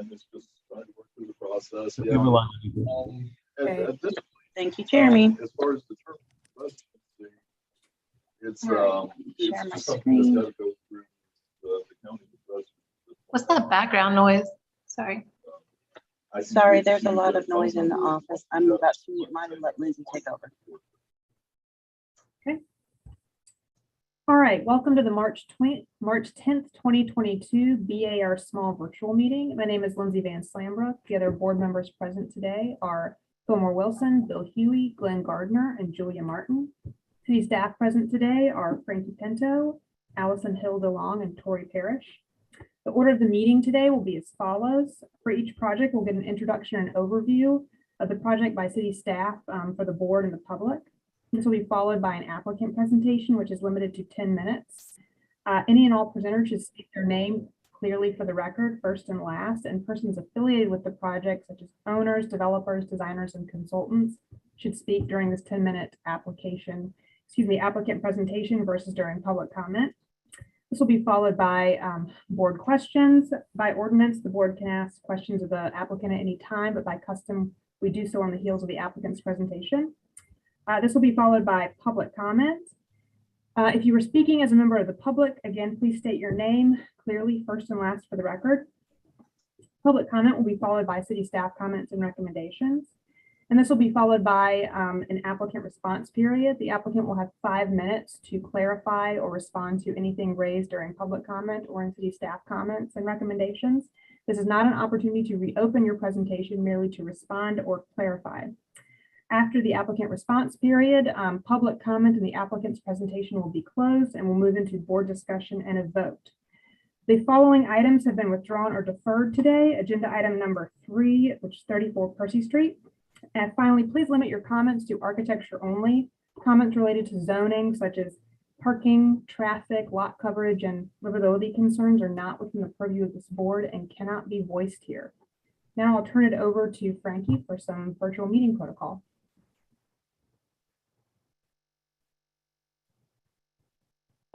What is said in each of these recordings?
and it's just trying to work through the process. Okay. At this point, Thank you, Jeremy. as far as the term residency, it's All right, share my just something that's screen. got to go through the county residence. What's that background noise? Sorry. Sorry, there's a lot of noise in the office. I'm about to mute mine and let Lindsay take over. All right, welcome to the March 10th, 2022 BAR Small Virtual Meeting. My name is Lindsay Van Slambrook. The other board members present today are Fillmore Wilson, Bill Huey, Glenn Gardner, and Julia Martin. City staff present today are Frankie Pinto, Allison Hill DeLong, and Tori Parrish. The order of the meeting today will be as follows. For each project, we'll get an introduction and overview of the project by city staff for the board and the public. This will be followed by an applicant presentation, which is limited to 10 minutes. Any and all presenters should state their name clearly for the record, first and last, and persons affiliated with the project, such as owners, developers, designers, and consultants, should speak during this 10-minute applicant presentation versus during public comment. This will be followed by board questions. By ordinance, the board can ask questions of the applicant at any time, but by custom, we do so on the heels of the applicant's presentation. This will be followed by public comment. If you were speaking as a member of the public, again, please state your name clearly, first and last for the record. Public comment will be followed by city staff comments and recommendations. And this will be followed by an applicant response period. The applicant will have 5 minutes to clarify or respond to anything raised during public comment or in city staff comments and recommendations. This is not an opportunity to reopen your presentation, merely to respond or clarify. After the applicant response period, public comment and the applicant's presentation will be closed and we'll move into board discussion and a vote. The following items have been withdrawn or deferred today. Agenda item number 3, which is 34 Percy Street. And finally, please limit your comments to architecture only. Comments related to zoning, such as parking, traffic, lot coverage, and livability concerns are not within the purview of this board and cannot be voiced here. Now I'll turn it over to Frankie for some virtual meeting protocol.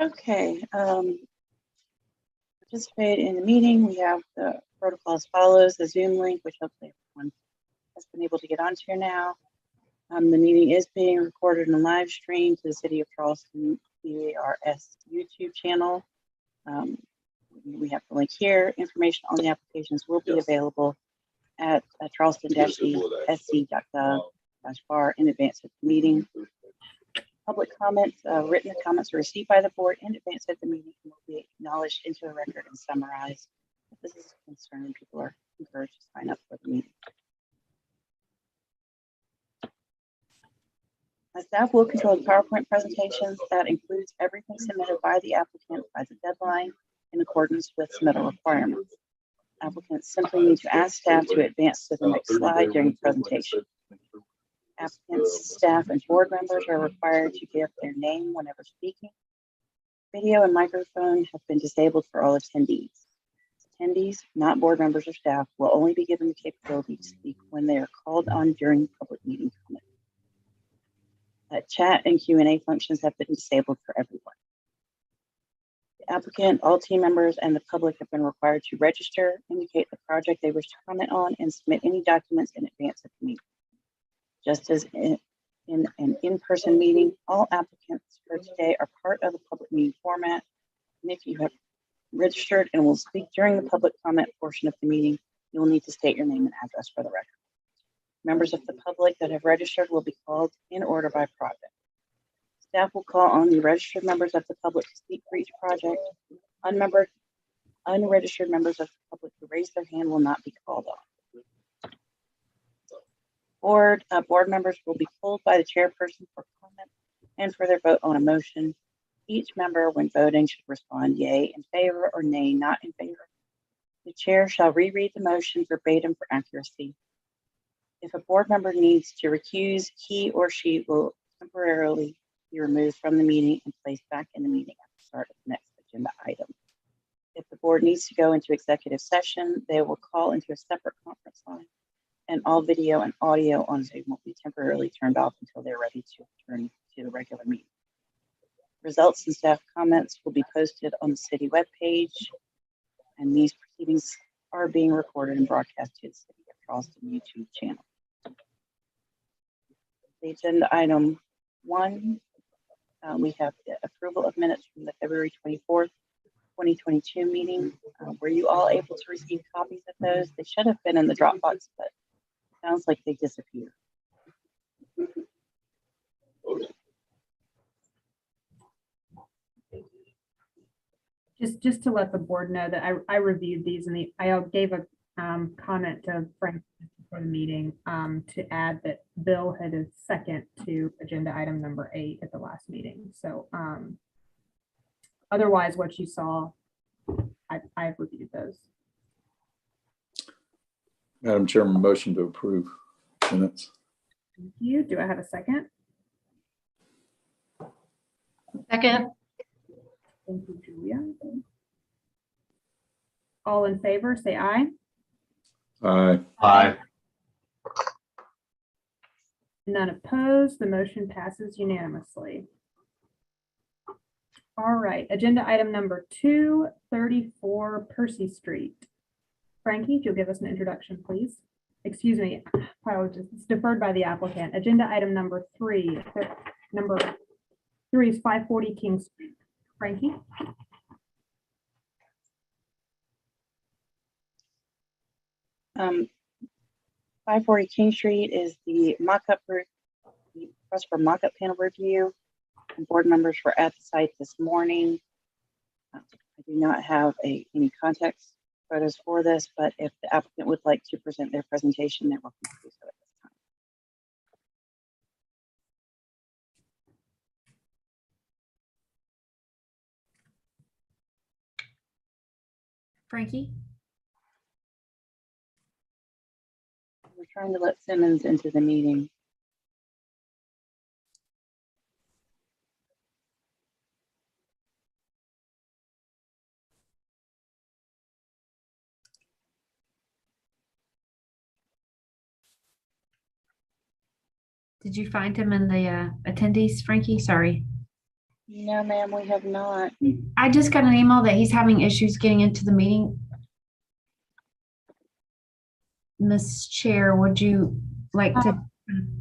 Okay, participate in the meeting. We have the protocol as follows: the Zoom link, which hopefully everyone has been able to get onto here now. The meeting is being recorded and live streamed to the City of Charleston BARS YouTube channel. We have the link here. Information on the applications will be available at charleston-sc.gov/bar in advance of the meeting. Public comments, written comments are received by the board in advance of the meeting and will be acknowledged into the record and summarized. If this is a concern, people are encouraged to sign up for the meeting. The staff will control the PowerPoint presentations. That includes everything submitted by the applicant by the deadline in accordance with submittal requirements. Applicants simply need to ask staff to advance to the next slide during the presentation. Applicants, staff, and board members are required to give their name whenever speaking. Video and microphone have been disabled for all attendees. Attendees, not board members or staff, will only be given the capability to speak when they are called on during public meeting comment. Chat and Q&A functions have been disabled for everyone. The applicant, all team members, and the public have been required to register, indicate the project they wish to comment on, and submit any documents in advance of the meeting. Just as in an in-person meeting, all applicants for today are part of the public meeting format. And if you have registered and will speak during the public comment portion of the meeting, you will need to state your name and address for the record. Members of the public that have registered will be called in order by project. Staff will call on the registered members of the public to speak for each project. Unregistered members of the public who raise their hand will not be called on. Board members will be polled by the chairperson for comment and for their vote on a motion. Each member, when voting, should respond yea in favor or nay not in favor. The chair shall reread the motion verbatim for accuracy. If a board member needs to recuse, he or she will temporarily be removed from the meeting and placed back in the meeting at the start of the next agenda item. If the board needs to go into executive session, they will call into a separate conference line, and all video and audio on Zoom will be temporarily turned off until they're ready to return to the regular meeting. Results and staff comments will be posted on the city webpage, and these proceedings are being recorded and broadcast to the City of Charleston YouTube channel. The agenda item 1, we have the approval of minutes from the February 24th, 2022 meeting. Were you all able to receive copies of those? They should have been in the Dropbox, but sounds like they disappeared. Just to let the board know that I reviewed these and I gave a comment to Frank for the meeting to add that Bill had a second to agenda item number 8 at the last meeting. So otherwise, what you saw, I've reviewed those. Madam Chairman, motion to approve minutes. Thank you. Do I have a second? Second. Thank you, Julia. All in favor, say aye. Aye. Aye. None opposed. The motion passes unanimously. All right, agenda item number 2, 34 Percy Street. Frankie, if you'll give us an introduction, please. Excuse me, apologies. It's deferred by the applicant. Agenda item number 3. Number 3 is 540 King Street. Frankie? Um, 540 King Street is the mock-up, request for mock-up panel review. And board members were at the site this morning. I do not have any context photos for this, but if the applicant would like to present their presentation, they're welcome to do so at this time. Frankie? We're trying to let Simmons into the meeting. Did you find him in the attendees, Frankie? Sorry. No, ma'am, we have not. I just got an email that he's having issues getting into the meeting. Ms. Chair, would you like to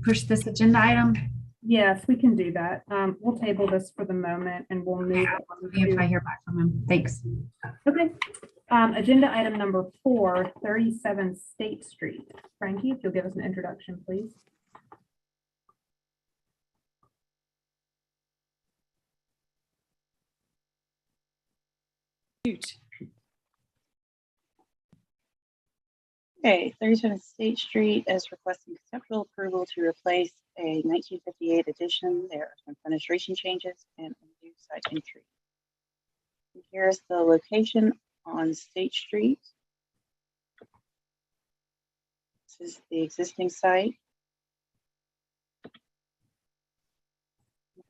push this agenda item? Yes, we can do that. We'll table this for the moment and we'll move on If I to, hear back from him. Thanks. okay. Agenda item number 4, 37 State Street. Frankie, if you'll give us an introduction, please. Okay, 37th State Street is requesting conceptual approval to replace a 1958 addition. There are some fenestration changes and a new site entry. And here's the location on State Street. This is the existing site.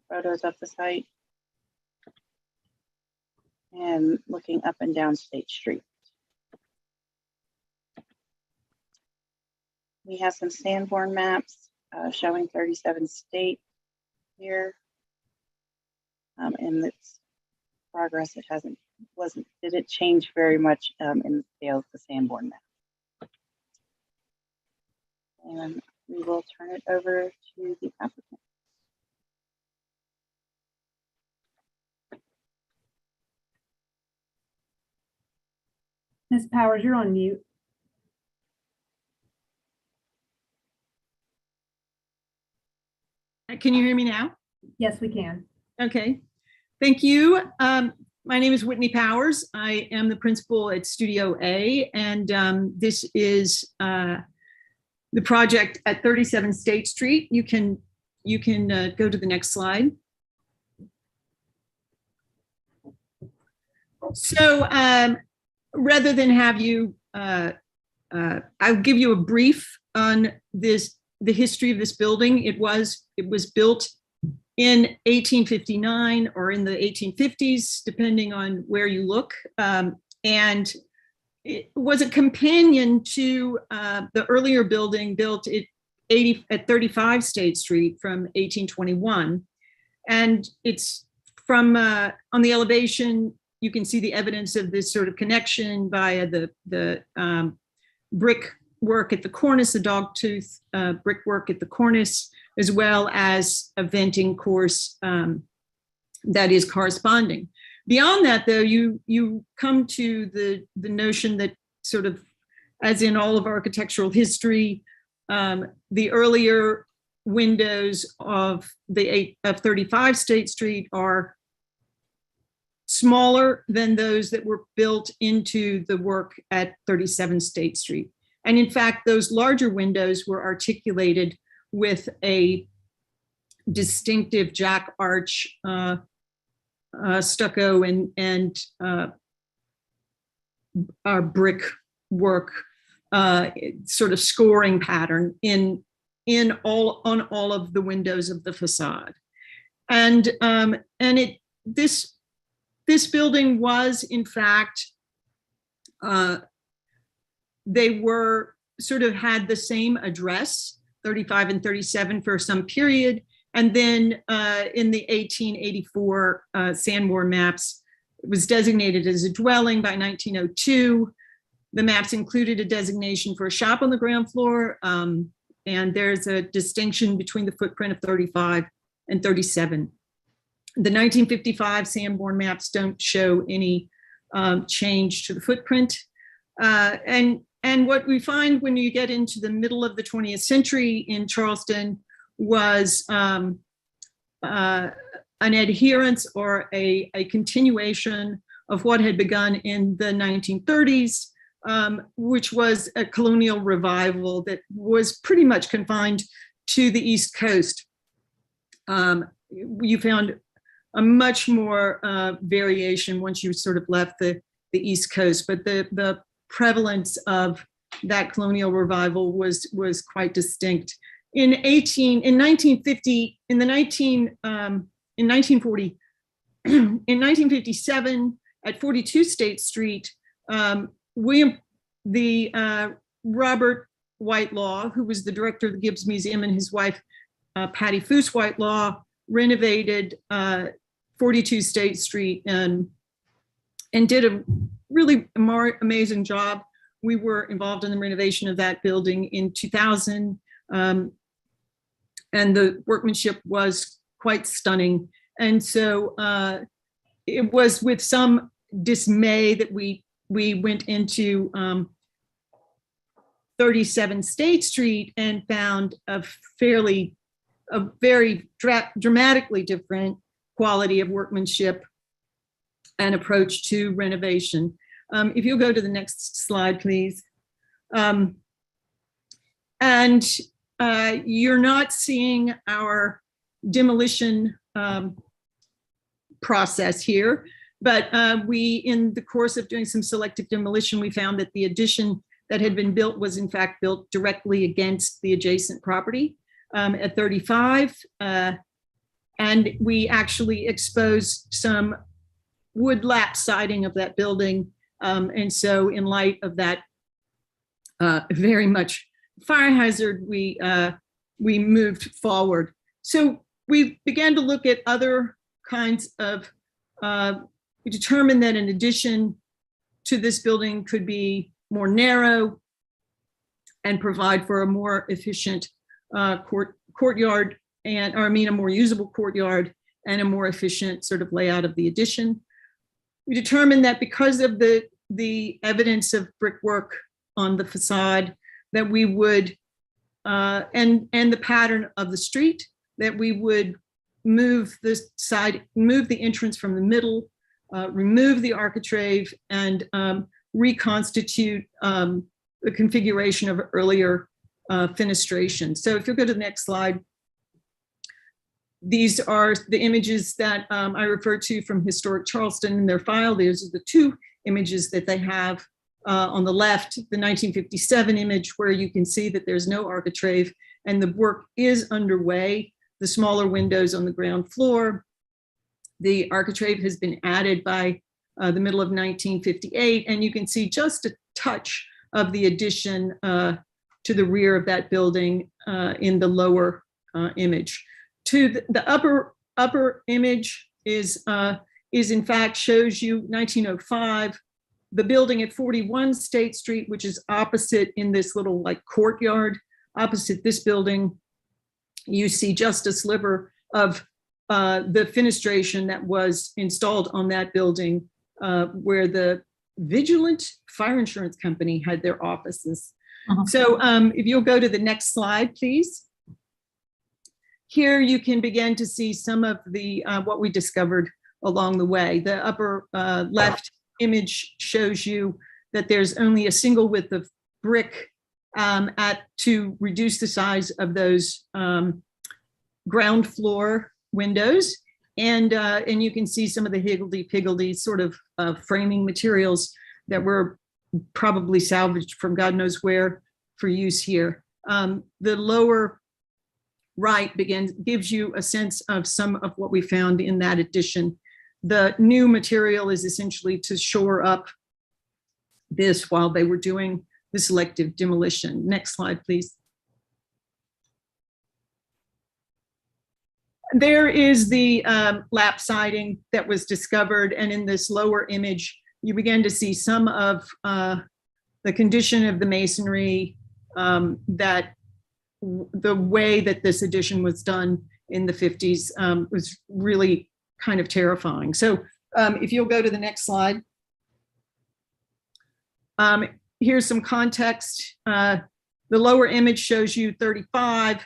Photos of the site. And looking up and down State Street. We have some Sanborn maps showing 37 State here. In its progress, it didn't change very much in the scale of the Sanborn map. And we will turn it over to the applicant. Ms. Powers, you're on mute. Can you hear me now? Yes, we can. Okay, thank you. My name is Whitney Powers. I am the principal at Studio A, and this is the project at 37 State Street. You can go to the next slide. So rather than have you, I'll give you a brief on the history of this building. It was built in 1859 or in the 1850s, depending on where you look. And it was a companion to the earlier building built at 35 State Street from 1821. And it's from on the elevation, you can see the evidence of this sort of connection via the brick work at the cornice, the dogtooth brickwork at the cornice, as well as a venting course that is corresponding. Beyond that, though, you come to the notion that sort of, as in all of architectural history, the earlier windows of 35 State Street are smaller than those that were built into the work at 37 State Street. And in fact, those larger windows were articulated with a distinctive jack arch stucco and brick work sort of scoring pattern on all of the windows of the facade. And this building was, in fact, they were sort of had the same address, 35 and 37, for some period. And then in the 1884 Sandmore maps, it was designated as a dwelling by 1902. The maps included a designation for a shop on the ground floor. And there's a distinction between the footprint of 35 and 37. The 1955 Sanborn maps don't show any change to the footprint. And what we find when you get into the middle of the 20th century in Charleston was an adherence or a continuation of what had begun in the 1930s, which was a colonial revival that was pretty much confined to the East Coast. You found a much more variation once you sort of left the East Coast, but the prevalence of that colonial revival was quite distinct. In 1950, in 1957 at 42 State Street, Robert Whitelaw, who was the director of the Gibbs Museum, and his wife, Patty Foose Whitelaw, renovated 42 State Street and did a really amazing job. We were involved in the renovation of that building in 2000, and the workmanship was quite stunning. And so it was with some dismay that we went into 37 State Street and found a very dramatically different quality of workmanship and approach to renovation. If you'll go to the next slide, please. And you're not seeing our demolition process here, but in the course of doing some selective demolition, we found that the addition that had been built was in fact built directly against the adjacent property at 35. And we actually exposed some wood lap siding of that building. And so in light of that very much fire hazard, we moved forward. So we began to look at other kinds of, we determined that an addition to this building could be more narrow and provide for a more efficient courtyard, a more usable courtyard and a more efficient sort of layout of the addition. We determined that because of the evidence of brickwork on the facade, that we would, and the pattern of the street, that we would move the entrance from the middle, remove the architrave, and reconstitute the configuration of earlier fenestration. So if you'll go to the next slide. These are the images that I referred to from Historic Charleston in their file. These are the two images that they have on the left, the 1957 image where you can see that there's no architrave and the work is underway. The smaller windows on the ground floor. The architrave has been added by the middle of 1958, and you can see just a touch of the addition to the rear of that building in the lower image. To the upper image is is in fact shows you 1905, the building at 41 State Street, which is opposite in this little like courtyard, opposite this building. You see just a sliver of the fenestration that was installed on that building where the Vigilant Fire Insurance Company had their offices. So if you'll go to the next slide, please. Here you can begin to see some of the what we discovered along the way. The upper left image shows you that there's only a single width of brick to reduce the size of those ground floor windows. And you can see some of the higgledy-piggledy sort of framing materials that were probably salvaged from God knows where for use here. The lower right gives you a sense of some of what we found in that addition. The new material is essentially to shore up this while they were doing the selective demolition. Next slide, please. There is the lap siding that was discovered, and in this lower image, you begin to see some of the condition of the masonry, that the way that this addition was done in the 50s was really kind of terrifying. So if you'll go to the next slide. Here's some context. The lower image shows you 35.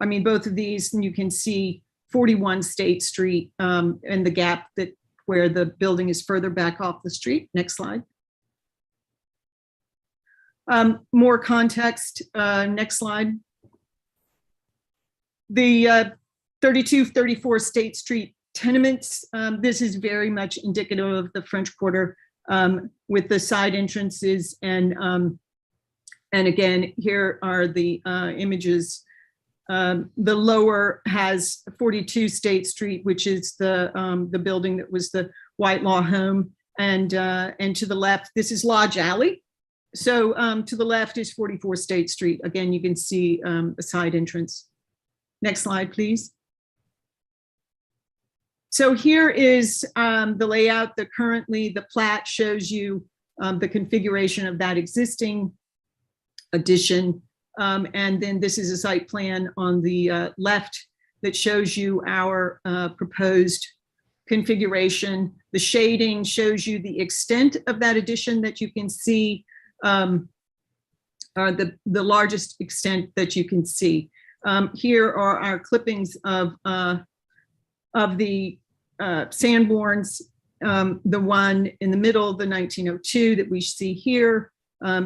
I mean, both of these, and you can see 41 State Street and the gap that where the building is further back off the street. Next slide. More context, next slide. The 32, 34 State Street tenements, this is very much indicative of the French Quarter with the side entrances. And again, here are the images. The lower has 42 State Street, which is the building that was the Whitelaw home. And to the left, this is Lodge Alley. So to the left is 44 State Street. Again, you can see a side entrance. Next slide, please. So here is the layout. Currently, the plat shows you the configuration of that existing addition. And then this is a site plan on the left that shows you our proposed configuration. The shading shows you the extent of that addition that you can see, the largest extent that you can see. Here are our clippings of the Sanborns. The one in the middle, the 1902 that we see here,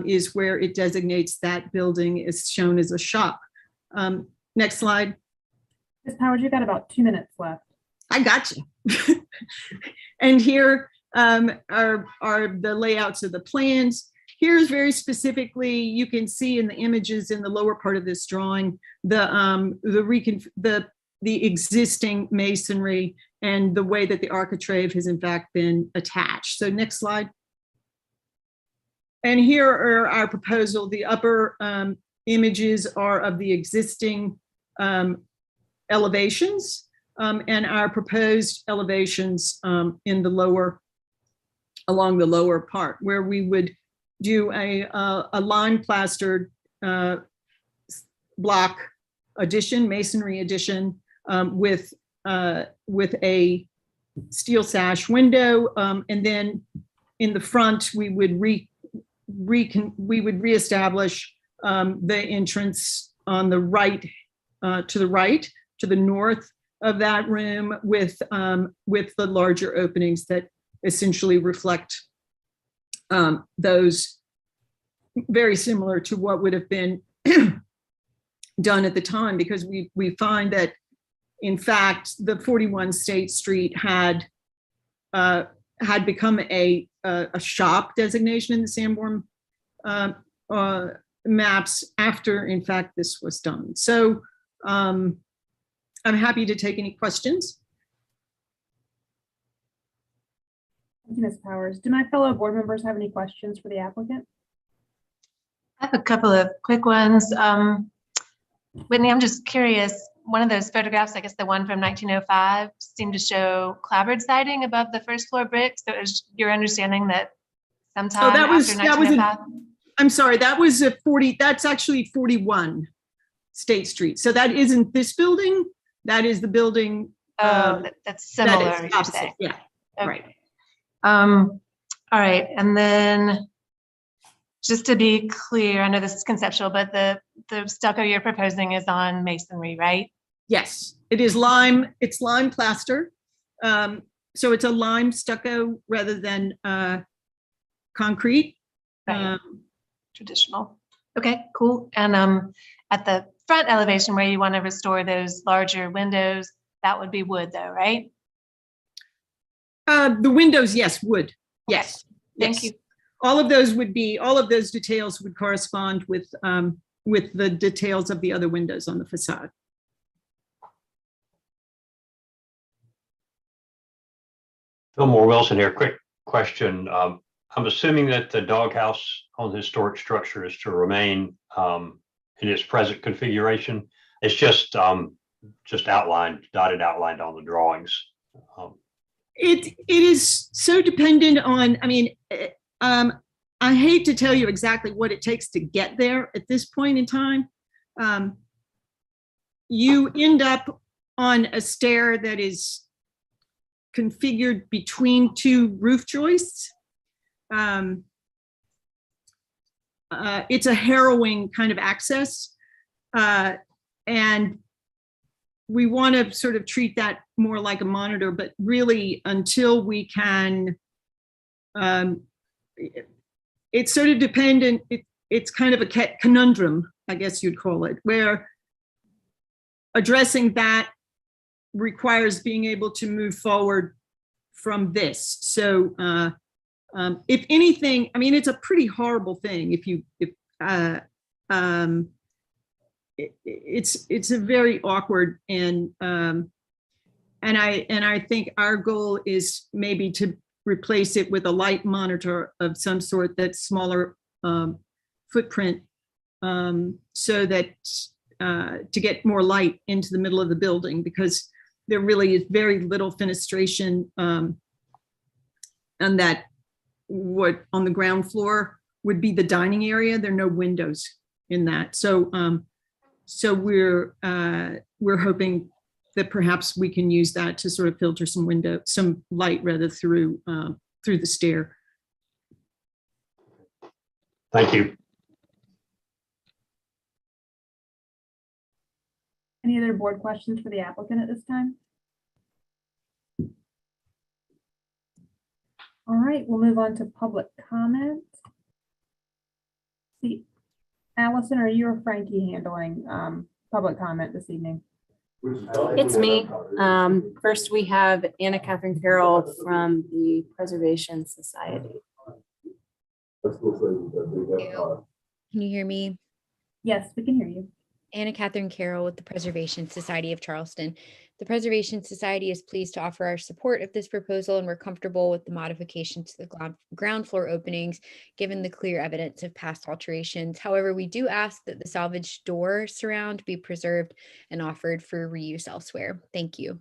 is where it designates that building is shown as a shop. Next slide. Ms. Powers, you've got about 2 minutes left. I got you. And here are the layouts of the plans. Here's very specifically, you can see in the images in the lower part of this drawing, the existing masonry and the way that the architrave has in fact been attached. So next slide. And here are our proposal. The upper images are of the existing elevations and our proposed elevations in the lower, along the lower part, where we would do a lime plastered block addition, masonry addition with a steel sash window, and then in the front we would reestablish the entrance on the right, to the north of that room with the larger openings that essentially reflect those, very similar to what would have been done at the time, because we find that in fact the 41 State Street had become a shop designation in the Sanborn maps after in fact this was done. So I'm happy to take any questions. Thank you, Ms. Powers. Do my fellow board members have any questions for the applicant? I have a couple of quick ones. Whitney, I'm just curious, one of those photographs, I guess the one from 1905, seemed to show clapboard siding above the first floor bricks. So it was your understanding that sometime that was- after that was a- 1905? I'm sorry, that was a 40, that's actually 41 State Street. So that isn't this building. That is the building. That's that similar, is you're opposite. saying. Yeah, right. Okay. All right, and then just to be clear, I know this is conceptual, but the stucco you're proposing is on masonry, right? Yes, it is lime. It's lime plaster. So it's a lime stucco rather than concrete. Right. Traditional. Okay, cool. And at the front elevation where you want to restore those larger windows, that would be wood though, right? The windows, yes, wood. Yes. Thank yes. you. All of those details would correspond with the details of the other windows on the facade. Fillmore Wilson here. Quick question. I'm assuming that the doghouse on the historic structure is to remain in its present configuration. It's just outlined, outlined on the drawings. It is so dependent on, I hate to tell you exactly what it takes to get there at this point in time. You end up on a stair that is configured between two roof joists. It's a harrowing kind of access. And we want to sort of treat that more like a monitor, but really until we can, it's sort of dependent. It's kind of a conundrum, I guess you'd call it, where addressing that requires being able to move forward from this. So if anything, it's a pretty horrible thing. It's a very awkward and I think our goal is maybe to replace it with a light monitor of some sort that's smaller footprint, so that to get more light into the middle of the building, because there really is very little fenestration, and that what on the ground floor would be the dining area. There are no windows in that. So so we're hoping that perhaps we can use that to sort of filter some light rather through the stair. Thank you. Any other board questions for the applicant at this time? All right, we'll move on to public comment. See, Allison, are you or Frankie handling public comment this evening? It's me. First, we have Anna Catherine Carroll from the Preservation Society. Can you hear me? Yes, we can hear you. Anna Catherine Carroll with the Preservation Society of Charleston. The Preservation Society is pleased to offer our support of this proposal, and we're comfortable with the modification to the ground floor openings, given the clear evidence of past alterations. However, we do ask that the salvage door surround be preserved and offered for reuse elsewhere. Thank you.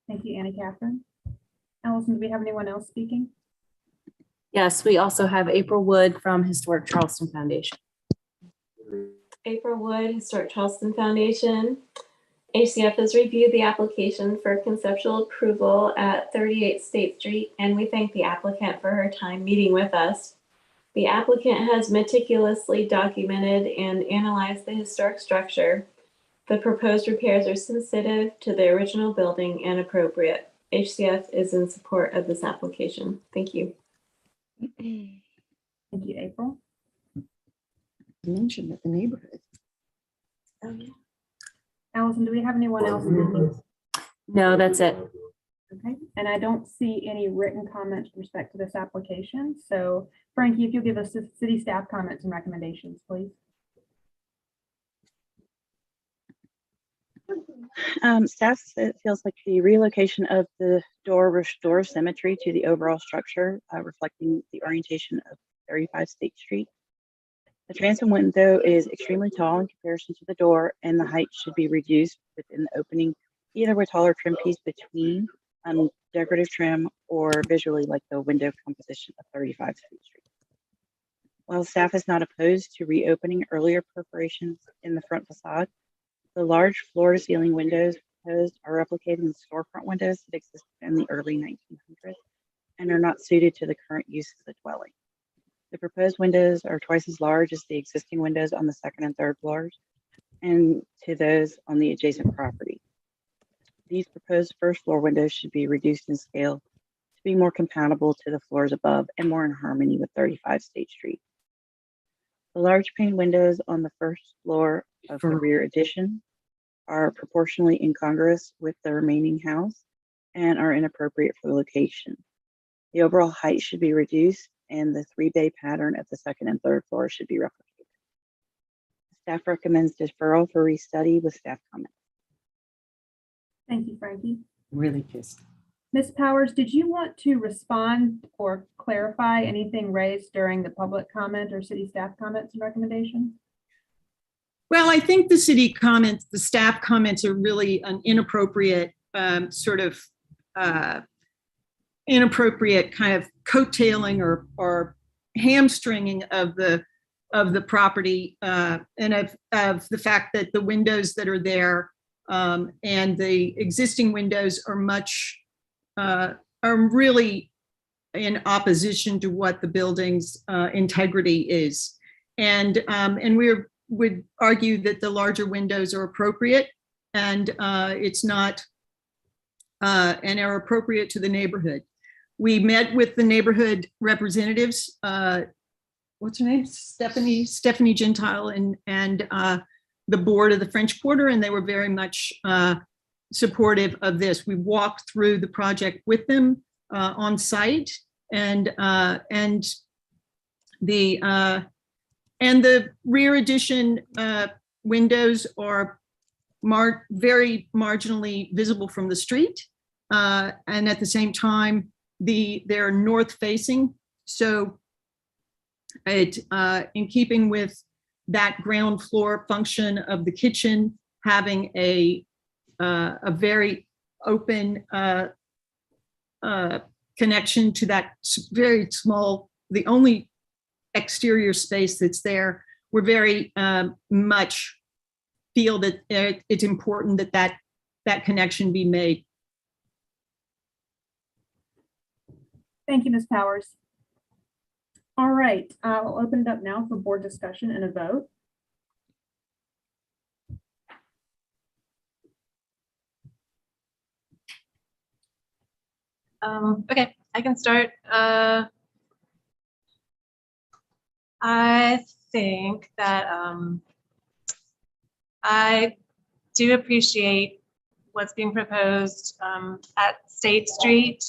Thank you, Anna Catherine. Allison, do we have anyone else speaking? Yes, we also have April Wood from Historic Charleston Foundation. April Wood, Historic Charleston Foundation. HCF has reviewed the application for conceptual approval at 38 State Street, and we thank the applicant for her time meeting with us. The applicant has meticulously documented and analyzed the historic structure. The proposed repairs are sensitive to the original building and appropriate. HCF is in support of this application. Thank you. Thank you, April. Mentioned at the neighborhood. Oh, yeah. Allison, do we have anyone else speaking? No, that's it. Okay, and I don't see any written comments with respect to this application. So Frankie, if you'll give us the city staff comments and recommendations, please. Staff feels like the relocation of the door restores symmetry to the overall structure, reflecting the orientation of 35 State Street. The transom window is extremely tall in comparison to the door, and the height should be reduced within the opening, either with taller trim piece between decorative trim or visually like the window composition of 35 State Street. While staff is not opposed to reopening earlier perforations in the front facade, the large floor-to-ceiling windows proposed are replicating the storefront windows that existed in the early 1900s and are not suited to the current use of the dwelling. The proposed windows are twice as large as the existing windows on the second and third floors and to those on the adjacent property. These proposed first floor windows should be reduced in scale to be more compatible to the floors above and more in harmony with 35 State Street. The large pane windows on the first floor of the rear addition are proportionally incongruous with the remaining house and are inappropriate for the location. The overall height should be reduced and the 3-bay pattern of the second and third floor should be replicated. Staff recommends deferral for restudy with staff comments. Thank you, Frankie. Really pissed. Ms. Powers, did you want to respond or clarify anything raised during the public comment or city staff comments and recommendations? Well, I think the city comments, the staff comments are really an inappropriate inappropriate kind of coattailing or hamstringing of the property and of the fact that the windows that are there and the existing windows are really in opposition to what the building's integrity is. And we would argue that the larger windows are appropriate and it's not and are appropriate to the neighborhood. We met with the neighborhood representatives, what's her name? Stephanie Gentile and the board of the French Quarter, and they were very much supportive of this. We walked through the project with them on site, and the rear addition windows are very marginally visible from the street, and at the same time, they're north facing. So it in keeping with that ground floor function of the kitchen, having a very open connection to that very small, the only exterior space that's there, we're very much feel that it's important that connection be made. Thank you, Ms. Powers. All right, I'll open it up now for board discussion and a vote. Okay, I can start. I think that I do appreciate what's being proposed at State Street.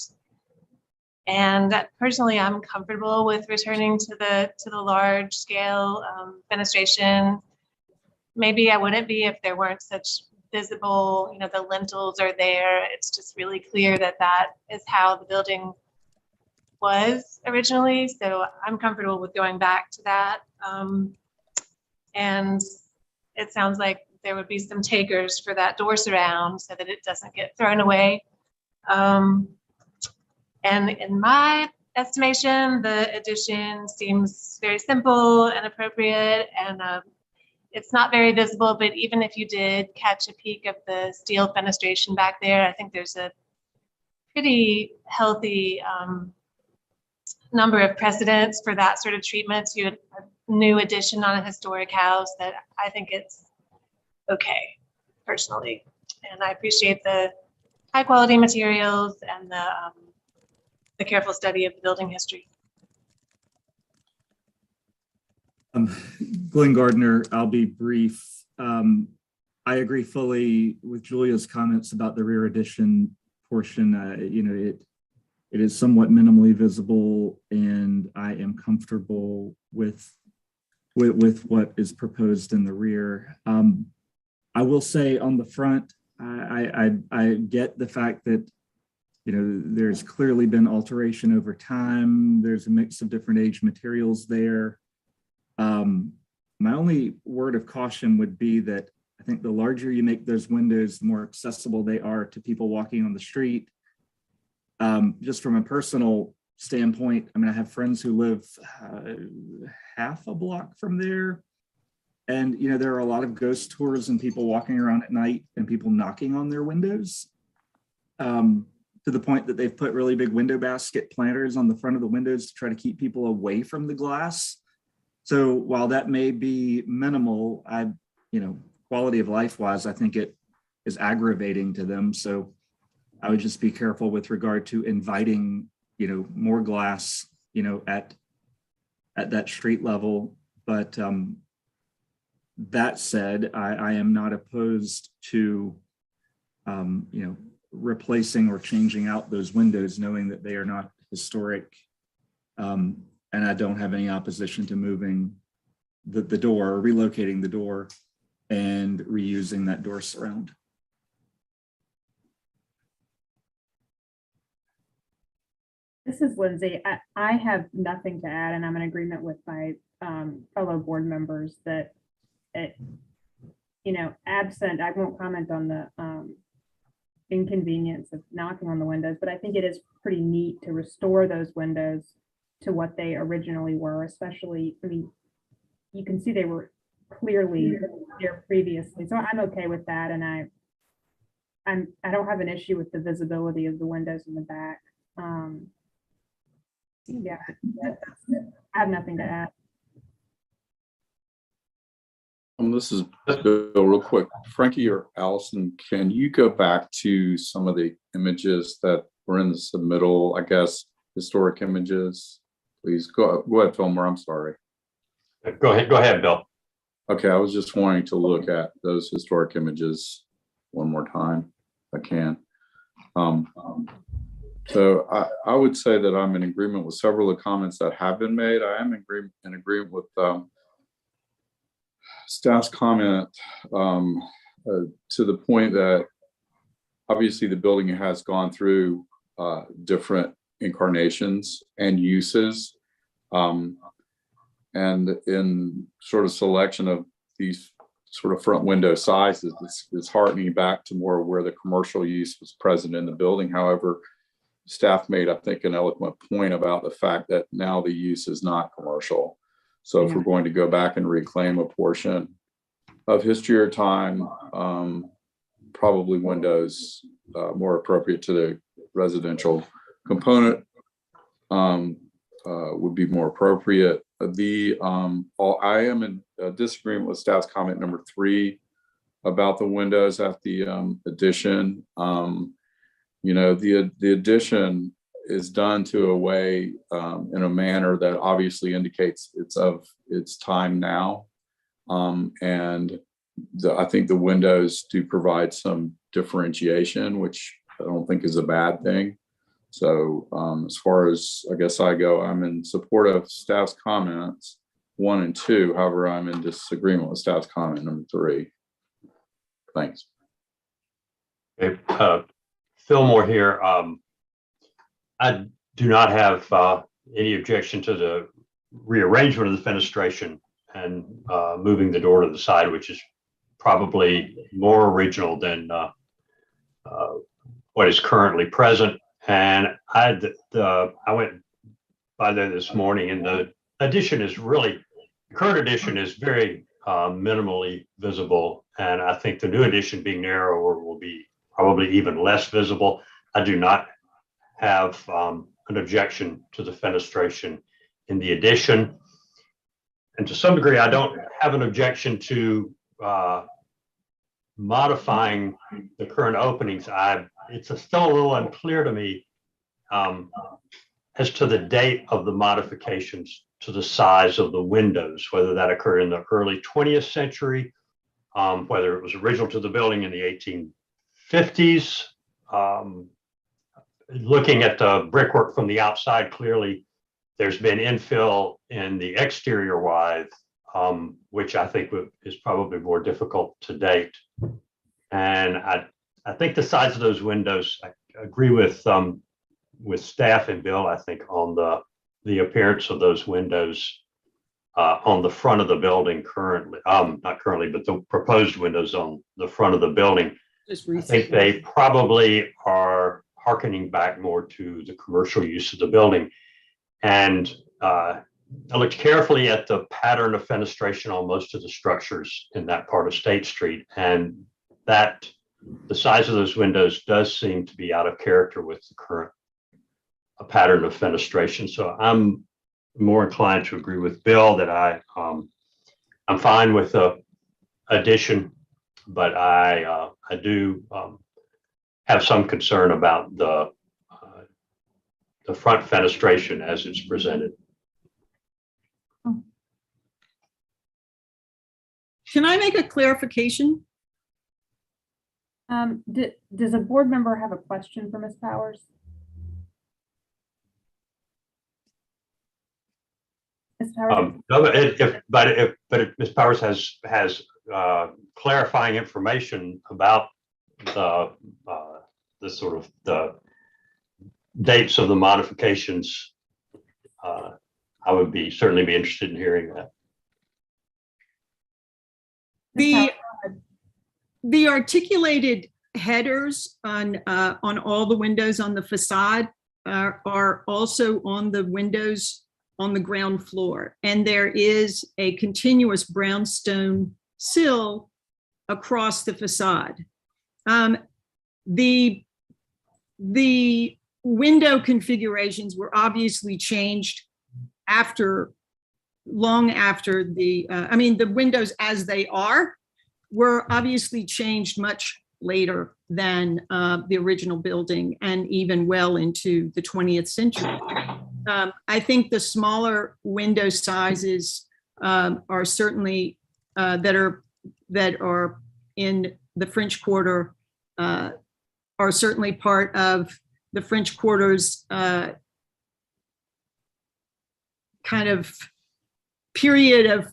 And personally, I'm comfortable with returning to the large scale fenestration. Maybe I wouldn't be if there weren't such visible, the lintels are there. It's just really clear that that is how the building was originally. So I'm comfortable with going back to that. And it sounds like there would be some takers for that door surround so that it doesn't get thrown away. And in my estimation, the addition seems very simple and appropriate, and it's not very visible, but even if you did catch a peek of the steel fenestration back there, I think there's a pretty healthy number of precedents for that sort of treatment to a new addition on a historic house that I think it's okay, personally. And I appreciate the high quality materials and the careful study of the building history. Glenn Gardner, I'll be brief. I agree fully with Julia's comments about the rear addition portion. It is somewhat minimally visible, and I am comfortable with what is proposed in the rear. I will say on the front, I get the fact that there's clearly been alteration over time. There's a mix of different age materials there. My only word of caution would be that I think the larger you make those windows, the more accessible they are to people walking on the street. Just from a personal standpoint, I mean, I have friends who live half a block from there. And, you know, there are a lot of ghost tours and people walking around at night and people knocking on their windows to the point that they've put really big window basket planters on the front of the windows to try to keep people away from the glass. So while that may be minimal, quality of life wise, I think it is aggravating to them. So I would just be careful with regard to inviting, more glass, at that street level. But that said, I am not opposed to, replacing or changing out those windows, knowing that they are not historic. And I don't have any opposition to moving the door, or relocating the door and reusing that door surround. This is Lindsay. I have nothing to add, and I'm in agreement with my fellow board members that absent, I won't comment on the inconvenience of knocking on the windows, but I think it is pretty neat to restore those windows to what they originally were, especially, I mean, you can see they were clearly there previously. So I'm okay with that. And I don't have an issue with the visibility of the windows in the back. Yeah, that's it. I have nothing to add. This is Bill, real quick. Frankie or Allison, can you go back to some of the images that were in the submittal, I guess, historic images? Please go ahead, Fillmore. I'm sorry. Go ahead, Bill. Okay, I was just wanting to look at those historic images one more time, if I can. So I would say that I'm in agreement with several of the comments that have been made. I am in agreement with staff's comment to the point that obviously the building has gone through different incarnations and uses. And in sort of selection of these sort of front window sizes, it's harkening back to more where the commercial use was present in the building. However, staff made, I think, an eloquent point about the fact that now the use is not commercial. So if we're going to go back and reclaim a portion of history or time, probably windows more appropriate to the residential component would be more appropriate. I am in disagreement with staff's comment number 3 about the windows at the addition. The addition is done to a way in a manner that obviously indicates it's of its time now. And I think the windows do provide some differentiation, which I don't think is a bad thing. So as far as I guess I go, I'm in support of staff's comments 1 and 2. However, I'm in disagreement with staff's comment number 3. Thanks. Okay, Fillmore here. I do not have any objection to the rearrangement of the fenestration and moving the door to the side, which is probably more original than what is currently present. And I went by there this morning, and the addition is really, the current addition is very minimally visible. And I think the new addition being narrower will be probably even less visible. I do not have an objection to the fenestration in the addition. And to some degree, I don't have an objection to modifying the current openings. It's still a little unclear to me as to the date of the modifications to the size of the windows, whether that occurred in the early 20th century, whether it was original to the building in the 1850s. Looking at the brickwork from the outside, clearly there's been infill in the exterior wide, which I think is probably more difficult to date. And I think the size of those windows, I agree with staff and Bill, I think, on the appearance of those windows on the front of the building currently, not currently, but the proposed windows on the front of the building. Just I think they probably are hearkening back more to the commercial use of the building. And I looked carefully at the pattern of fenestration on most of the structures in that part of State Street, and that the size of those windows does seem to be out of character with the current pattern of fenestration. So I'm more inclined to agree with Bill that I'm fine with the addition, but I do have some concern about the front fenestration as it's presented. Can I make a clarification? Does a board member have a question for Ms. Powers? Ms. Powers? No, if Ms. Powers has clarifying information about the sort of the dates of the modifications, I would certainly be interested in hearing that. The articulated headers on all the windows on the facade are also on the windows on the ground floor. And there is a continuous brownstone sill across the facade. The window configurations were obviously changed long after the windows as they are were obviously changed much later than the original building and even well into the 20th century. I think the smaller window sizes are certainly that are in the French Quarter are certainly part of the French Quarter's kind of period of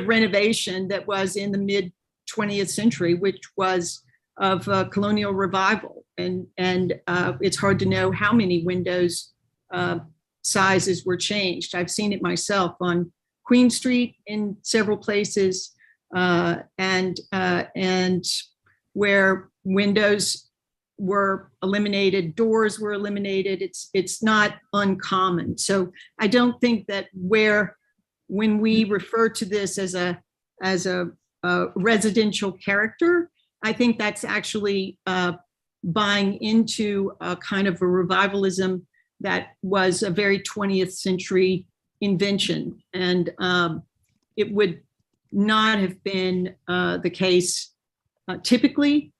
renovation that was in the mid 20th century, which was of colonial revival, and it's hard to know how many windows sizes were changed. I've seen it myself on Queen Street in several places, and where windows were eliminated, doors were eliminated. It's not uncommon. So I don't think that when we refer to this as a residential character, I think that's actually buying into a kind of a revivalism that was a very 20th century invention. And it would not have been the case typically.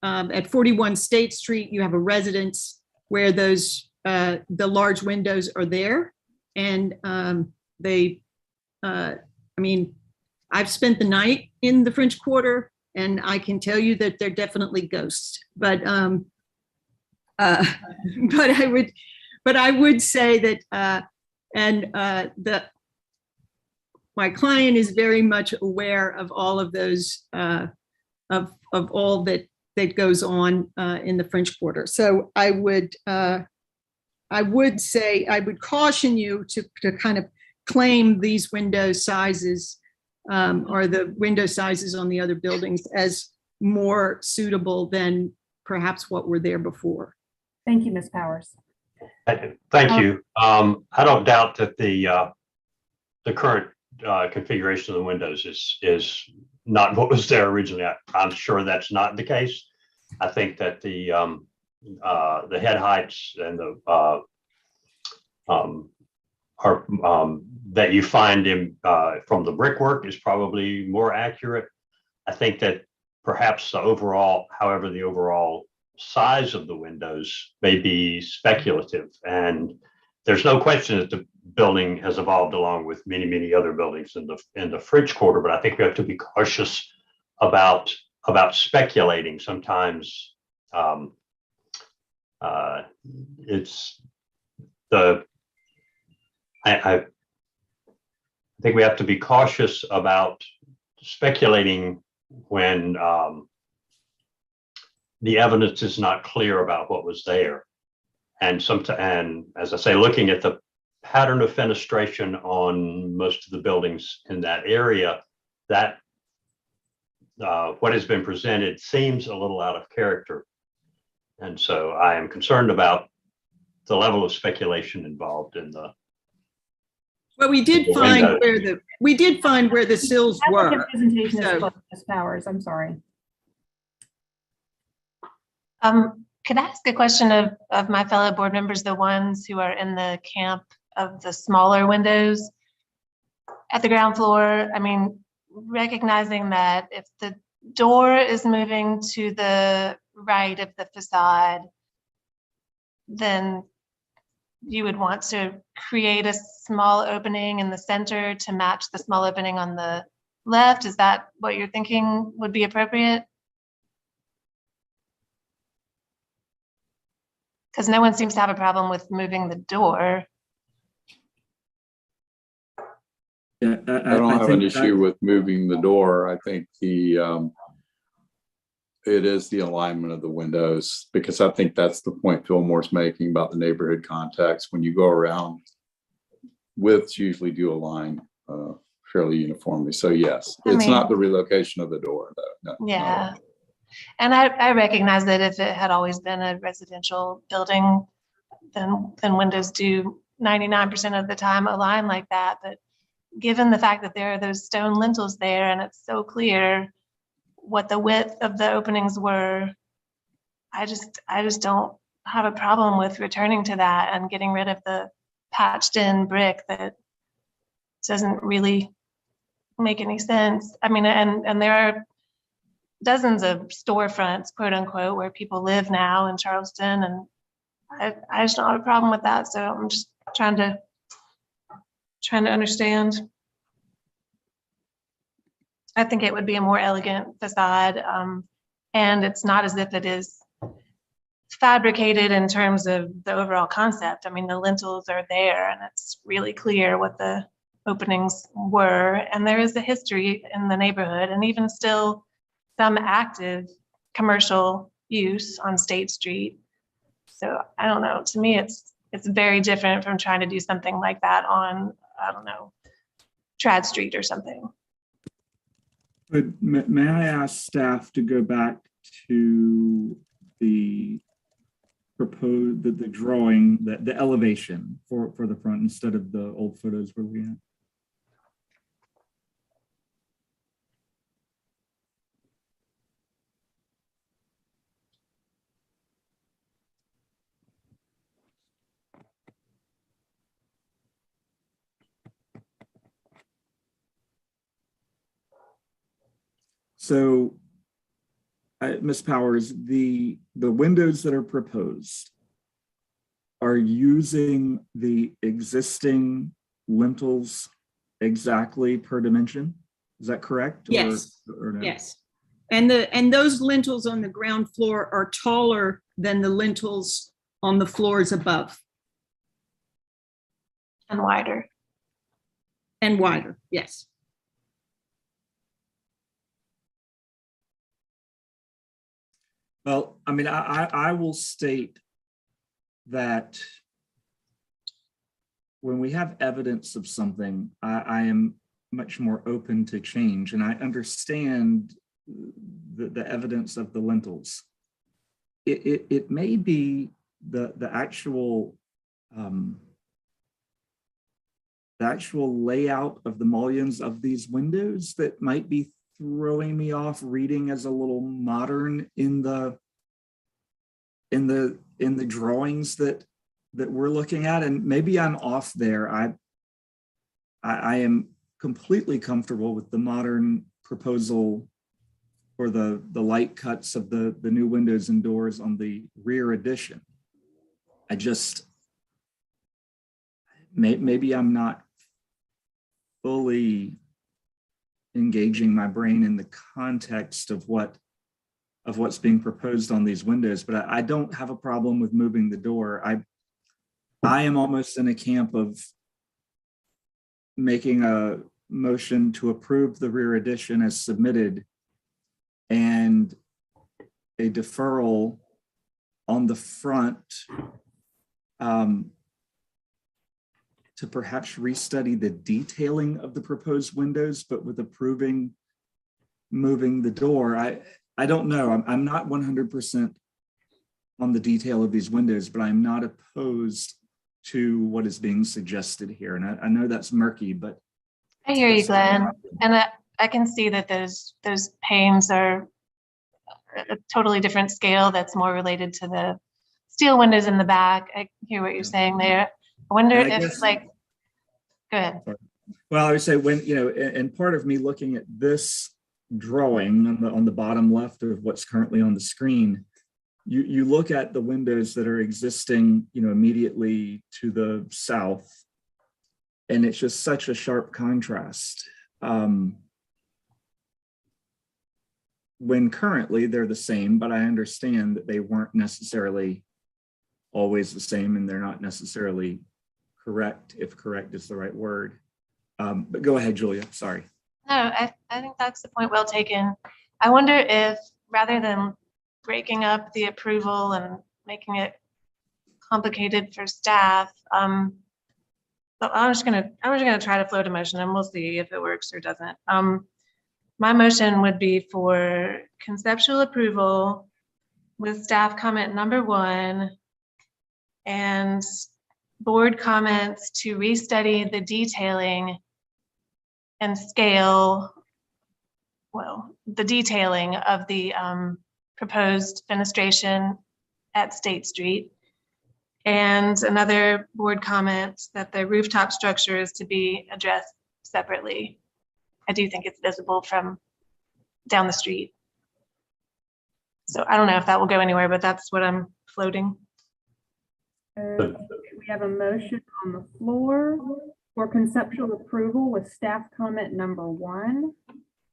At 41 State Street, you have a residence where those the large windows are there. And I've spent the night in the French Quarter, and I can tell you that they're definitely ghosts. But I would say that my client is very much aware of all of those of all that goes on in the French Quarter. So I would say I would caution you to kind of claim these window sizes or the window sizes on the other buildings as more suitable than perhaps what were there before. Thank you, Ms. Powers. Thank you. I don't doubt that the current configuration of the windows is not what was there originally. I'm sure that's not the case. I think that the head heights and the that you find in from the brickwork is probably more accurate. I think that perhaps the overall size of the windows may be speculative, and there's no question that the building has evolved along with many other buildings in the French Quarter. But I think we have to be cautious about speculating. Sometimes it's the I think we have to be cautious about speculating when the evidence is not clear about what was there. And as I say, looking at the pattern of fenestration on most of the buildings in that area, that what has been presented seems a little out of character. And so I am concerned about the level of speculation involved in the. Well, we did find where the sills Applicant were. presentation is So- closed, Ms. Powers, I'm sorry. Could I ask a question of my fellow board members, the ones who are in the camp of the smaller windows at the ground floor? I mean, recognizing that if the door is moving to the right of the facade, then you would want to create a small opening in the center to match the small opening on the left. Is that what you're thinking would be appropriate? Because no one seems to have a problem with moving the door. Yeah, I don't have an think issue with moving the door. I think it is the alignment of the windows, because I think that's the point Fillmore's making about the neighborhood context. When you go around, widths usually do align fairly uniformly. So yes, it's not the relocation of the door though. No, Yeah. And I recognize that if it had always been a residential building, then windows do 99% of the time align like that. But given the fact that there are those stone lintels there and it's so clear what the width of the openings were, I just don't have a problem with returning to that and getting rid of the patched in brick that doesn't really make any sense. I mean, and there are dozens of storefronts, quote unquote, where people live now in Charleston, and I just don't have a problem with that. So I'm just trying to understand. I think it would be a more elegant facade, and it's not as if it is fabricated in terms of the overall concept. I mean, the lintels are there, and it's really clear what the openings were, and there is a history in the neighborhood, and even still some active commercial use on State Street. So I don't know, to me, it's very different from trying to do something like that on, I don't know, Trad Street or something. But may I ask staff to go back to the proposed, the drawing, the elevation for the front instead of the old photos we're looking at? So, Ms. Powers, the windows that are proposed are using the existing lintels exactly per dimension? Is that correct? Yes. Or no? Yes. And those lintels on the ground floor are taller than the lintels on the floors above. And wider. And wider, yes. Well, I mean, I will state that when we have evidence of something, I am much more open to change, and I understand the evidence of the lintels. It may be the actual layout of the mullions of these windows that might be throwing me off reading as a little modern in the drawings that we're looking at, and maybe I'm off there. I am completely comfortable with the modern proposal for the light cuts of the new windows and doors on the rear addition. I just maybe I'm not fully engaging my brain in the context of what's being proposed on these windows, but I don't have a problem with moving the door. I am almost in a camp of making a motion to approve the rear addition as submitted and a deferral on the front to perhaps restudy the detailing of the proposed windows, but with approving moving the door. I don't know. I'm not 100% on the detail of these windows, but I'm not opposed to what is being suggested here. And I know that's murky, but I hear you, Glenn. And I can see that those panes are a totally different scale that's more related to the steel windows in the back. I hear what you're saying there. I wonder if go ahead. Well, I would say when, and part of me looking at this drawing on the bottom left of what's currently on the screen, you look at the windows that are existing, immediately to the south, and it's just such a sharp contrast. When currently they're the same, but I understand that they weren't necessarily always the same, and they're not necessarily correct, if correct is the right word. But go ahead, Julia, sorry. No, I think that's the point well taken. I wonder if rather than breaking up the approval and making it complicated for staff, but I'm just gonna try to float a motion and we'll see if it works or doesn't. My motion would be for conceptual approval with staff comment number 1 and board comments to restudy the detailing and scale, the detailing of the proposed fenestration at State Street. And another board comment that the rooftop structure is to be addressed separately. I do think it's visible from down the street. So I don't know if that will go anywhere, but that's what I'm floating. We have a motion on the floor for conceptual approval with staff comment number 1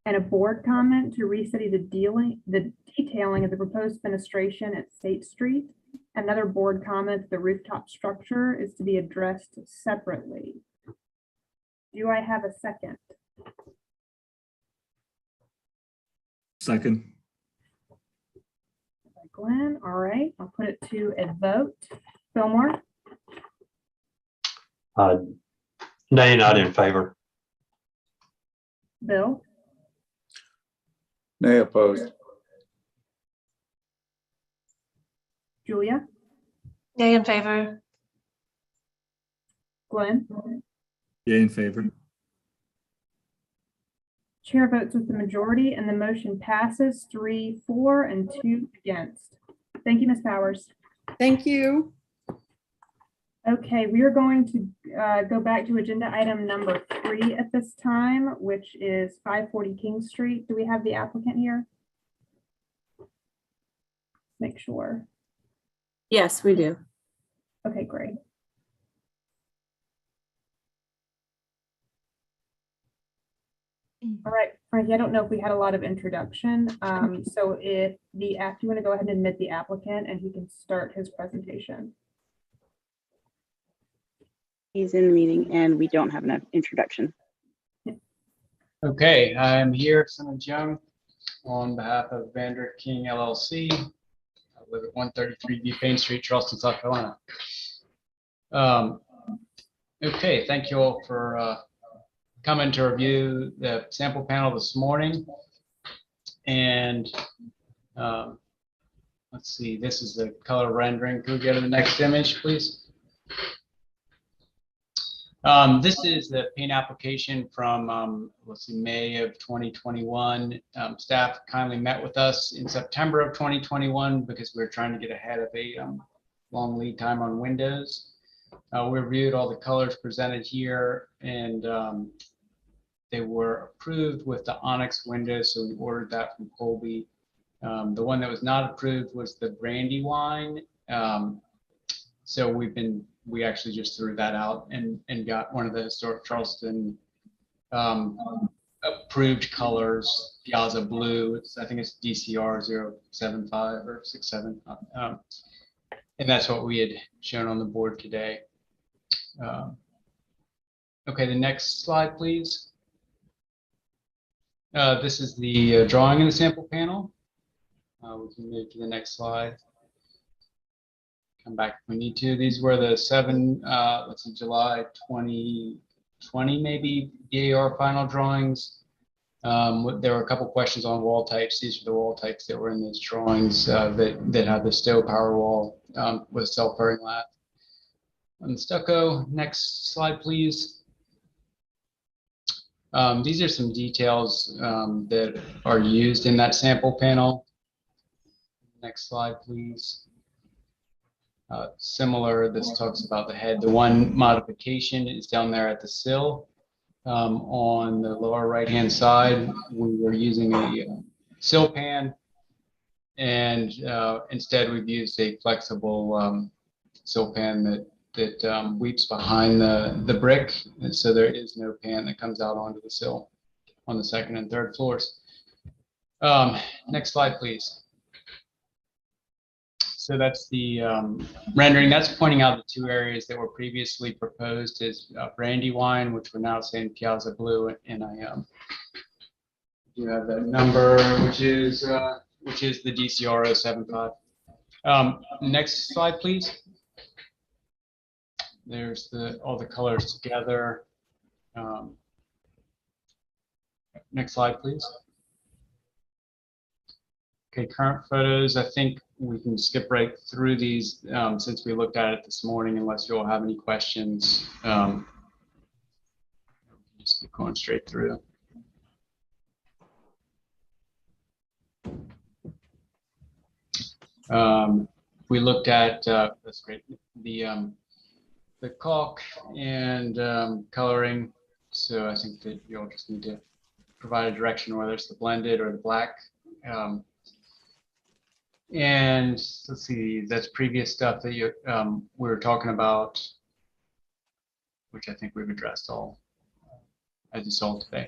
and a board comment to restudy the detailing of the proposed fenestration at State Street. Another board comment, the rooftop structure is to be addressed separately. Do I have a second? Second. Glenn, all right, I'll put it to a vote. Fillmore, Nay, not in favor. Bill, Nay, opposed. Julia, Yay in favor. Glenn. Yay in favor. Chair votes with the majority and the motion passes 3-4 and 2 against. Thank you, Ms. Powers. Thank you. Okay, we are going to go back to agenda item number 3 at this time, which is 540 King Street. Do we have the applicant here? Make sure. Yes, we do. Okay, great. All right, Frankie, I don't know if we had a lot of introduction. So if you want to go ahead and admit the applicant and he can start his presentation. He's in the meeting and we don't have enough introduction. Okay, I'm here, Simmons Young, on behalf of Vander King LLC. I live at 133 Buchanan Street, Charleston, South Carolina. Okay, thank you all for coming to review the sample panel this morning. And let's see, this is the color rendering. Can we go to the next image, please? This is the paint application from, let's see, May of 2021. Staff kindly met with us in September of 2021 because we were trying to get ahead of a long lead time on windows. We reviewed all the colors presented here, and they were approved with the onyx windows, so we ordered that from Colby. The one that was not approved was the Brandywine. So we actually just threw that out and got one of the historic Charleston approved colors, Piazza Blue. I think it's DCR 075 or 67. And that's what we had shown on the board today. Okay, the next slide, please. This is the drawing in the sample panel. We can move to the next slide. come back if we need to. These were the 7, let's see, July 2020 maybe BAR final drawings. There were a couple questions on wall types. These are the wall types that were in those drawings that had the stow power wall with self-purring lath. On the stucco, next slide, please. These are some details that are used in that sample panel. Next slide, please. Similar, this talks about the head. The one modification is down there at the sill. On the lower right-hand side, we were using a sill pan, and instead we've used a flexible sill pan that weeps behind the brick, and so there is no pan that comes out onto the sill on the 2nd and 3rd floors. Next slide, please. So that's the rendering. That's pointing out the 2 areas that were previously proposed as Brandywine, which we're now saying Piazza Blue, and I do have that number, which is the DCR 075. Next slide, please. There's all the colors together. Next slide, please. Okay, current photos. I think we can skip right through these since we looked at it this morning, unless you all have any questions. Just keep going straight through. We looked at, that's great, the caulk and coloring. So I think that you'll just need to provide a direction whether it's the blended or the black. And let's see, that's previous stuff that we were talking about, which I think we've addressed all as you saw today.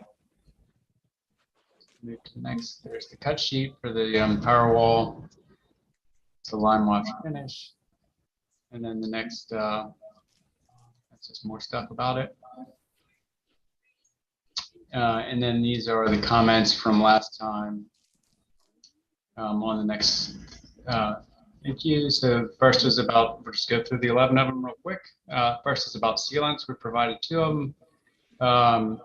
Move to the next. There's the cut sheet for the power wall. It's a lime wash finish. And then the next, that's just more stuff about it. And then these are the comments from last time. On the next, thank you. So first was about, we'll just go through the 11 of them real quick. First is about sealants. We provided 2 of them.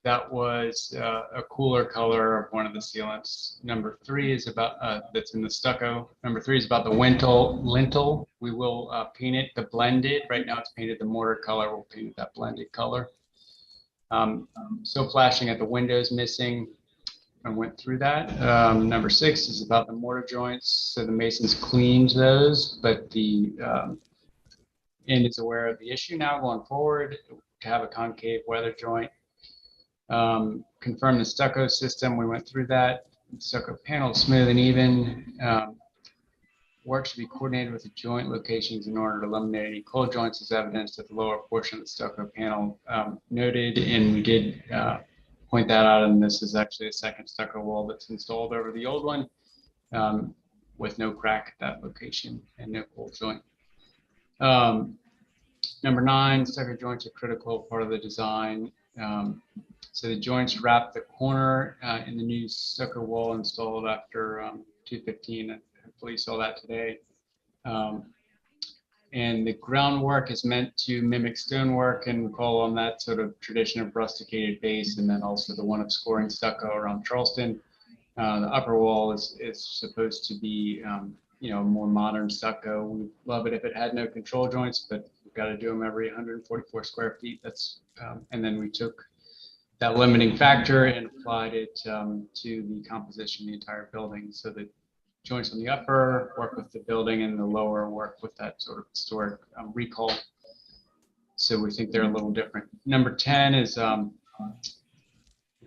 That was a cooler color of one of the sealants. Number 3 is about, that's in the stucco. Number 3 is about the lintel. We will paint it the blended. Right now it's painted the mortar color. We'll paint it that blended color. So flashing at the windows missing. I went through that. Number 6 is about the mortar joints. So the masons cleaned those, but the end is aware of the issue now going forward to have a concave weather joint. Confirm the stucco system. We went through that. Stucco panel smooth and even. Work should be coordinated with the joint locations in order to eliminate any cold joints as evidenced at the lower portion of the stucco panel. Noted, and we did point that out, and this is actually a second stucco wall that's installed over the old one with no crack at that location and no cold joint. Number 9, stucco joints are critical part of the design. So the joints wrap the corner in the new stucco wall installed after 215. Hopefully you saw that today. And the groundwork is meant to mimic stonework and call on that sort of tradition of rusticated base, and then also the one of scoring stucco around Charleston. The upper wall is supposed to be, more modern stucco. We love it if it had no control joints, but we've got to do them every 144 square feet. That's and then we took that limiting factor and applied it to the composition of the entire building, so that joints on the upper work with the building and the lower work with that sort of historic recall. So we think they're a little different. Number 10 is, we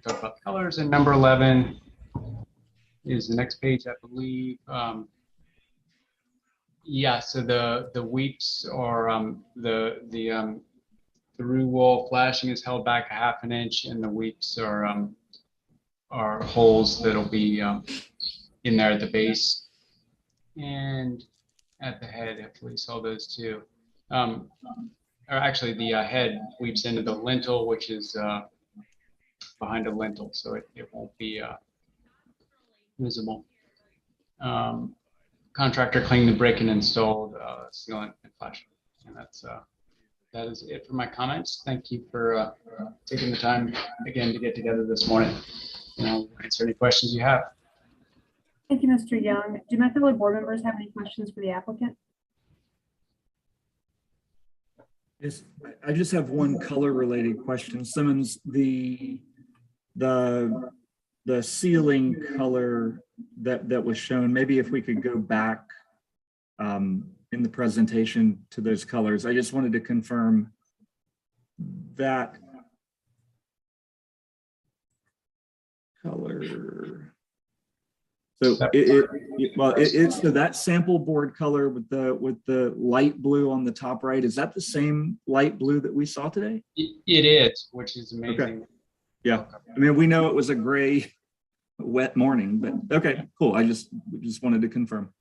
talk about colors, and number 11 is the next page, I believe. Yeah, so the weeps are the through wall flashing is held back 1/2 inch, and the weeps are holes that'll be in there at the base and at the head. Hopefully you saw those too. Or actually the head weeps into the lintel, which is behind a lintel, so it won't be visible. contractor cleaned the brick and installed sealant and flashing. And that is it for my comments. Thank you for taking the time again to get together this morning. And I'll answer any questions you have. Thank you, Mr. Young. Do my fellow board members have any questions for the applicant? Yes, I just have one color related question. Simmons, the ceiling color that was shown, maybe if we could go back in the presentation to those colors. I just wanted to confirm that color. So so that sample board color with the light blue on the top right, is that the same light blue that we saw today? It is, which is amazing. Okay. Yeah, I mean, we know it was a gray, wet morning, but okay, cool. We just wanted to confirm.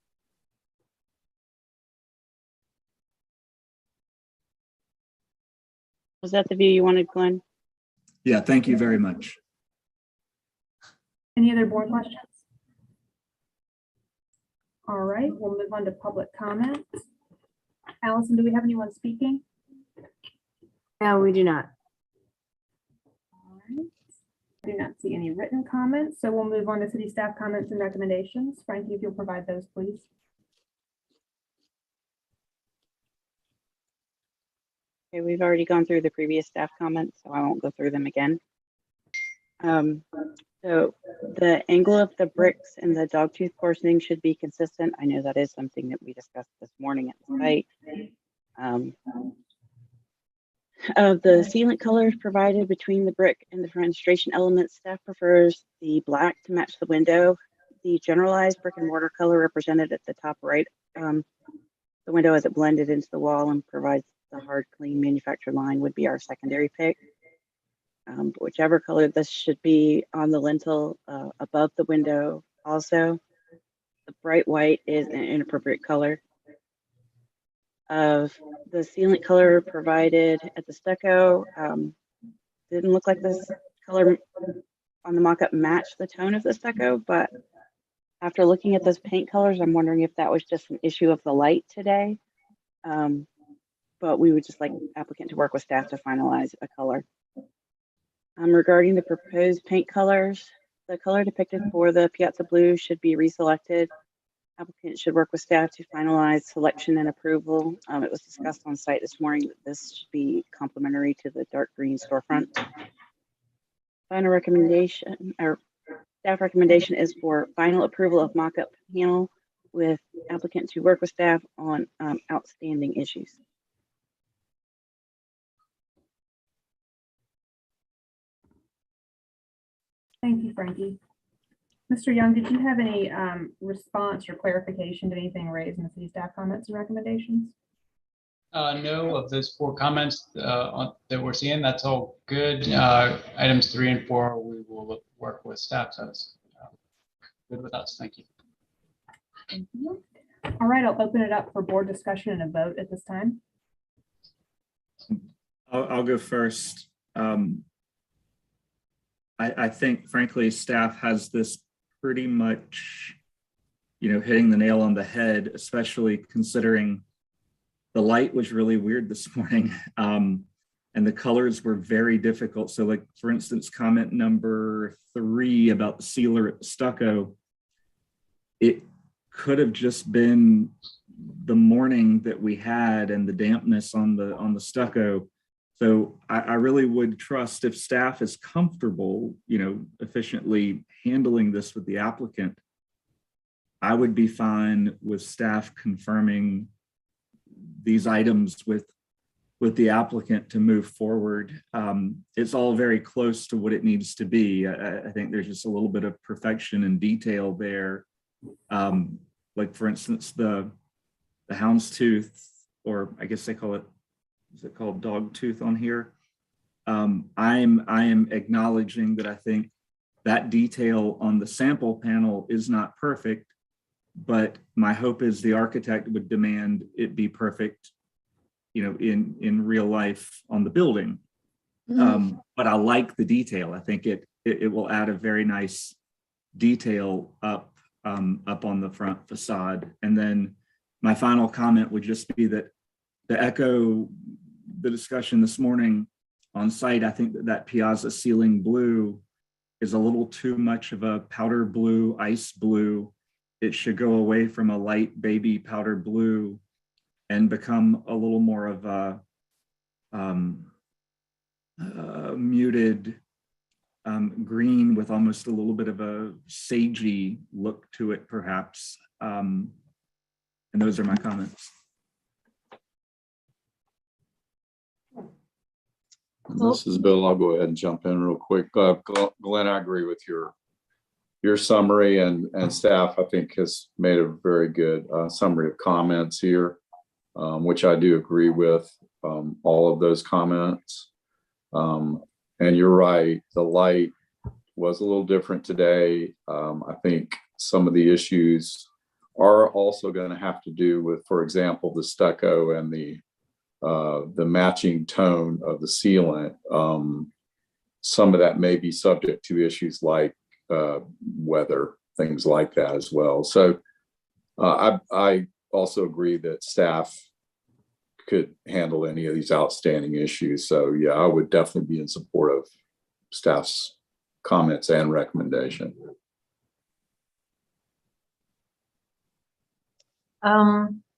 Was that the view you wanted, Glenn? Yeah, thank you very much. Any other board questions? All right, we'll move on to public comments. Allison, do we have anyone speaking? No, we do not. All right. I do not see any written comments, so we'll move on to city staff comments and recommendations. Frankie, if you'll provide those, please. Okay, we've already gone through the previous staff comments, so I won't go through them again. So the angle of the bricks and the dogtooth portioning should be consistent. I know that is something that we discussed this morning at the site. The sealant colors provided between the brick and the fenestration elements, staff prefers the black to match the window. The generalized brick and mortar color represented at the top right, the window as it blended into the wall and provides the hard, clean manufactured line would be our secondary pick. Whichever color this should be on the lintel above the window also. The bright white is an inappropriate color. Of the sealant color provided at the stucco, didn't look like this color on the mock-up matched the tone of the stucco, but after looking at those paint colors, I'm wondering if that was just an issue of the light today. But we would just like the applicant to work with staff to finalize a color. Regarding the proposed paint colors, the color depicted for the Piazza Blue should be reselected. Applicant should work with staff to finalize selection and approval. It was discussed on site this morning that this should be complementary to the dark green storefront. Final recommendation or staff recommendation is for final approval of mock-up panel with applicant to work with staff on outstanding issues. Thank you, Frankie. Mr. Young, did you have any response or clarification to anything raised in the city staff comments and recommendations? No, of those 4 comments that we're seeing, that's all good. Items 3 and 4, we will work with staff. So it's good with us. Thank you. Thank you. All right, I'll open it up for board discussion and a vote at this time. I'll go first. I think, frankly, staff has this pretty much, hitting the nail on the head, especially considering the light was really weird this morning, and the colors were very difficult. So, like, for instance, comment number 3 about the sealer at the stucco, it could have just been the morning that we had and the dampness on the stucco. So I really would trust if staff is comfortable, efficiently handling this with the applicant, I would be fine with staff confirming these items with the applicant to move forward. It's all very close to what it needs to be. I think there's just a little bit of perfection and detail there. Like, for instance, the houndstooth, or I guess they call it, is it called dog tooth on here? I am acknowledging that I think that detail on the sample panel is not perfect, but my hope is the architect would demand it be perfect, in real life on the building. But I like the detail. I think it will add a very nice detail up up on the front facade. And then my final comment would just be that to echo the discussion this morning on site, I think that piazza ceiling blue is a little too much of a powder blue, ice blue. It should go away from a light baby powder blue and become a little more of a muted green with almost a little bit of a sagey look to it, perhaps. And those are my comments. This is Bill. I'll go ahead and jump in real quick. Glenn, I agree with your summary, and staff, I think, has made a very good summary of comments here, which I do agree with all of those comments. And you're right, the light was a little different today. I think some of the issues are also going to have to do with, for example, the stucco and the matching tone of the sealant. Some of that may be subject to issues like weather, things like that as well. So I also agree that staff could handle any of these outstanding issues. So yeah, I would definitely be in support of staff's comments and recommendation.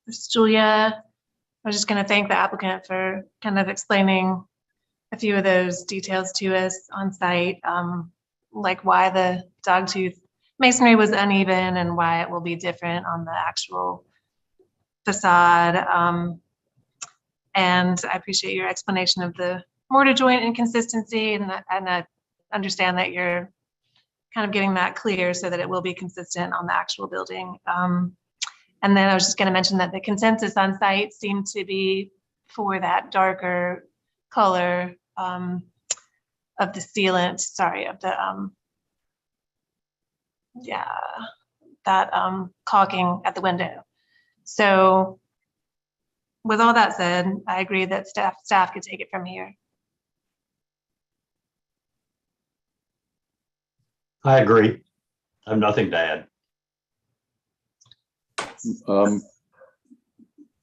This is Julia. I was just going to thank the applicant for kind of explaining a few of those details to us on site, like why the dogtooth masonry was uneven and why it will be different on the actual facade. And I appreciate your explanation of the mortar joint inconsistency, and I understand that you're kind of getting that clear so that it will be consistent on the actual building. And then I was just going to mention that the consensus on site seemed to be for that darker color of the sealant, of the, that caulking at the window. So with all that said, I agree that staff could take it from here. I agree. I have nothing to add.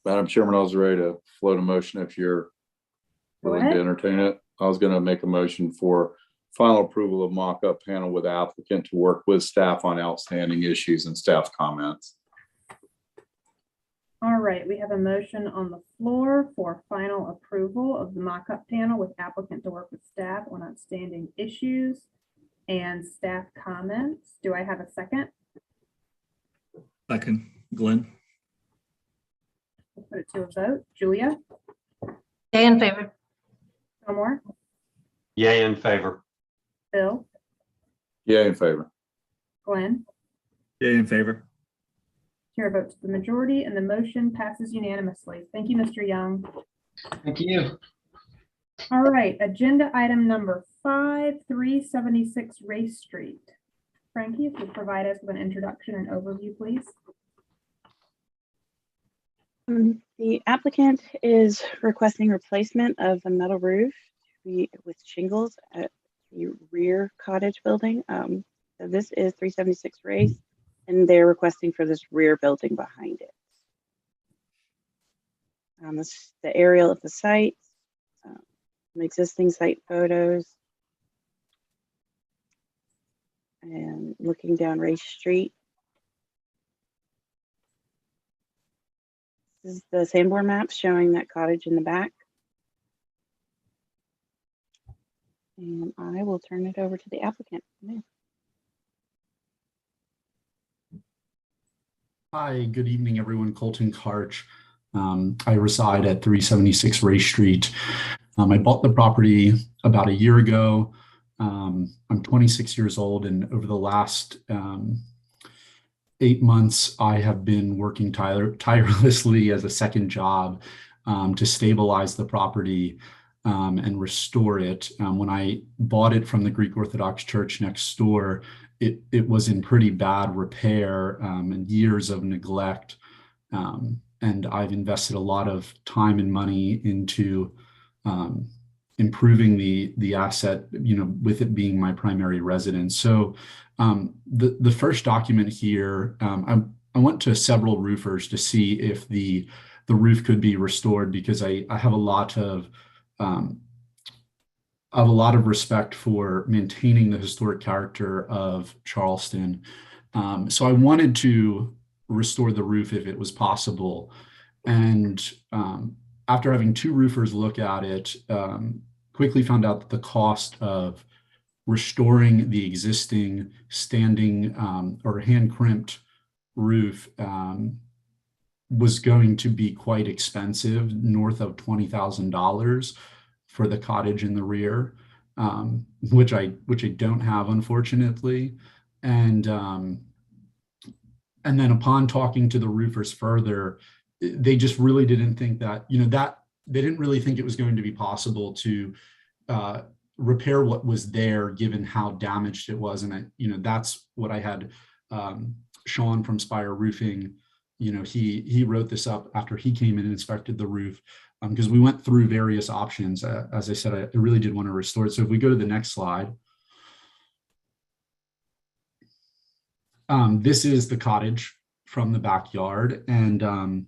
Madam Chairman, I was ready to float a motion if you're willing to entertain it. I was going to make a motion for final approval of mock-up panel with applicant to work with staff on outstanding issues and staff comments. All right, we have a motion on the floor for final approval of the mock-up panel with applicant to work with staff on outstanding issues and staff comments. Do I have a second? Second, Glenn. We'll put it to a vote. Julia? Yay in favor. Fillmore? Yay in favor. Bill? Yay in favor. Glenn? Yay in favor. Chair votes the majority and the motion passes unanimously. Thank you, Mr. Young. Thank you. All right, agenda item number 5, 376 Race Street. Frankie, if you'll provide us with an introduction and overview, please. The applicant is requesting replacement of a metal roof with shingles at the rear cottage building. So this is 376 Race, and they're requesting for this rear building behind it. This is the aerial of the site, some existing site photos, and looking down Race Street. This is the Sanborn map showing that cottage in the back. And I will turn it over to the applicant. Hi, good evening, everyone. Colton Karch. I reside at 376 Race Street. I bought the property about a year ago. I'm 26 years old, and over the last 8 months, I have been working tirelessly as a second job to stabilize the property and restore it. When I bought it from the Greek Orthodox Church next door, it was in pretty bad repair and years of neglect. And I've invested a lot of time and money into improving the asset, with it being my primary residence. So the first document here, I went to several roofers to see if the roof could be restored, because I have a lot of respect for maintaining the historic character of Charleston. So I wanted to restore the roof if it was possible. And after having 2 roofers look at it, quickly found out that the cost of restoring the existing standing or hand crimped roof was going to be quite expensive, north of $20,000 for the cottage in the rear, which I don't have, unfortunately. And then upon talking to the roofers further, they just really didn't think that, they didn't really think it was going to be possible to repair what was there, given how damaged it was. And that's what I had Sean from Spire Roofing, he wrote this up after he came in and inspected the roof, because we went through various options. As I said, I really did want to restore it. So if we go to the next slide. This is the cottage from the backyard. And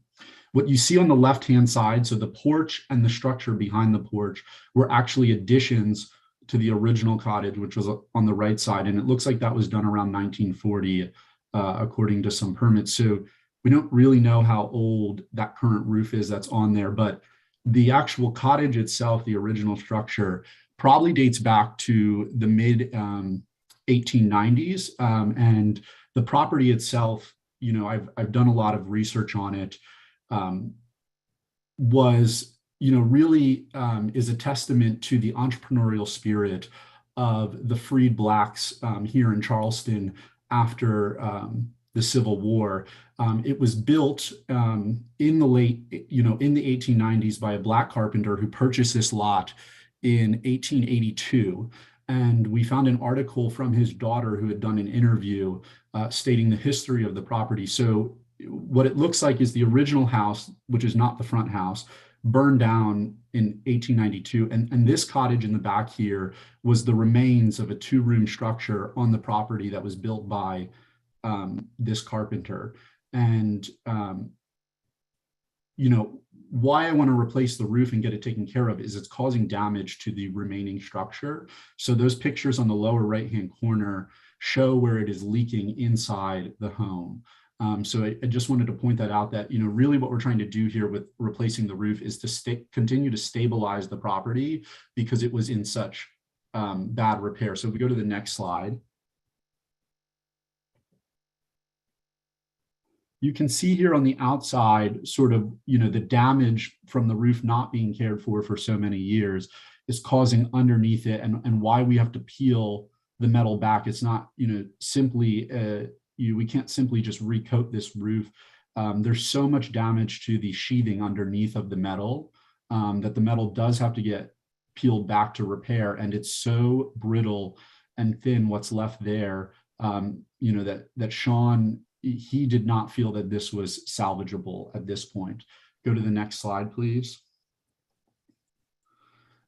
what you see on the left-hand side, so the porch and the structure behind the porch were actually additions to the original cottage, which was on the right side. And it looks like that was done around 1940, according to some permits. So we don't really know how old that current roof is that's on there, but the actual cottage itself, the original structure, probably dates back to the mid 1890s. And the property itself, I've done a lot of research on it, was, really is a testament to the entrepreneurial spirit of the freed Blacks here in Charleston after the Civil War. It was built in the late, in the 1890s by a Black carpenter who purchased this lot in 1882. And we found an article from his daughter who had done an interview stating the history of the property. So what it looks like is the original house, which is not the front house, burned down in 1892. And this cottage in the back here was the remains of a 2-room structure on the property that was built by this carpenter. And, why I want to replace the roof and get it taken care of is it's causing damage to the remaining structure. So those pictures on the lower right-hand corner show where it is leaking inside the home. So I just wanted to point that out, that, really what we're trying to do here with replacing the roof is to continue to stabilize the property, because it was in such bad repair. So if we go to the next slide. You can see here on the outside, sort of, the damage from the roof not being cared for so many years is causing underneath it, and why we have to peel the metal back. It's not, simply, we can't simply just recoat this roof. There's so much damage to the sheathing underneath of the metal that the metal does have to get peeled back to repair. And it's so brittle and thin, what's left there, that Sean, he did not feel that this was salvageable at this point. Go to the next slide, please.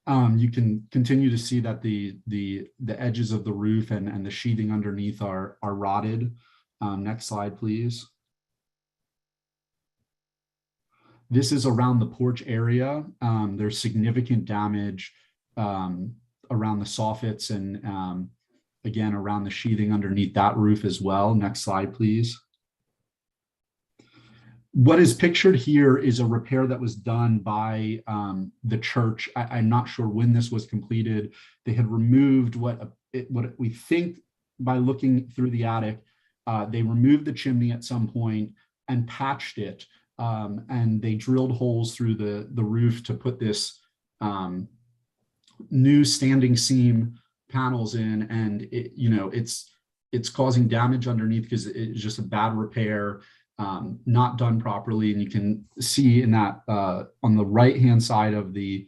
You can continue to see that the edges of the roof and the sheathing underneath are rotted. Next slide, please. This is around the porch area. There's significant damage around the soffits and again, around the sheathing underneath that roof as well. Next slide, please. What is pictured here is a repair that was done by the church. I'm not sure when this was completed. They had removed what we think, by looking through the attic, they removed the chimney at some point and patched it. And they drilled holes through the roof to put this new standing seam panels in. And it's causing damage underneath because it's just a bad repair. Not done properly. And you can see in that on the right-hand side of the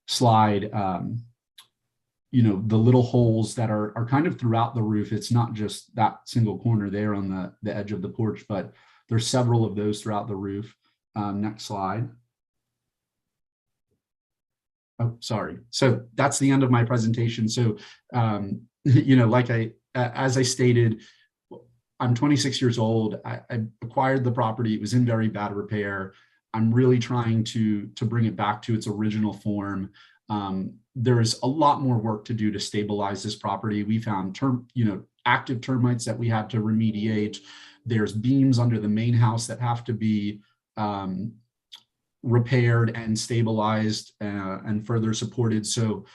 slide, the little holes that are kind of throughout the roof. It's not just that single corner there on the edge of the porch, but there's several of those throughout the roof. Next slide. Oh, sorry. So that's the end of my presentation. So, as I stated, I'm 26 years old. I acquired the property. It was in very bad repair. I'm really trying to bring it back to its original form. There's a lot more work to do to stabilize this property. We found active termites that we had to remediate. There's beams under the main house that have to be repaired and stabilized and further supported. So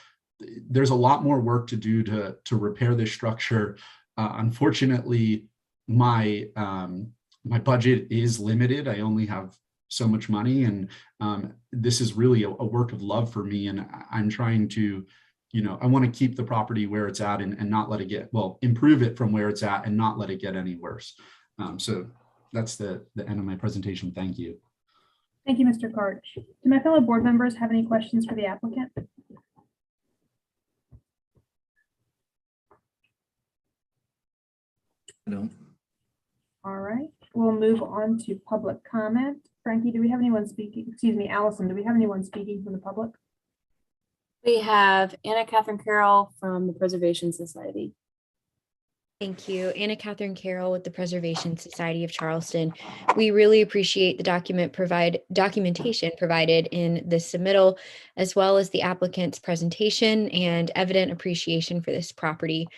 there's a lot more work to do to repair this structure. Unfortunately, my budget is limited. I only have so much money, and this is really a work of love for me. And I'm trying to, I want to keep the property where it's at and not let it improve it from where it's at and not let it get any worse. So that's the end of my presentation. Thank you. Thank you, Mr. Karch. Do my fellow board members have any questions for the applicant? No. All right, we'll move on to public comment. Frankie, do we have anyone speaking? Excuse me, Allison, do we have anyone speaking from the public? We have Anna Catherine Carroll from the Preservation Society. Thank you. Anna Catherine Carroll with the Preservation Society of Charleston. We really appreciate the documentation provided in the submittal, as well as the applicant's presentation and evident appreciation for this property.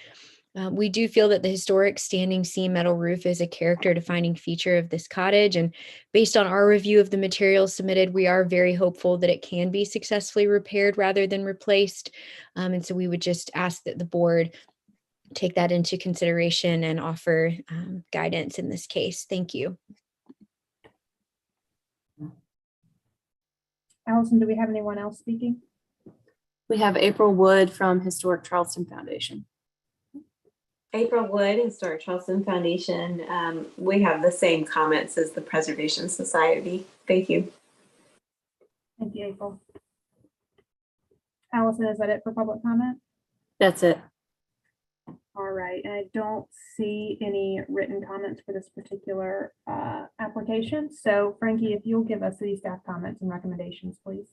We do feel that the historic standing seam metal roof is a character defining feature of this cottage. And based on our review of the materials submitted, we are very hopeful that it can be successfully repaired rather than replaced. And so we would just ask that the board take that into consideration and offer guidance in this case. Thank you. Allison, do we have anyone else speaking? We have April Wood from Historic Charleston Foundation. April Wood, Historic Charleston Foundation. We have the same comments as the Preservation Society. Thank you. Thank you, April. Allison, is that it for public comment? That's it. All right, and I don't see any written comments for this particular application. So Frankie, if you'll give us the staff comments and recommendations, please.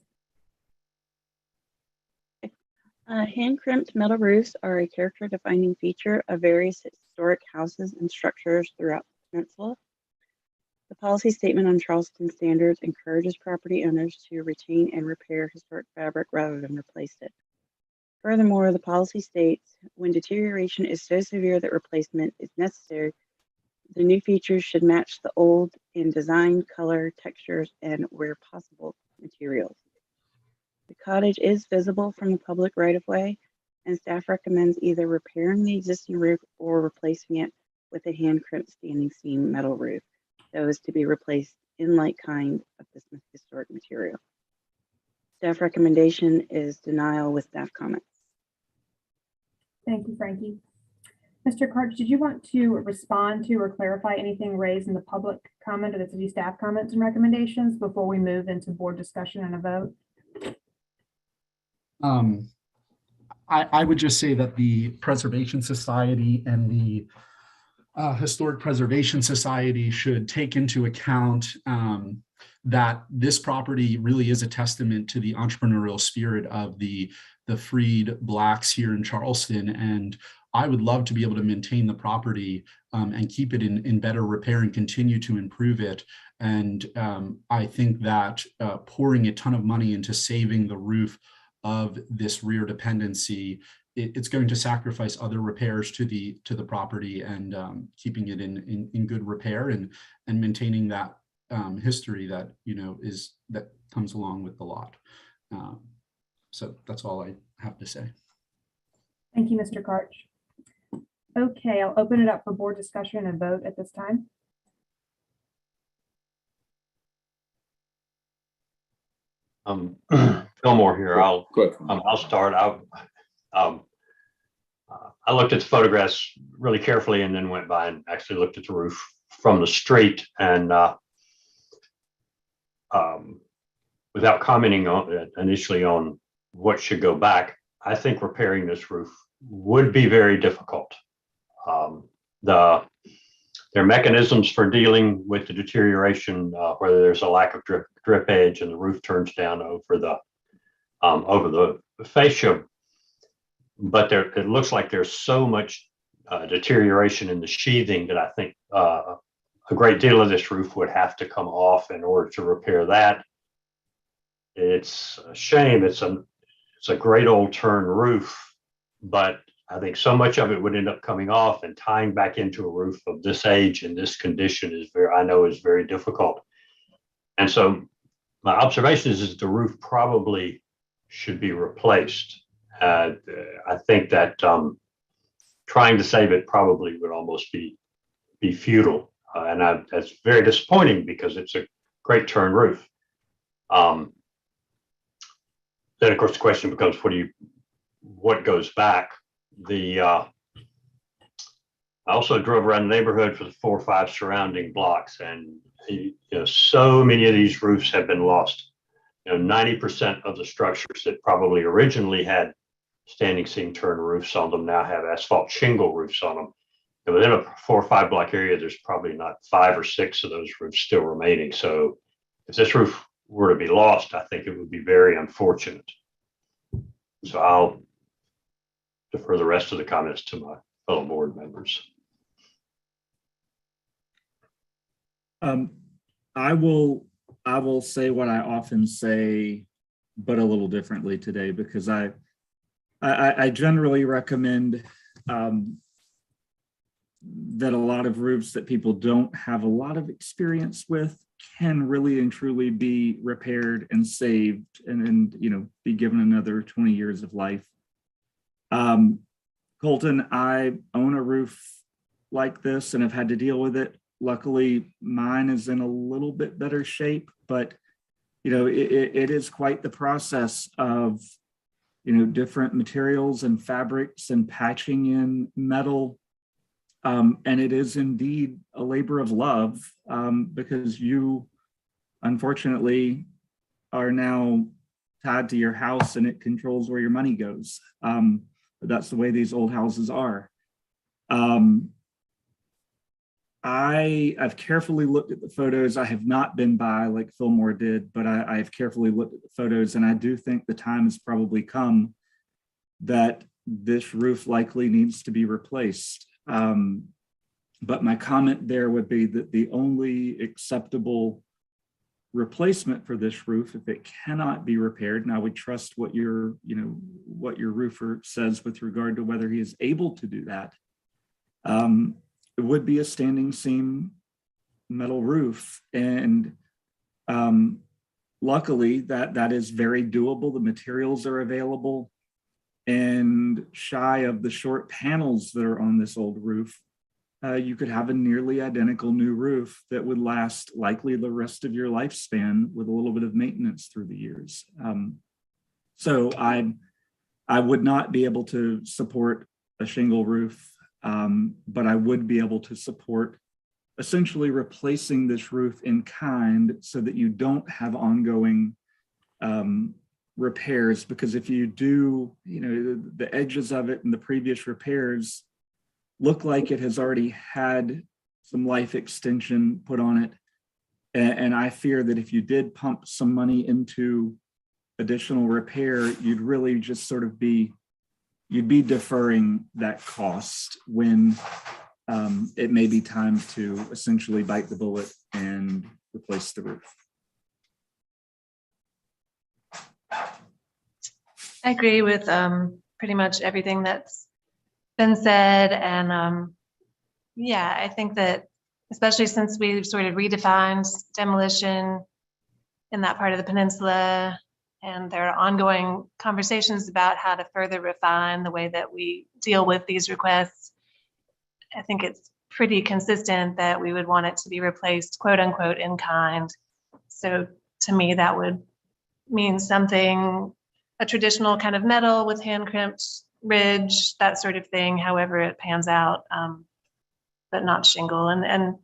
Hand-crimped metal roofs are a character-defining feature of various historic houses and structures throughout the peninsula. The policy statement on Charleston Standards encourages property owners to retain and repair historic fabric rather than replace it. Furthermore, the policy states, when deterioration is so severe that replacement is necessary, the new features should match the old in design, color, textures, and where possible, materials. The cottage is visible from the public right-of-way, and staff recommends either repairing the existing roof or replacing it with a hand-crimped standing seam metal roof so as to be replaced in like kind of this historic material. Staff recommendation is denial with staff comments. Thank you, Frankie. Mr. Karch, did you want to respond to or clarify anything raised in the public comment or the city staff comments and recommendations before we move into board discussion and a vote? I would just say that the Preservation Society and the Historic Preservation Society should take into account that this property really is a testament to the entrepreneurial spirit of the freed Blacks here in Charleston. And I would love to be able to maintain the property and keep it in better repair and continue to improve it. And I think that pouring a ton of money into saving the roof of this rear dependency, it's going to sacrifice other repairs to the property and keeping it in good repair and maintaining that history that that comes along with the lot. So that's all I have to say. Thank you, Mr. Karch. Okay, I'll open it up for board discussion and vote at this time. Fillmore here. I'll start. I looked at the photographs really carefully and then went by and actually looked at the roof from the street, and without commenting on it initially on what should go back, I think repairing this roof would be very difficult. There are mechanisms for dealing with the deterioration, whether there's a lack of drip edge and the roof turns down over over the fascia, but it looks like there's so much deterioration in the sheathing that I think a great deal of this roof would have to come off in order to repair that. It's a shame. It's a great old turn roof, but I think so much of it would end up coming off, and tying back into a roof of this age and this condition is very difficult. And so my observation is that the roof probably should be replaced. I think that trying to save it probably would almost be futile. That's very disappointing because it's a great turn roof. Then of course the question becomes, what goes back? I also drove around the neighborhood for the 4 or 5 surrounding blocks, and so many of these roofs have been lost. 90% of the structures that probably originally had standing seam turn roofs on them now have asphalt shingle roofs on them. And within a 4 or 5 block area, there's probably not 5 or 6 of those roofs still remaining. So if this roof were to be lost, I think it would be very unfortunate. So I'll defer the rest of the comments to my fellow board members. I will say what I often say, but a little differently today, because I generally recommend that a lot of roofs that people don't have a lot of experience with can really and truly be repaired and saved and be given another 20 years of life. Colton, I own a roof like this and have had to deal with it. Luckily, mine is in a little bit better shape, but it is quite the process of different materials and fabrics and patching in metal. And it is indeed a labor of love, because you, unfortunately, are now tied to your house and it controls where your money goes. But that's the way these old houses are. I've carefully looked at the photos. I have not been by like Fillmore did, but I've carefully looked at the photos, and I do think the time has probably come that this roof likely needs to be replaced. But my comment there would be that the only acceptable replacement for this roof, if it cannot be repaired, and I would trust what your roofer says with regard to whether he is able to do that, it would be a standing seam metal roof. And luckily that is very doable. The materials are available, and shy of the short panels that are on this old roof, you could have a nearly identical new roof that would last likely the rest of your lifespan with a little bit of maintenance through the years. So I would not be able to support a shingle roof, but I would be able to support essentially replacing this roof in kind so that you don't have ongoing repairs. Because if you do, the edges of it and the previous repairs look like it has already had some life extension put on it. And I fear that if you did pump some money into additional repair, you'd really just sort of you'd be deferring that cost when it may be time to essentially bite the bullet and replace the roof. I agree with pretty much everything that's been said. And yeah, I think that especially since we've sort of redefined demolition in that part of the peninsula, and there are ongoing conversations about how to further refine the way that we deal with these requests, I think it's pretty consistent that we would want it to be replaced, quote unquote, in kind. So to me, that would mean something, a traditional kind of metal with hand crimped ridge, that sort of thing, however it pans out, but not shingle. And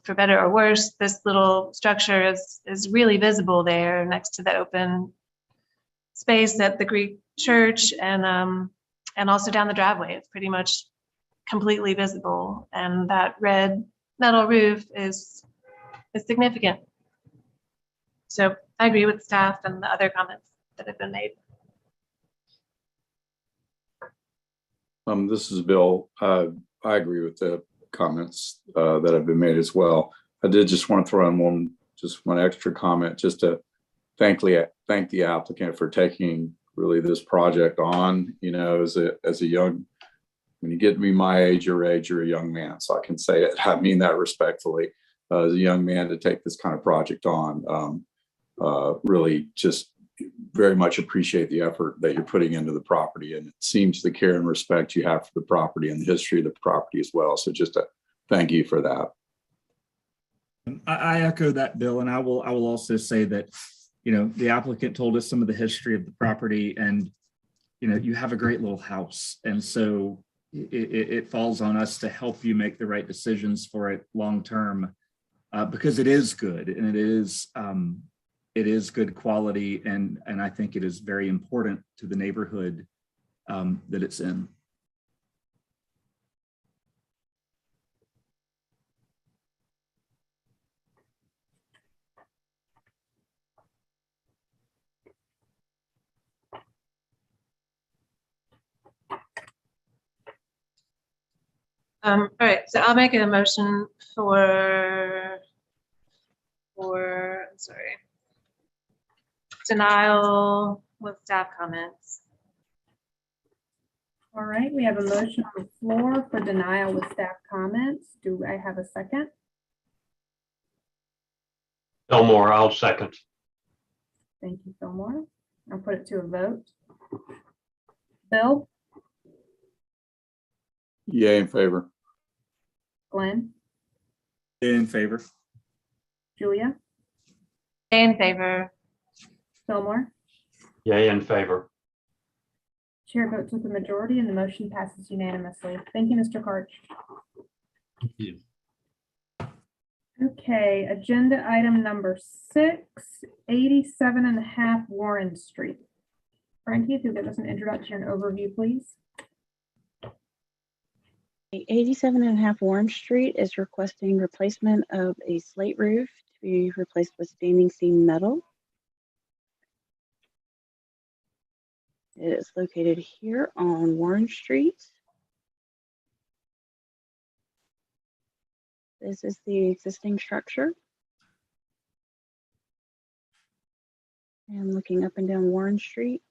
for better or worse, this little structure is really visible there next to the open space at the Greek church, and also down the driveway. It's pretty much completely visible, and that red metal roof is significant. So I agree with staff and the other comments that have been made. This is Bill. I agree with the comments that have been made as well. I did just want to throw in one extra comment, just to thank the applicant for taking really this project on. You know, as a young, when you get to be my age, you're a young man, so I can say it. I mean that respectfully. As a young man, to take this kind of project on, really just very much appreciate the effort that you're putting into the property, and it seems the care and respect you have for the property and the history of the property as well. So just a thank you for that. I echo that, Bill, and I will also say that, you know, the applicant told us some of the history of the property, and you know, you have a great little house, and so it falls on us to help you make the right decisions for it long term, because it is good, and it is good quality, and I think it is very important to the neighborhood that it's in. All right, so I'll make a motion for denial with staff comments. All right, we have a motion on the floor for denial with staff comments. Do I have a second? Fillmore, I'll second. Thank you, Fillmore. I'll put it to a vote. Bill, Yay in favor. Glenn, In favor. Julia, In favor. Fillmore. Yay in favor. Chair votes with the majority and the motion passes unanimously. Thank you, Mr. Karch. Thank you. Okay, agenda item number 6, 87.5 Warren Street. Frankie, if you'll give us an introduction and overview, please. 87.5 Warren Street is requesting replacement of a slate roof to be replaced with standing seam metal. It is located here on Warren Street. This is the existing structure. And looking up and down Warren Street.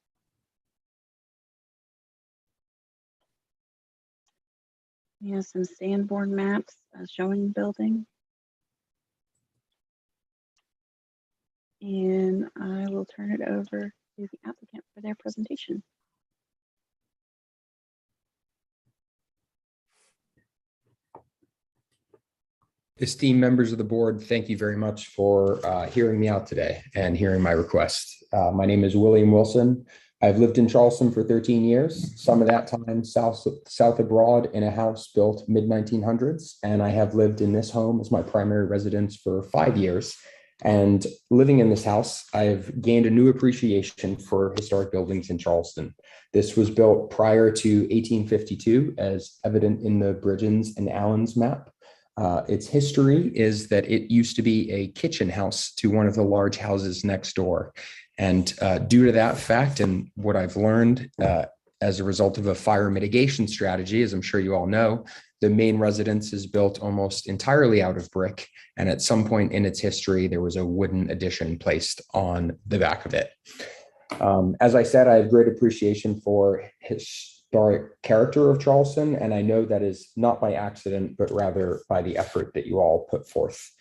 We have some sandboard maps showing the building. And I will turn it over to the applicant for their presentation. Esteemed members of the board, thank you very much for hearing me out today and hearing my request. My name is William Wilson. I've lived in Charleston for 13 years, some of that time south abroad in a house built mid-1900s, and I have lived in this home as my primary residence for 5 years. And living in this house, I've gained a new appreciation for historic buildings in Charleston. This was built prior to 1852, as evident in the Bridgens and Allens map. Its history is that it used to be a kitchen house to one of the large houses next door. And due to that fact and what I've learned as a result of a fire mitigation strategy, as I'm sure you all know, the main residence is built almost entirely out of brick. And at some point in its history, there was a wooden addition placed on the back of it. As I said, I have great appreciation for historic character of Charleston, and I know that is not by accident, but rather by the effort that you all put forth.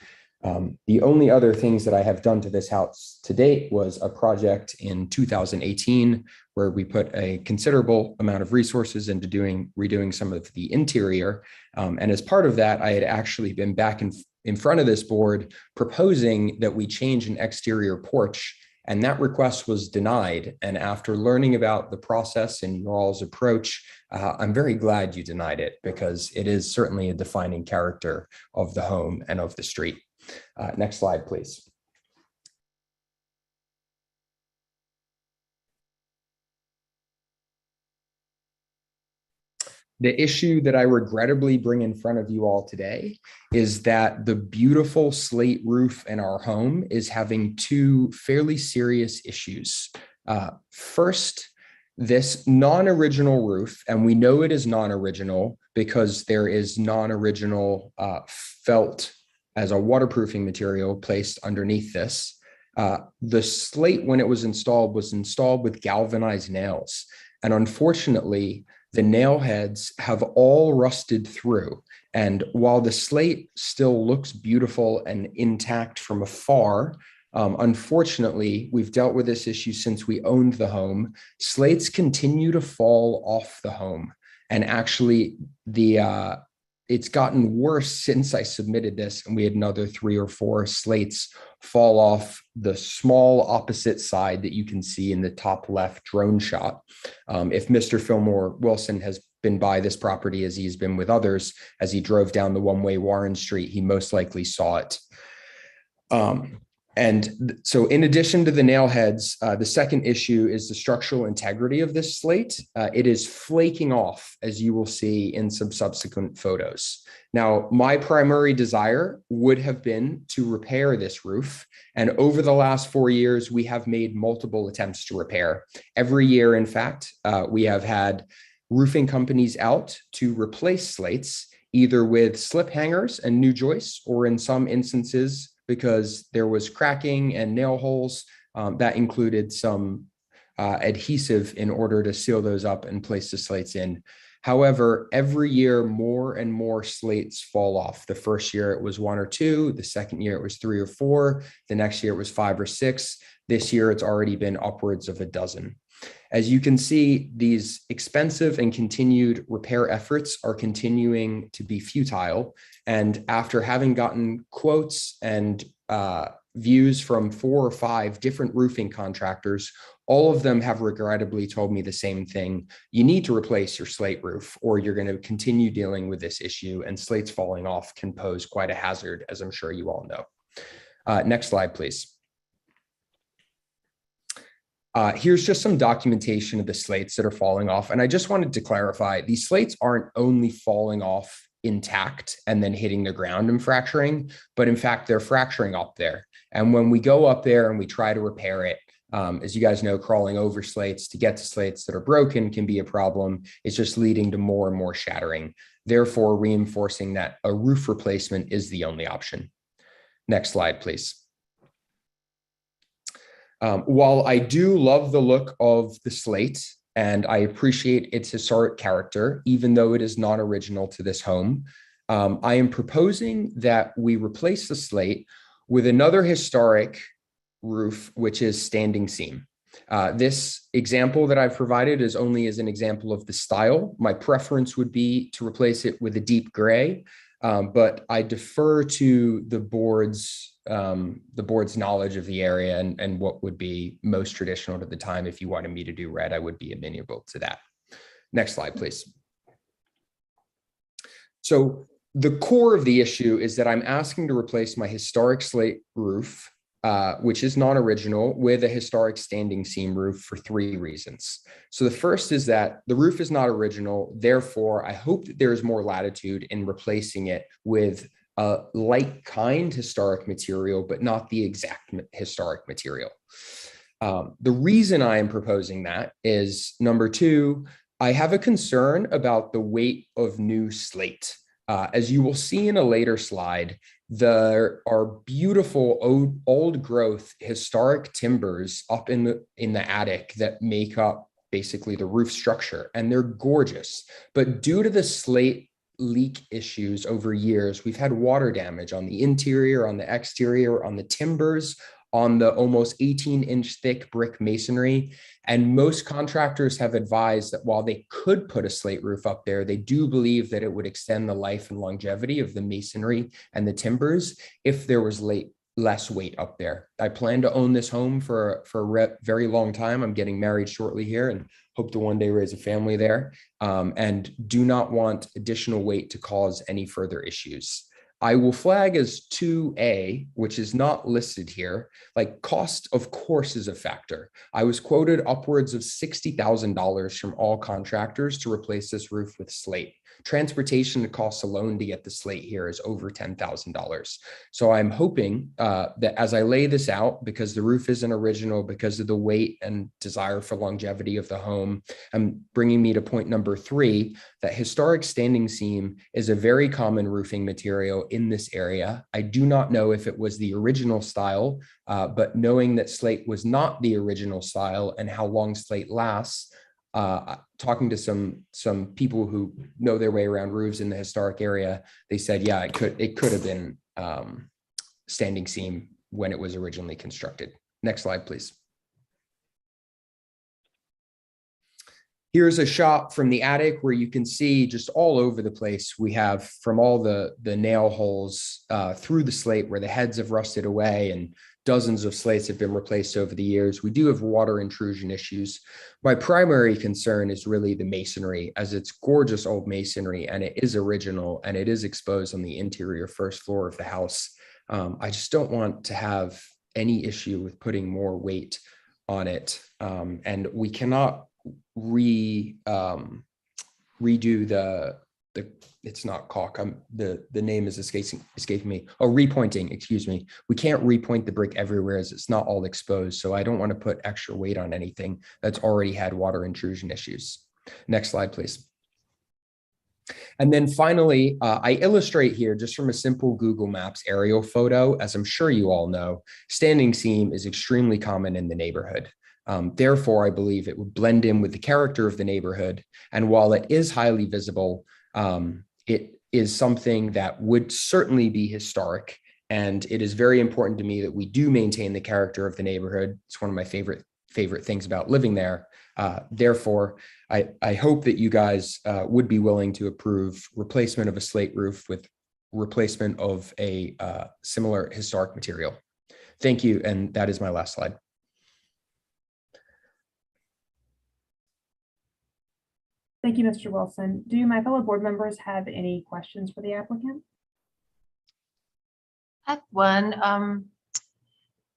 The only other things that I have done to this house to date was a project in 2018 where we put a considerable amount of resources into redoing some of the interior. And as part of that, I had actually been back in front of this board proposing that we change an exterior porch, and that request was denied. And after learning about the process and your all's approach, I'm very glad you denied it, because it is certainly a defining character of the home and of the street. Next slide, please. The issue that I regrettably bring in front of you all today is that the beautiful slate roof in our home is having two fairly serious issues. First, this non-original roof, and we know it is non-original because there is non-original felt as a waterproofing material placed underneath this. The slate, when it was installed with galvanized nails. And unfortunately, the nail heads have all rusted through. And while the slate still looks beautiful and intact from afar, unfortunately, we've dealt with this issue since we owned the home. Slates continue to fall off the home. And actually, it's gotten worse since I submitted this, and we had another 3 or 4 slates fall off the small opposite side that you can see in the top left drone shot. If Mr. Fillmore Wilson has been by this property as he's been with others, as he drove down the one-way Warren Street, he most likely saw it. And so in addition to the nail heads, the second issue is the structural integrity of this slate. It is flaking off, as you will see in some subsequent photos. Now, my primary desire would have been to repair this roof. And over the last 4 years, we have made multiple attempts to repair. Every year, in fact, we have had roofing companies out to replace slates, either with slip hangers and new joists, or in some instances, because there was cracking and nail holes, that included some adhesive in order to seal those up and place the slates in. However, every year, more and more slates fall off. The first year it was 1 or 2. The second year it was 3 or 4. The next year it was 5 or 6. This year it's already been upwards of a dozen. As you can see, these expensive and continued repair efforts are continuing to be futile. And after having gotten quotes and views from 4 or 5 different roofing contractors, all of them have regrettably told me the same thing. You need to replace your slate roof, or you're going to continue dealing with this issue, and slates falling off can pose quite a hazard, as I'm sure you all know. Next slide, please. Here's just some documentation of the slates that are falling off. And I just wanted to clarify, these slates aren't only falling off intact and then hitting the ground and fracturing, but in fact, they're fracturing up there. And when we go up there and we try to repair it, as you guys know, crawling over slates to get to slates that are broken can be a problem. It's just leading to more and more shattering, therefore reinforcing that a roof replacement is the only option. Next slide, please. While I do love the look of the slate and I appreciate its historic character, even though it is not original to this home, I am proposing that we replace the slate with another historic roof, which is standing seam. This example that I've provided is only as an example of the style. My preference would be to replace it with a deep gray, but I defer to the board's knowledge of the area and what would be most traditional at the time. If you wanted me to do red, I would be amenable to that. Next slide, please. So the core of the issue is that I'm asking to replace my historic slate roof, which is non-original, with a historic standing seam roof for 3 reasons. So the first is that the roof is not original. Therefore, I hope that there is more latitude in replacing it with a like kind historic material, but not the exact historic material. The reason I am proposing that is, number 2, I have a concern about the weight of new slate. As you will see in a later slide, there are beautiful old growth historic timbers up in the attic that make up basically the roof structure, and they're gorgeous. But due to the slate leak issues over years, we've had water damage on the interior, on the exterior, on the timbers, on the almost 18-inch thick brick masonry. And most contractors have advised that while they could put a slate roof up there, they do believe that it would extend the life and longevity of the masonry and the timbers if there was less weight up there. I plan to own this home for a very long time. I'm getting married shortly here and hope to one day raise a family there, and do not want additional weight to cause any further issues. I will flag as 2A, which is not listed here. Like, cost, of course, is a factor. I was quoted upwards of $60,000 from all contractors to replace this roof with slate. Transportation costs alone to get the slate here is over $10,000. So I'm hoping that as I lay this out, because the roof isn't original, because of the weight and desire for longevity of the home, I'm bringing me to point number 3, that historic standing seam is a very common roofing material in this area. I do not know if it was the original style, but knowing that slate was not the original style and how long slate lasts, talking to some people who know their way around roofs in the historic area, they said, yeah, it could have been standing seam when it was originally constructed. Next slide, please. Here's a shot from the attic where you can see just all over the place. We have from all the nail holes through the slate where the heads have rusted away and dozens of slates have been replaced over the years. We do have water intrusion issues. My primary concern is really the masonry, as it's gorgeous old masonry and it is original and it is exposed on the interior first floor of the house. I just don't want to have any issue with putting more weight on it. And we cannot redo the it's not caulk. The name is escaping me. Oh, repointing, excuse me. We can't repoint the brick everywhere as it's not all exposed. So I don't want to put extra weight on anything that's already had water intrusion issues. Next slide, please. And then finally, I illustrate here just from a simple Google Maps aerial photo. As I'm sure you all know, standing seam is extremely common in the neighborhood. Therefore, I believe it would blend in with the character of the neighborhood. And while it is highly visible, it is something that would certainly be historic. And it is very important to me that we do maintain the character of the neighborhood. It's one of my favorite things about living there. Therefore, I hope that you guys would be willing to approve replacement of a slate roof with replacement of a similar historic material. Thank you. And that is my last slide. Thank you, Mr. Wilson. Do my fellow board members have any questions for the applicant? I have one.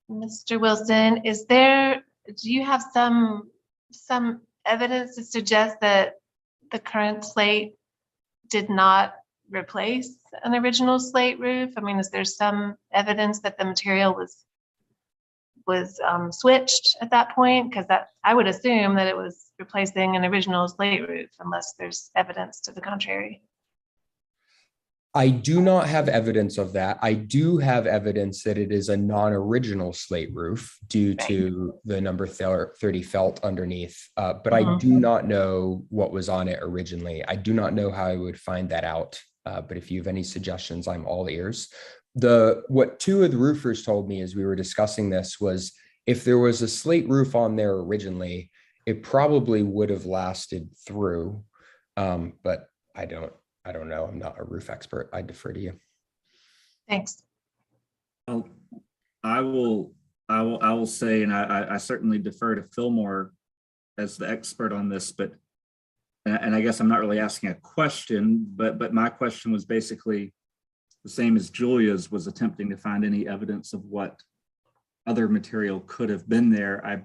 Mr. Wilson, do you have some evidence to suggest that the current slate did not replace an original slate roof? I mean, is there some evidence that the material was switched at that point? Because I would assume that it was replacing an original slate roof unless there's evidence to the contrary. I do not have evidence of that. I do have evidence that it is a non-original slate roof due to the number 30 felt underneath, but I do not know what was on it originally. I do not know how I would find that out, but if you have any suggestions, I'm all ears. What 2 of the roofers told me as we were discussing this was if there was a slate roof on there originally, it probably would have lasted through, but I don't know. I'm not a roof expert. I defer to you. Thanks. Well, I will say, and I certainly defer to Fillmore as the expert on this, but and I guess I'm not really asking a question, but my question was basically the same as Julia's, was attempting to find any evidence of what other material could have been there. I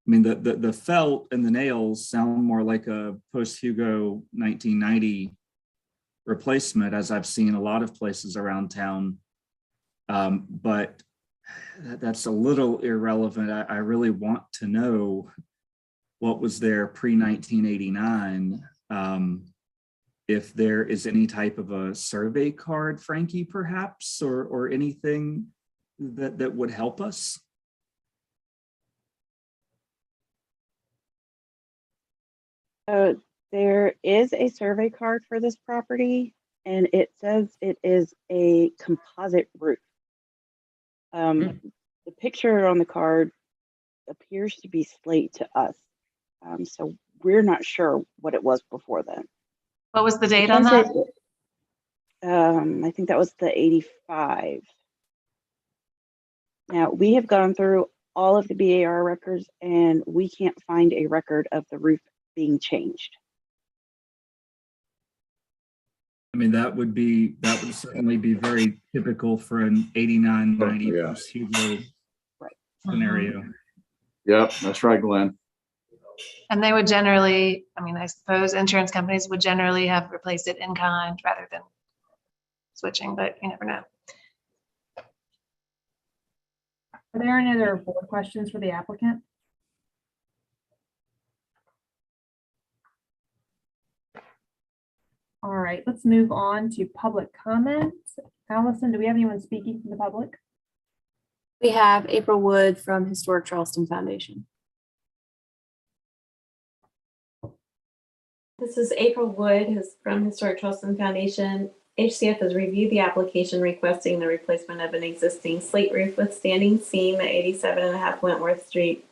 mean, the felt and the nails sound more like a post-Hugo 1990 replacement, as I've seen a lot of places around town. But that's a little irrelevant. I really want to know what was there pre-1989. If there is any type of a survey card, Frankie, perhaps, or anything that would help us. There is a survey card for this property, and it says it is a composite roof. The picture on the card appears to be slate to us, so we're not sure what it was before then. What was the date on that? I think that was the 85. Now, we have gone through all of the BAR records, and we can't find a record of the roof being changed. I mean, that would certainly be very typical for an 89, 90 Yeah. plus Hugo Right. scenario. Yep, that's right, Glenn. And they would generally, I mean, I suppose insurance companies would generally have replaced it in kind rather than switching, but you never know. Are there any other board questions for the applicant? All right, let's move on to public comment. Allison, do we have anyone speaking from the public? We have April Wood from Historic Charleston Foundation. This is April Wood, who's from Historic Charleston Foundation. HCF has reviewed the application requesting the replacement of an existing slate roof with standing seam at 87.5 Wentworth Street.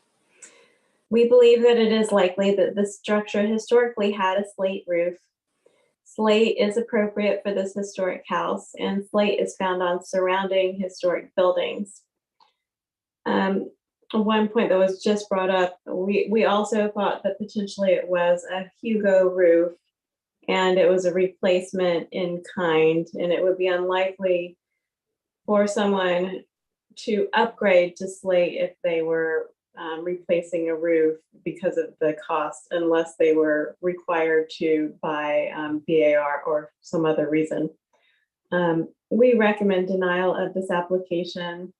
We believe that it is likely that this structure historically had a slate roof. Slate is appropriate for this historic house, and slate is found on surrounding historic buildings. One point that was just brought up, we also thought that potentially it was a Hugo roof and it was a replacement in kind, and it would be unlikely for someone to upgrade to slate if they were replacing a roof because of the cost, unless they were required to buy BAR or some other reason. We recommend denial of this application.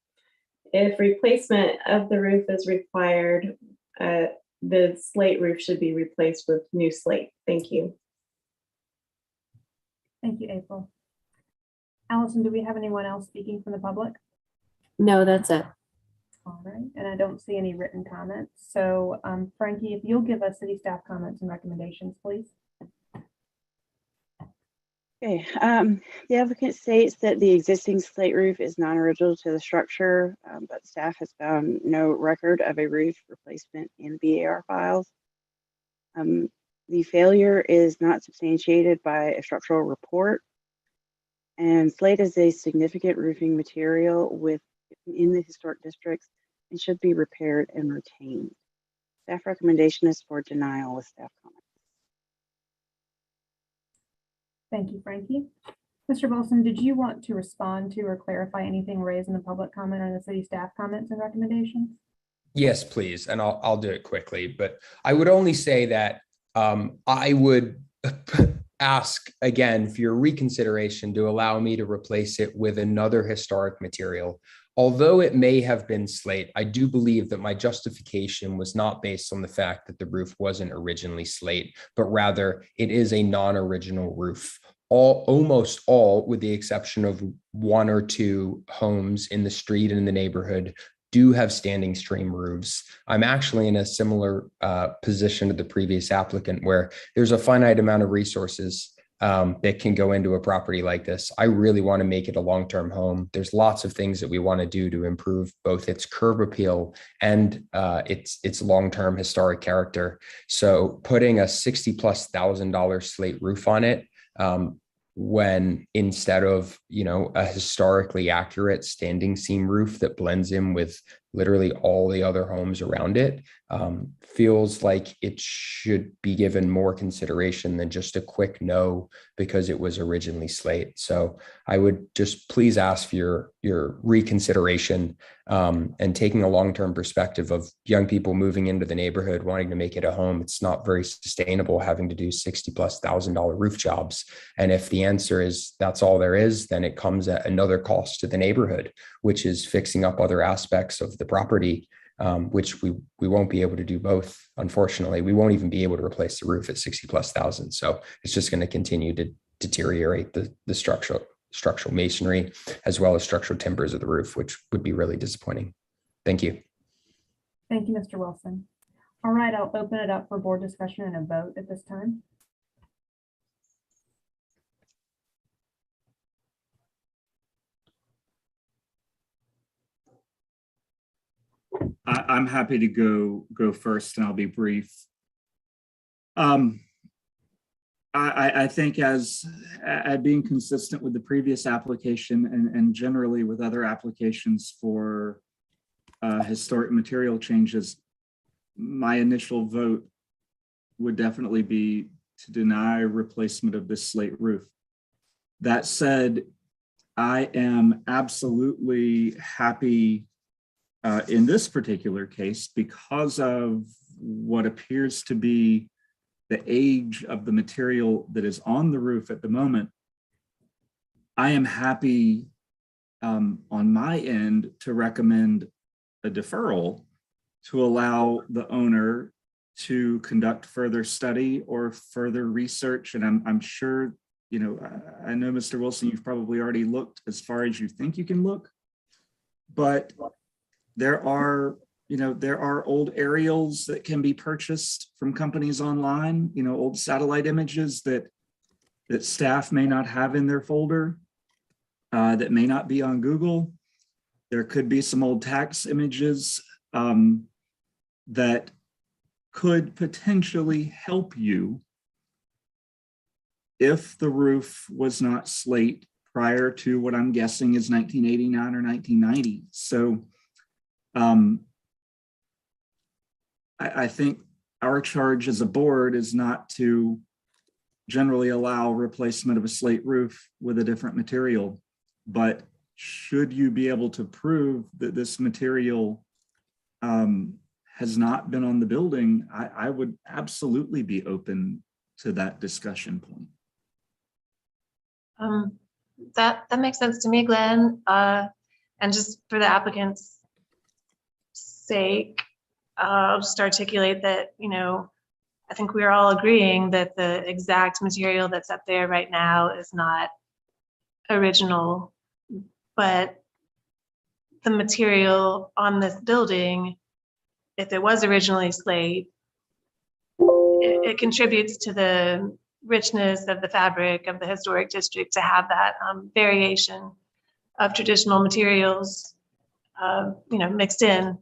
If replacement of the roof is required, the slate roof should be replaced with new slate. Thank you. Thank you, April. Allison, do we have anyone else speaking from the public? No, that's it. All right, and I don't see any written comments. So Frankie, if you'll give us city staff comments and recommendations, please. Okay, the applicant states that the existing slate roof is non-original to the structure, but staff has found no record of a roof replacement in BAR files. The failure is not substantiated by a structural report, and slate is a significant roofing material in the historic districts and should be repaired and retained. Staff recommendation is for denial with staff comments. Thank you, Frankie. Mr. Wilson, did you want to respond to or clarify anything raised in the public comment or the city staff comments and recommendations? Yes, please. And I'll do it quickly, but I would only say that I would ask again for your reconsideration to allow me to replace it with another historic material. Although it may have been slate, I do believe that my justification was not based on the fact that the roof wasn't originally slate, but rather it is a non-original roof. Almost all, with the exception of one or two homes in the street and in the neighborhood, do have standing stream roofs. I'm actually in a similar position to the previous applicant where there's a finite amount of resources that can go into a property like this. I really want to make it a long-term home. There's lots of things that we want to do to improve both its curb appeal and its long-term historic character. So putting a $60,000+ slate roof on it, when instead of, a historically accurate standing seam roof that blends in with literally all the other homes around it, feels like it should be given more consideration than just a quick no because it was originally slate. So I would just please ask for your reconsideration and taking a long-term perspective of young people moving into the neighborhood, wanting to make it a home. It's not very sustainable having to do $60,000+ roof jobs. And if the answer is that's all there is, then it comes at another cost to the neighborhood, which is fixing up other aspects of the property, which we won't be able to do both. Unfortunately, we won't even be able to replace the roof at $60,000+. So it's just going to continue to deteriorate the structural masonry as well as structural timbers of the roof, which would be really disappointing. Thank you. Thank you, Mr. Wilson. All right, I'll open it up for board discussion and a vote at this time. I'm happy to go first, and I'll be brief. I think as being consistent with the previous application and generally with other applications for historic material changes, my initial vote would definitely be to deny replacement of this slate roof. That said, I am absolutely happy in this particular case because of what appears to be the age of the material that is on the roof at the moment. I am happy on my end to recommend a deferral to allow the owner to conduct further study or further research. And I'm sure, you know, I know, Mr. Wilson, you've probably already looked as far as you think you can look, but there are old aerials that can be purchased from companies online, you know, old satellite images that staff may not have in their folder, that may not be on Google. There could be some old tax images that could potentially help you if the roof was not slate prior to what I'm guessing is 1989 or 1990. So I think our charge as a board is not to generally allow replacement of a slate roof with a different material, but should you be able to prove that this material has not been on the building, I would absolutely be open to that discussion point. That makes sense to me, Glenn. And just for the applicant's sake, I'll just articulate that, you know, I think we're all agreeing that the exact material that's up there right now is not original, but the material on this building, if it was originally slate, it contributes to the richness of the fabric of the historic district to have that variation of traditional materials, you know, mixed in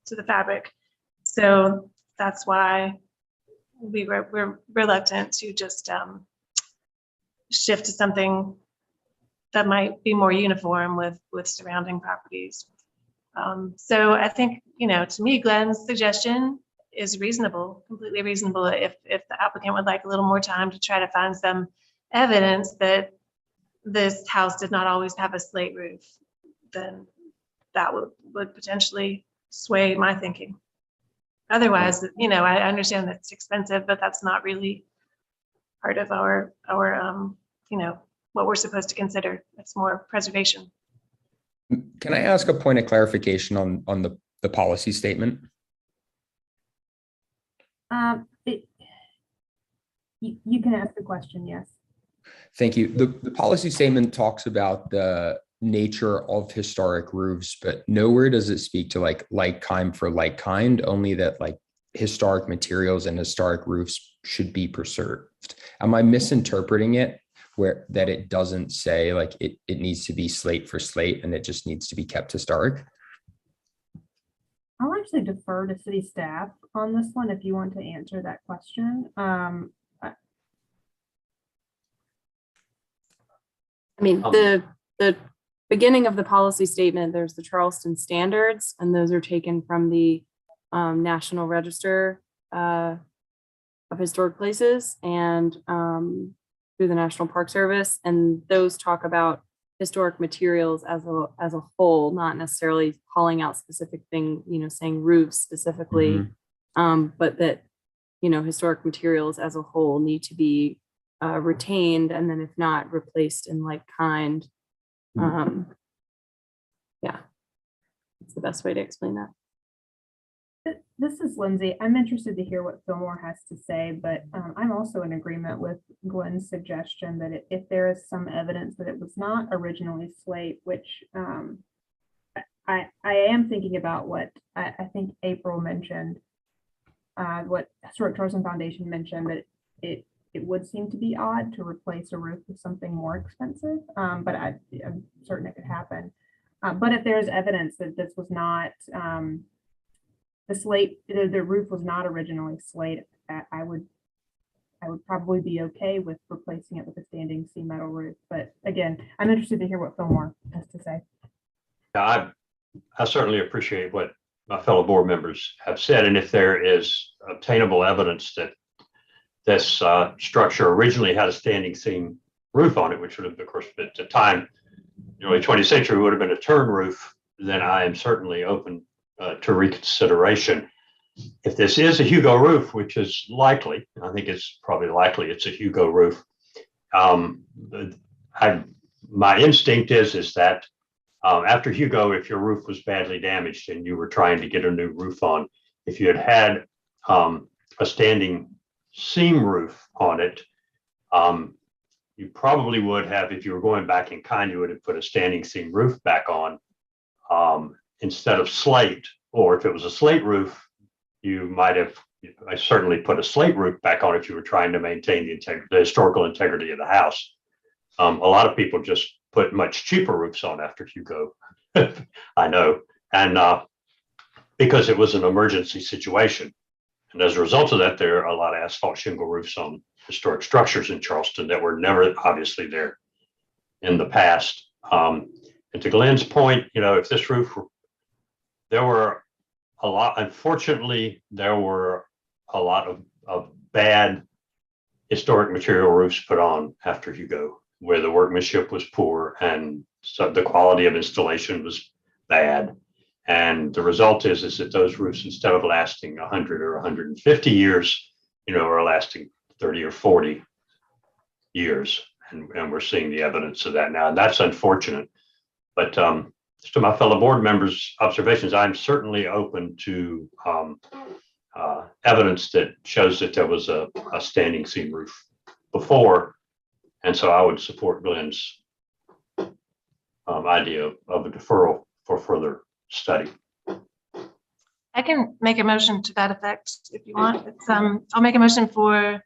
to the fabric. So that's why we're reluctant to just shift to something that might be more uniform with surrounding properties. So I think, you know, to me, Glenn's suggestion is reasonable, completely reasonable. If the applicant would like a little more time to try to find some evidence that this house did not always have a slate roof, then that would potentially sway my thinking. Otherwise, you know, I understand that it's expensive, but that's not really part of our you know, what we're supposed to consider. It's more preservation. Can I ask a point of clarification on the policy statement? You can ask the question, yes. Thank you. The policy statement talks about the nature of historic roofs, but nowhere does it speak to like kind for like kind, only that like historic materials and historic roofs should be preserved. Am I misinterpreting it where that it doesn't say like it needs to be slate for slate and it just needs to be kept historic? I'll actually defer to city staff on this one if you want to answer that question. I mean, the beginning of the policy statement, there's the Charleston Standards, and those are taken from the National Register of Historic Places and through the National Park Service. And those talk about historic materials as a whole, not necessarily calling out specific thing, you know, saying roofs specifically, but that, you know, historic materials as a whole need to be retained, and then if not, replaced in like kind. Yeah, that's the best way to explain that. This is Lindsay. I'm interested to hear what Fillmore has to say, but I'm also in agreement with Glenn's suggestion that if there is some evidence that it was not originally slate, which I am thinking about what I think April mentioned, what Historic Charleston Foundation mentioned, that it would seem to be odd to replace a roof with something more expensive, but I'm certain it could happen. But if there's evidence that this was not the roof was not originally slate, I would probably be okay with replacing it with a standing seam metal roof. But again, I'm interested to hear what Fillmore has to say. I certainly appreciate what my fellow board members have said, and if there is obtainable evidence that this structure originally had a standing seam roof on it, which would have, of course, at the time, the early 20th century would have been a turn roof, then I am certainly open to reconsideration. If this is a Hugo roof, which is likely, I think it's probably likely it's a Hugo roof. My instinct is that after Hugo, if your roof was badly damaged and you were trying to get a new roof on, if you had a standing seam roof on it, you probably would have, if you were going back in kind, you would have put a standing seam roof back on instead of slate. Or if it was a slate roof, you might have, I certainly put a slate roof back on if you were trying to maintain the historical integrity of the house. A lot of people just put much cheaper roofs on after Hugo, I know, and because it was an emergency situation. And as a result of that, there are a lot of asphalt shingle roofs on historic structures in Charleston that were never obviously there in the past. And to Glenn's point, if this roof, there were a lot, unfortunately, there were a lot of bad historic material roofs put on after Hugo, where the workmanship was poor and so the quality of installation was bad. And the result is that those roofs, instead of lasting 100 or 150 years, are lasting 30 or 40 years. And we're seeing the evidence of that now. And that's unfortunate. But just to my fellow board members' observations, I'm certainly open to evidence that shows that there was a standing seam roof before. And so I would support Glenn's idea of a deferral for further study. I can make a motion to that effect if you want. I'll make a motion for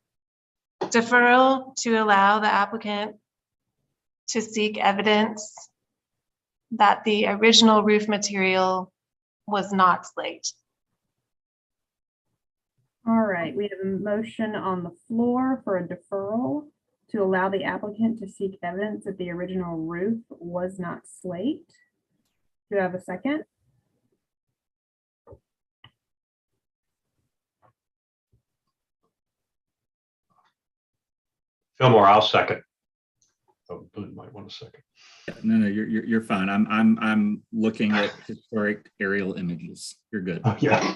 deferral to allow the applicant to seek evidence that the original roof material was not slate. All right, we have a motion on the floor for a deferral to allow the applicant to seek evidence that the original roof was not slate. Do you have a second? Fillmore, I'll second. Oh, Glenn might want a second. No, you're fine. I'm looking at historic aerial images. You're good. Oh, yeah.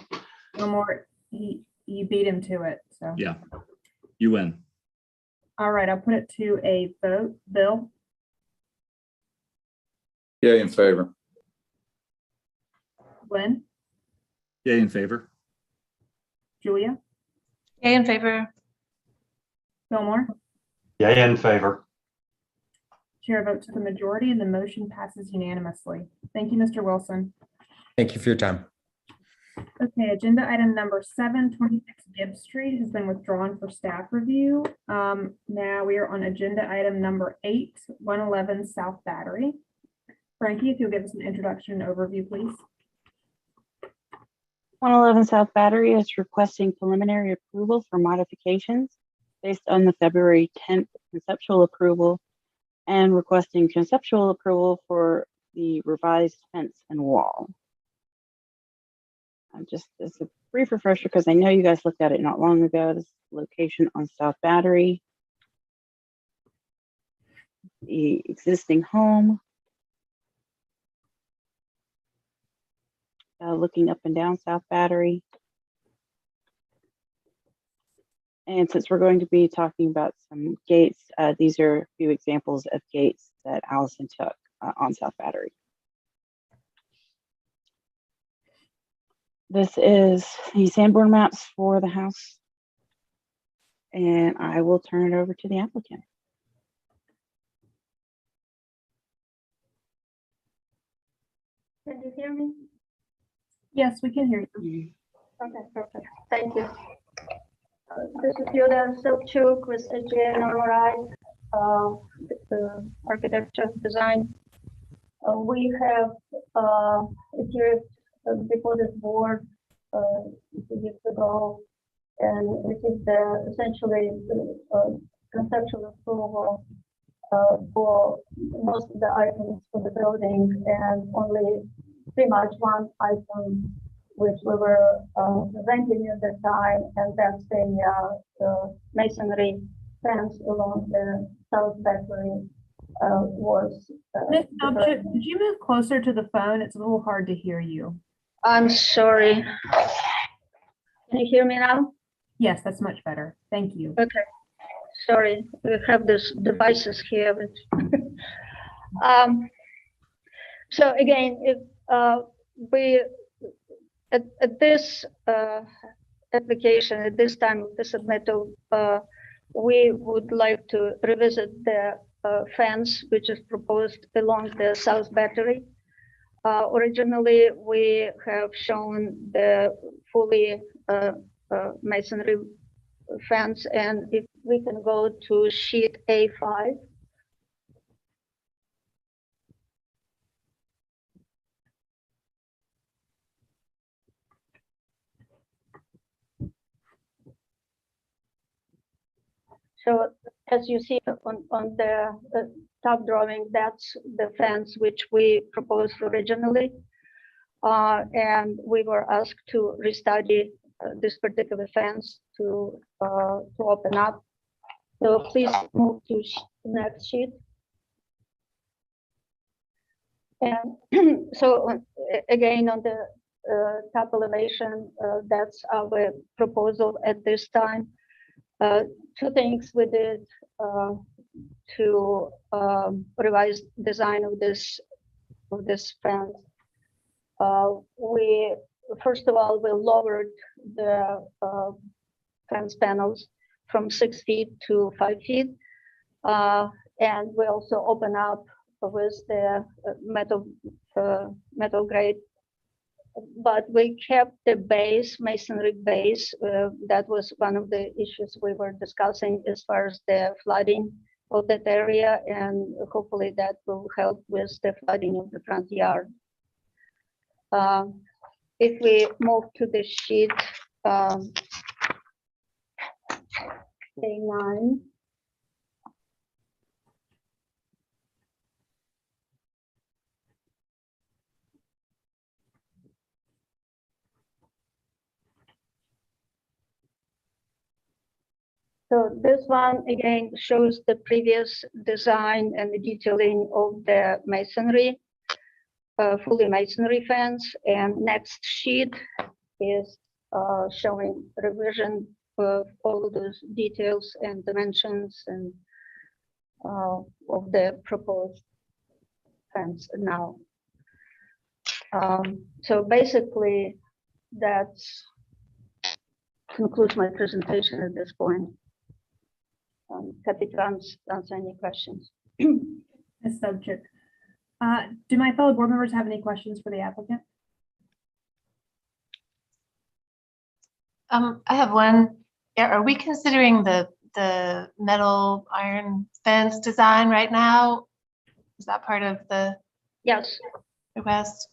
No more. You beat him to it. So Yeah, you win. all right, I'll put it to a vote. Bill, Yay in favor. Glenn, Yay in favor. Julia, Yay in favor. Fillmore. Yay in favor. Chair votes to the majority and the motion passes unanimously. Thank you, Mr. Wilson. Thank you for your time. Okay, agenda item number 7, 26 Gibbs Street has been withdrawn for staff review. Now we are on agenda item number 8, 111 South Battery. Frankie, if you'll give us an introduction and overview, please. 111 South Battery is requesting preliminary approval for modifications based on the February 10th conceptual approval and requesting conceptual approval for the revised fence and wall. Just as a brief refresher, because I know you guys looked at it not long ago, this location on South Battery, the existing home, looking up and down South Battery. And since we're going to be talking about some gates, these are a few examples of gates that Allison took on South Battery. This is the Sanborn maps for the house. And I will turn it over to the applicant. Can you hear me? Yes, we can hear you. Okay, perfect. Thank you. This is Yulia Sobchuk with AGN RI, the architecture design. We have appeared before this board 2 years ago, and this is the essentially conceptual approval for most of the items for the building, and only pretty much one item which we were presenting at the time, and that's the masonry fence along the south boundary was. Ms. Sobchak, could you move closer to the phone? It's a little hard to hear you. I'm sorry. Can you hear me now? Yes, that's much better. Thank you. Okay. Sorry, we have these devices here. But so again, if we at this application, at this time of the submittal, we would like to revisit the fence which is proposed along the south battery. Originally, we have shown the fully masonry fence, and if we can go to sheet A5. So as you see on the top drawing, that's the fence which we proposed originally. And we were asked to restudy this particular fence to open up. So please move to the next sheet. And so again, on the top elevation, that's our proposal at this time. Two things we did to revise design of this fence. We first of all we lowered the fence panels from 6 feet to 5 feet, and we also open up with the metal grate. But we kept the base, masonry base. That was one of the issues we were discussing as far as the flooding of that area, and hopefully that will help with the flooding of the front yard. If we move to the sheet A9. So this one again shows the previous design and the detailing of the masonry, fully masonry fence. And next sheet is showing revision of all of those details and dimensions and of the proposed fence now. So basically, that concludes my presentation at this point. Happy to answer any questions. Ms. Sobchak, do my fellow board members have any questions for the applicant? I have one. Are we considering the metal iron fence design right now? Is that part of the yes request?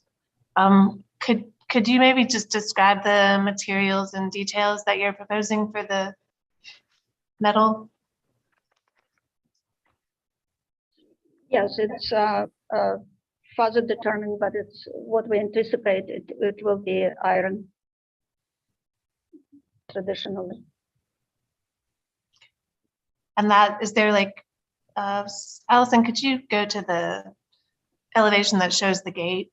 Could you maybe just describe the materials and details that you're proposing for the metal? Yes, it's further determined, but it's what we anticipate. It will be iron traditionally. And that, is there like, Allison, could you go to the elevation that shows the gate?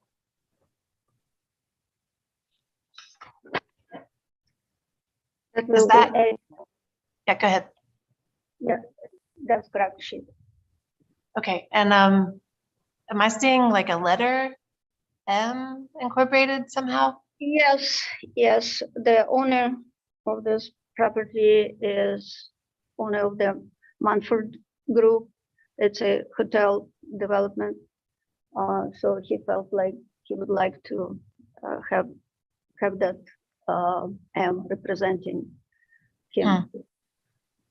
Is that? Yeah, go ahead. Yeah, that's correct sheet. Okay, and am I seeing like a letter M incorporated somehow? Yes, yes. The owner of this property is owner of the Munford Group. It's a hotel development. So he felt like he would like to have that M representing him.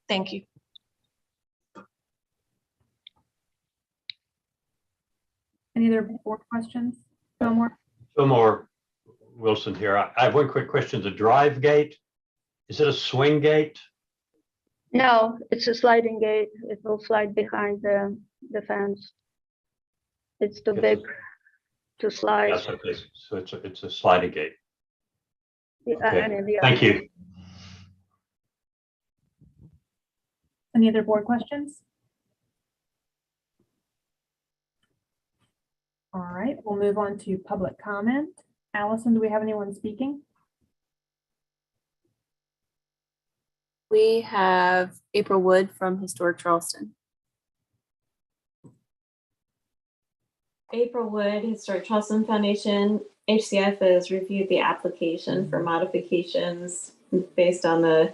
Thank you. Any other board questions? Fillmore? Fillmore Wilson here. I have one quick question. The drive gate, is it a swing gate? No, it's a sliding gate. It will slide behind the fence. It's too big to slide. Yes, okay. So it's a sliding gate. Okay. Thank you. Any other board questions? All right, we'll move on to public comment. Allison, do we have anyone speaking? We have April Wood from Historic Charleston. April Wood, Historic Charleston Foundation. HCF has reviewed the application for modifications based on the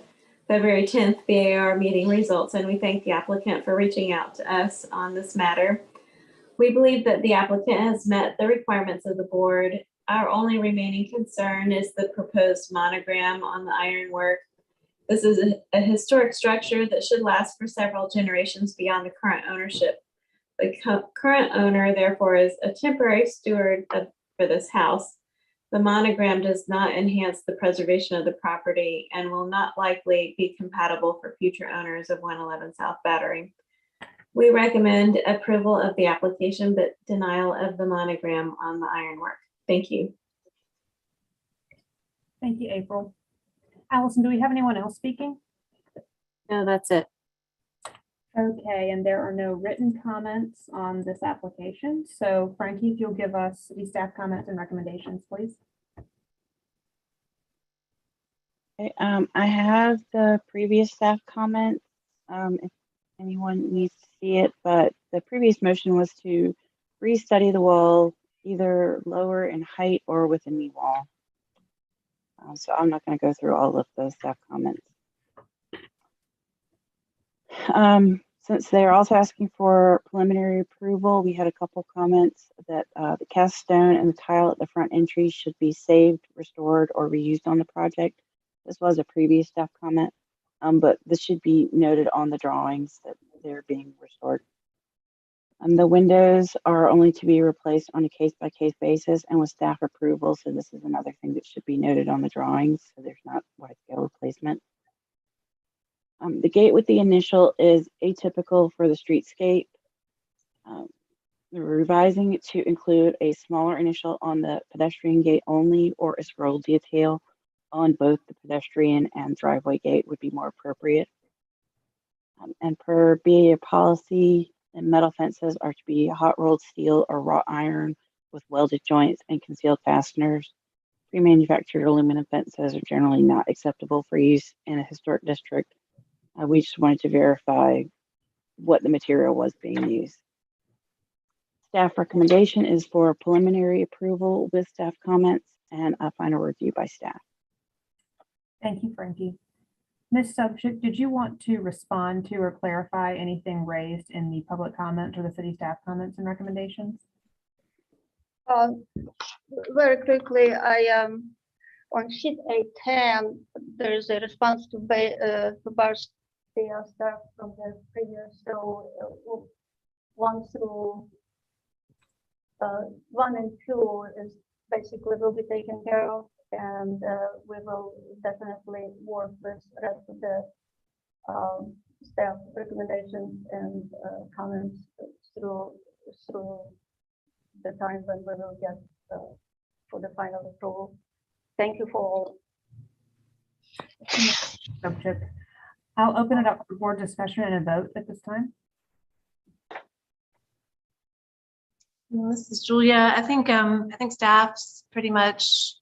February 10th BAR meeting results, and we thank the applicant for reaching out to us on this matter. We believe that the applicant has met the requirements of the board. Our only remaining concern is the proposed monogram on the ironwork. This is a historic structure that should last for several generations beyond the current ownership. The current owner, therefore, is a temporary steward for this house. The monogram does not enhance the preservation of the property and will not likely be compatible for future owners of 111 South Battery. We recommend approval of the application, but denial of the monogram on the ironwork. Thank you. Thank you, April. Allison, do we have anyone else speaking? No, that's it. Okay, and there are no written comments on this application. So Frankie, if you'll give us the staff comments and recommendations, please. Okay, I have the previous staff comments, if anyone needs to see it, but the previous motion was to restudy the wall either lower in height or with a knee wall. So I'm not going to go through all of those staff comments. Since they're also asking for preliminary approval, we had a couple comments that the cast stone and the tile at the front entry should be saved, restored, or reused on the project. This was a previous staff comment, but this should be noted on the drawings that they're being restored. The windows are only to be replaced on a case-by-case basis and with staff approval. So this is another thing that should be noted on the drawings. So there's not wide-scale replacement. The gate with the initial is atypical for the streetscape. We're revising it to include a smaller initial on the pedestrian gate only, or a scroll detail on both the pedestrian and driveway gate would be more appropriate. And per BAA policy, and metal fences are to be hot rolled steel or wrought iron with welded joints and concealed fasteners. Pre-manufactured aluminum fences are generally not acceptable for use in a historic district. We just wanted to verify what the material was being used. Staff recommendation is for preliminary approval with staff comments and a final review by staff. Thank you, Frankie. Ms. Subchik, did you want to respond to or clarify anything raised in the public comment or the city staff comments and recommendations? Very quickly, I on sheet 810, there is a response to Bar's staff from the previous. So 1 and 2 is basically will be taken care of, and we will definitely work with the rest of the staff recommendations and comments through the time when we will get for the final approval. Thank you for all. I'll open it up for board discussion and a vote at this time. This is Julia. I think staff's pretty much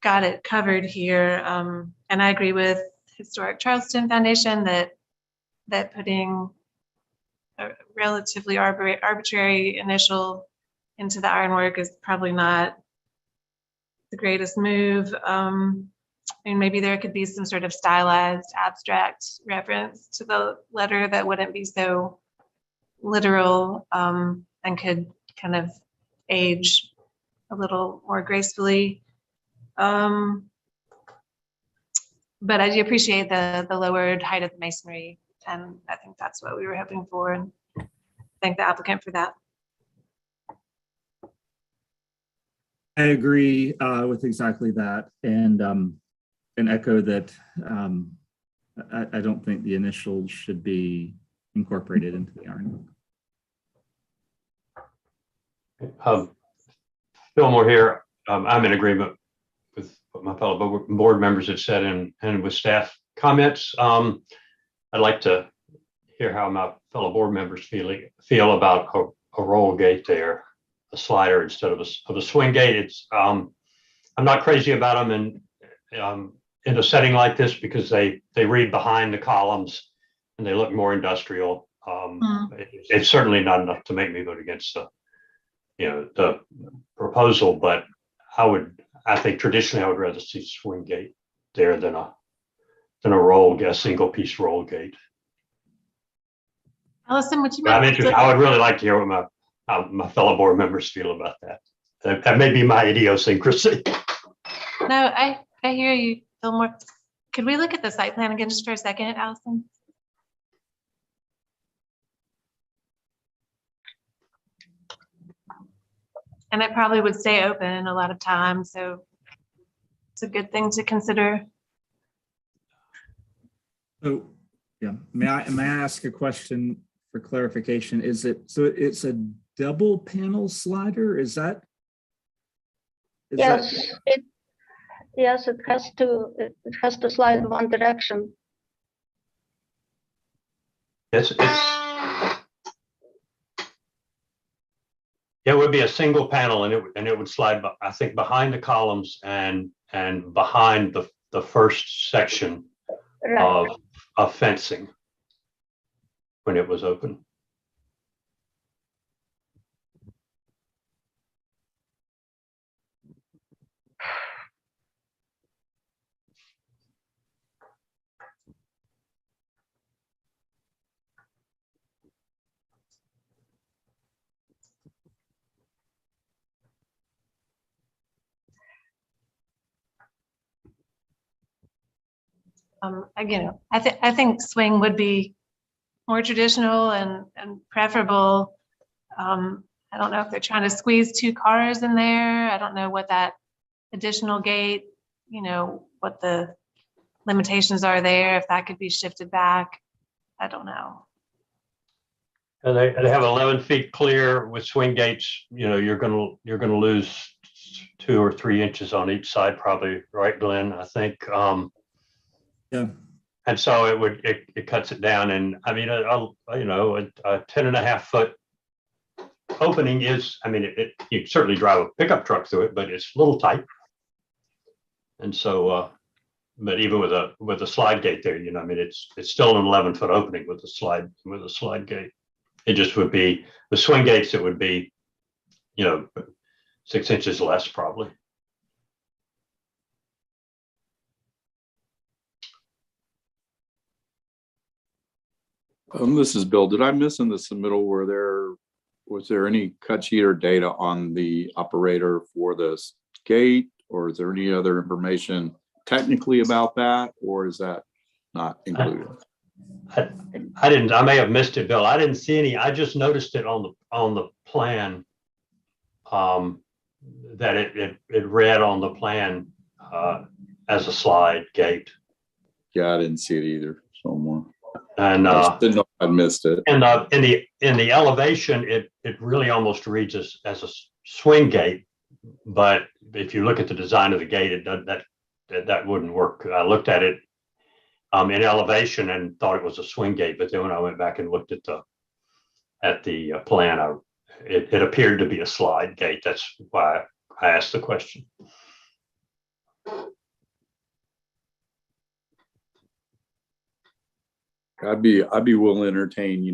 got it covered here, and I agree with Historic Charleston Foundation that putting a relatively arbitrary initial into the ironwork is probably not the greatest move. I mean, maybe there could be some sort of stylized abstract reference to the letter that wouldn't be so literal, and could kind of age a little more gracefully. But I do appreciate the lowered height of the masonry, and I think that's what we were hoping for, and thank the applicant for that. I agree with exactly that, and echo that I don't think the initials should be incorporated into the ironwork. Fillmore here. I'm in agreement with what my fellow board members have said and with staff comments. I'd like to hear how my fellow board members feel about a roll gate there, a slider instead of a swing gate. It's I'm not crazy about them in a setting like this because they read behind the columns and they look more industrial. It's certainly not enough to make me vote against the proposal, but I think traditionally I would rather see swing gate there than a single piece roll gate. Allison, would you I'm mind? interested. I would really like to hear what my fellow board members feel about that. That may be my idiosyncrasy. No, I hear you, Fillmore. Could we look at the site plan again just for a second, Allison? And it probably would stay open a lot of time, so it's a good thing to consider. So, yeah, may I ask a question for clarification? It's a double panel slider? Yes, it has to slide in one direction. It would be a single panel, and it would slide, I think, behind the columns and behind the first section of fencing when it was open. Again, I think swing would be more traditional and preferable. I don't know if they're trying to squeeze 2 cars in there. I don't know what that additional gate, what the limitations are there, if that could be shifted back. I don't know. And they have 11 feet clear with swing gates. You're gonna lose 2 or 3 inches on each side, probably, right, Glenn? I think. Yeah. And so it cuts it down. And I mean, a 10.5 foot opening is, you can certainly drive a pickup truck through it, but it's a little tight. And so, but even with a slide gate there, it's still an 11 foot opening with a slide gate. It just would be, with swing gates, it would be, 6 inches less probably. This is Bill. Did I miss in the submittal, was there any cut sheet or data on the operator for this gate, or is there any other information technically about that, or is that not included? I may have missed it, Bill. I didn't see any. I just noticed it on the plan, that it read on the plan as a slide gate. Yeah, I didn't see it either. Somewhere. And I didn't know I missed it. And in the elevation, it really almost reads as a swing gate. But if you look at the design of the gate, that wouldn't work. I looked at it in elevation and thought it was a swing gate, but then when I went back and looked at the plan, it appeared to be a slide gate. That's why I asked the question. I'd be willing to entertain,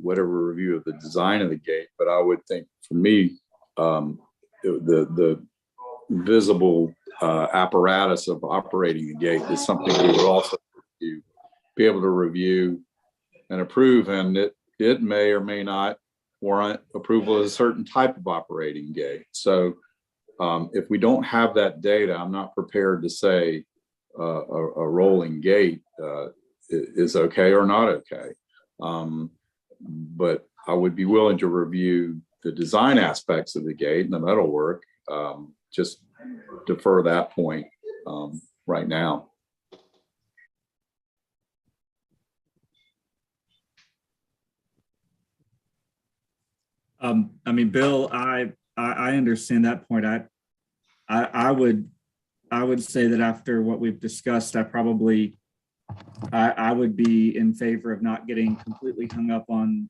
whatever review of the design of the gate, but I would think for me, the visible apparatus of operating the gate is something we would also be able to review and approve, and it may or may not warrant approval of a certain type of operating gate. So if we don't have that data, I'm not prepared to say a rolling gate is okay or not okay. But I would be willing to review the design aspects of the gate and the metalwork. Just defer that point right now. Bill, I understand that point. I would say that after what we've discussed, I probably I would be in favor of not getting completely hung up on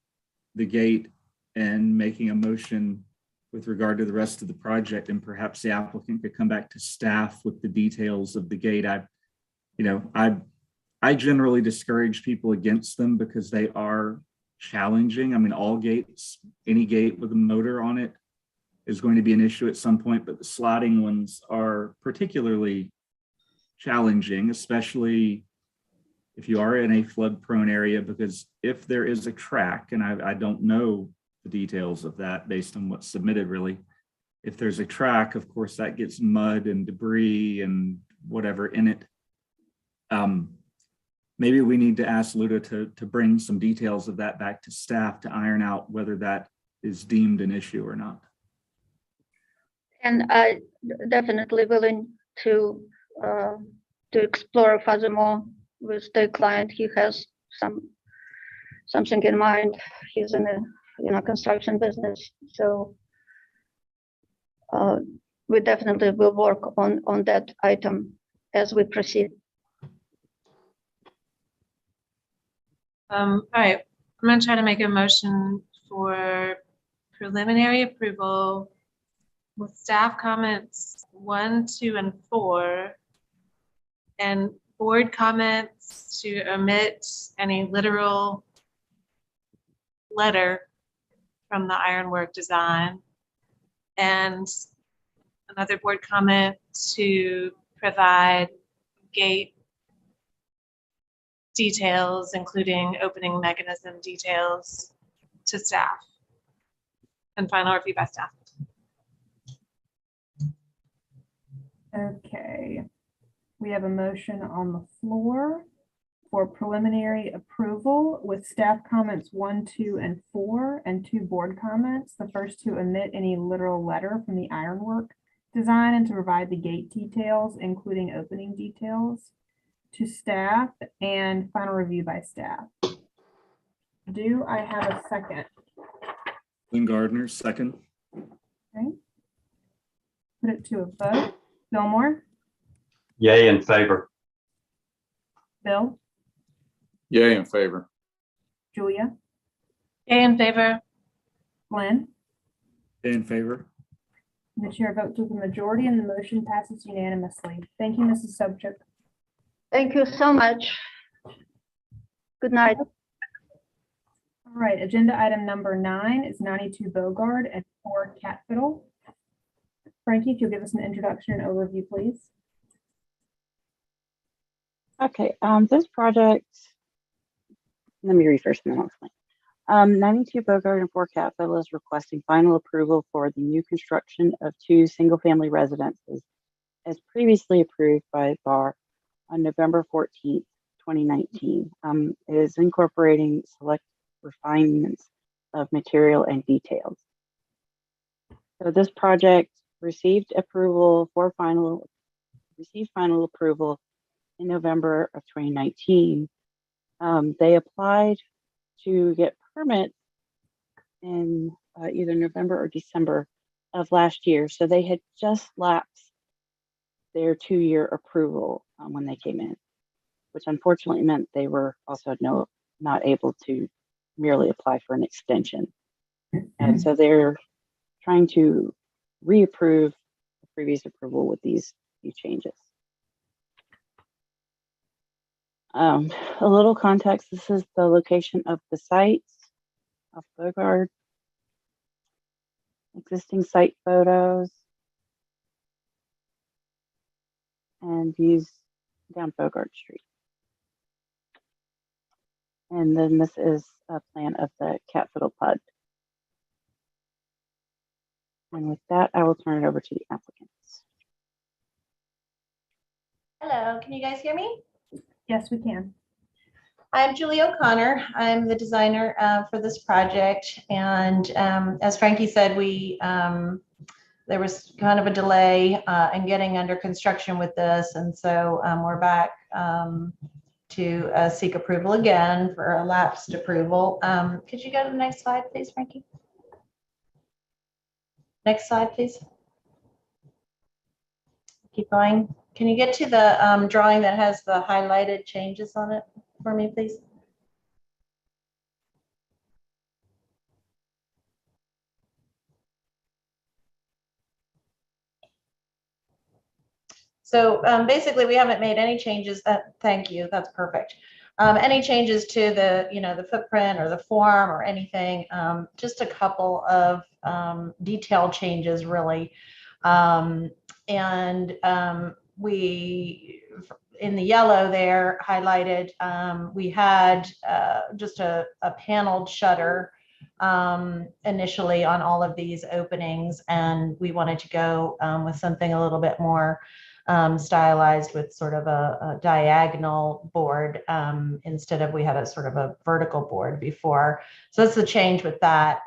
the gate and making a motion with regard to the rest of the project, and perhaps the applicant could come back to staff with the details of the gate. I generally discourage people against them because they are challenging. I mean, all gates, any gate with a motor on it is going to be an issue at some point, but the sliding ones are particularly challenging, especially if you are in a flood prone area, because if there is a crack, and I don't know the details of that based on what's submitted really, if there's a crack, of course, that gets mud and debris and whatever in it. Maybe we need to ask Luda to bring some details of that back to staff to iron out whether that is deemed an issue or not. And I definitely willing to explore furthermore with the client. He has something in mind. He's in a construction business, so we definitely will work on that item as we proceed. All right, I'm gonna try to make a motion for preliminary approval with staff comments 1, 2, and 4, and board comments to omit any literal letter from the ironwork design, and another board comment to provide gate details, including opening mechanism details, to staff, and final review by staff. Okay, we have a motion on the floor for preliminary approval with staff comments 1, 2, and 4, and 2 board comments. The first to omit any literal letter from the ironwork design and to provide the gate details, including opening details, to staff, and final review by staff. Do I have a second? Lynn Gardner, second. Okay. Put it to a vote. Fillmore, Yay in favor. Bill, Yay in favor. Julia, Yay in favor. Glenn. In favor. The chair votes with the majority and the motion passes unanimously. Thank you, Mrs. Sobchak. Thank you so much. Good night. All right, agenda item number 9 is 92 Bogard and 4 Catfiddle. Frankie, if you'll give us an introduction and overview, please. Okay, this project, let me read first and then I'll explain. 92 Bogart and 4 Catfiddle is requesting final approval for the new construction of 2 single-family residences as previously approved by BAR on November 14th, 2019. It is incorporating select refinements of material and details. So this project received final approval in November of 2019. They applied to get permits in either November or December of last year. So they had just lapsed their 2-year approval when they came in, which unfortunately meant they were also not able to merely apply for an extension. And so they're trying to reapprove the previous approval with these few changes. A little context, this is the location of the sites of Bogard. Existing site photos and views down Bogard Street. And then this is a plan of the Catfiddle PUD. And with that, I will turn it over to the applicants. Hello, can you guys hear me? Yes, we can. I'm Julie O'Connor. I'm the designer for this project. And as Frankie said, there was kind of a delay in getting under construction with this. And so we're back to seek approval again for a lapsed approval. Could you go to the next slide, please, Frankie? Next slide, please. Keep going. can you get to the drawing that has the highlighted changes on it for me, please? So basically, we haven't made any changes. Thank you. That's perfect. Any changes to the, the footprint or the form or anything? Just a couple of detail changes, really. We, in the yellow there highlighted, we had just a paneled shutter initially on all of these openings, and we wanted to go with something a little bit more stylized with sort of a diagonal board instead of, we had a sort of a vertical board before. So that's the change with that.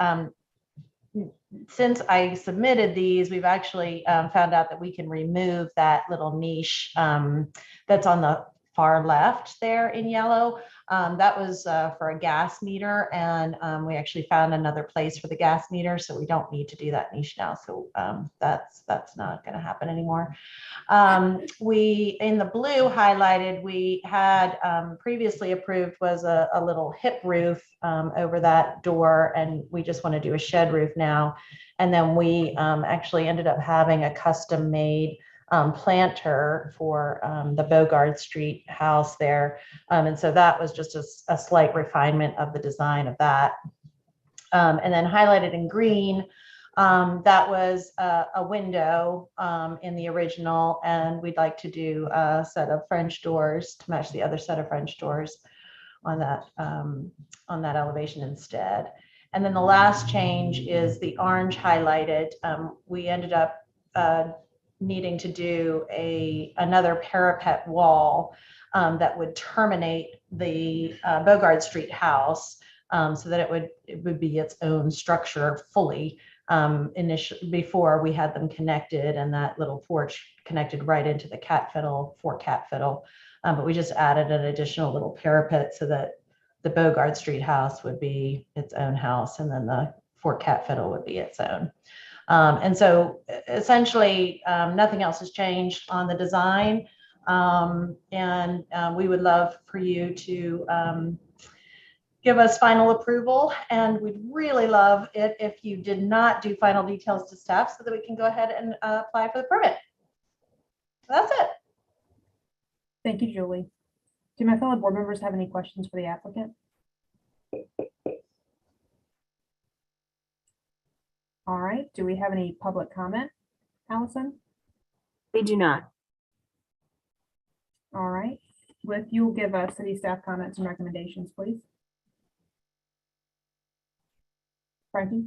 Since I submitted these, we've actually found out that we can remove that little niche that's on the far left there in yellow. That was for a gas meter, and we actually found another place for the gas meter, so we don't need to do that niche now. So that's not going to happen anymore. We, in the blue highlighted, we had previously approved was a little hip roof over that door, and we just want to do a shed roof now. And then we actually ended up having a custom made planter for the Bogard Street house there. And so that was just a slight refinement of the design of that. And then highlighted in green, that was a window in the original, and we'd like to do a set of French doors to match the other set of French doors on that elevation instead. And then the last change is the orange highlighted. We ended up needing to do another parapet wall that would terminate the Bogard Street house, so that it would be its own structure fully. Initially, before we had them connected, and that little porch connected right into the cat fiddle, but we just added an additional little parapet so that the Bogard Street house would be its own house, and then the Fort Cat Fiddle would be its own. And so essentially, nothing else has changed on the design. We would love for you to give us final approval, and we'd really love it if you did not do final details to staff so that we can go ahead and apply for the permit. So that's it. Thank you, Julie. Do my fellow board members have any questions for the applicant? All right, do we have any public comment, Allison? We do not. All right, if you'll give us city staff comments and recommendations, please. Frankie?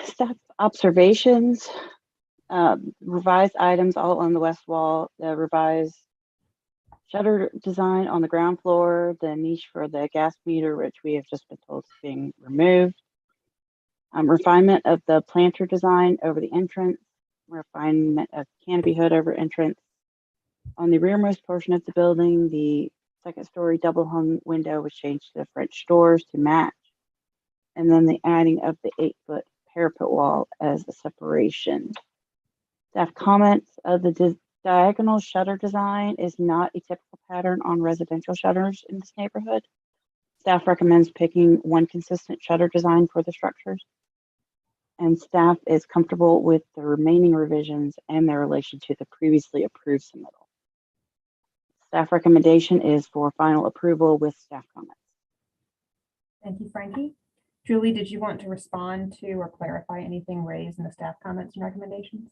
Staff observations, revised items all on the west wall, the revised shutter design on the ground floor, the niche for the gas meter, which we have just been told is being removed, refinement of the planter design over the entrance, refinement of canopy hood over entrance. On the rearmost portion of the building, the second story double hung window was changed to French doors to match. And then the adding of the 8-foot parapet wall as a separation. Staff comments of the diagonal shutter design is not a typical pattern on residential shutters in this neighborhood. Staff recommends picking one consistent shutter design for the structures. And staff is comfortable with the remaining revisions and their relation to the previously approved submittal. Staff recommendation is for final approval with staff comments. Thank you, Frankie. Julie, did you want to respond to or clarify anything raised in the staff comments and recommendations?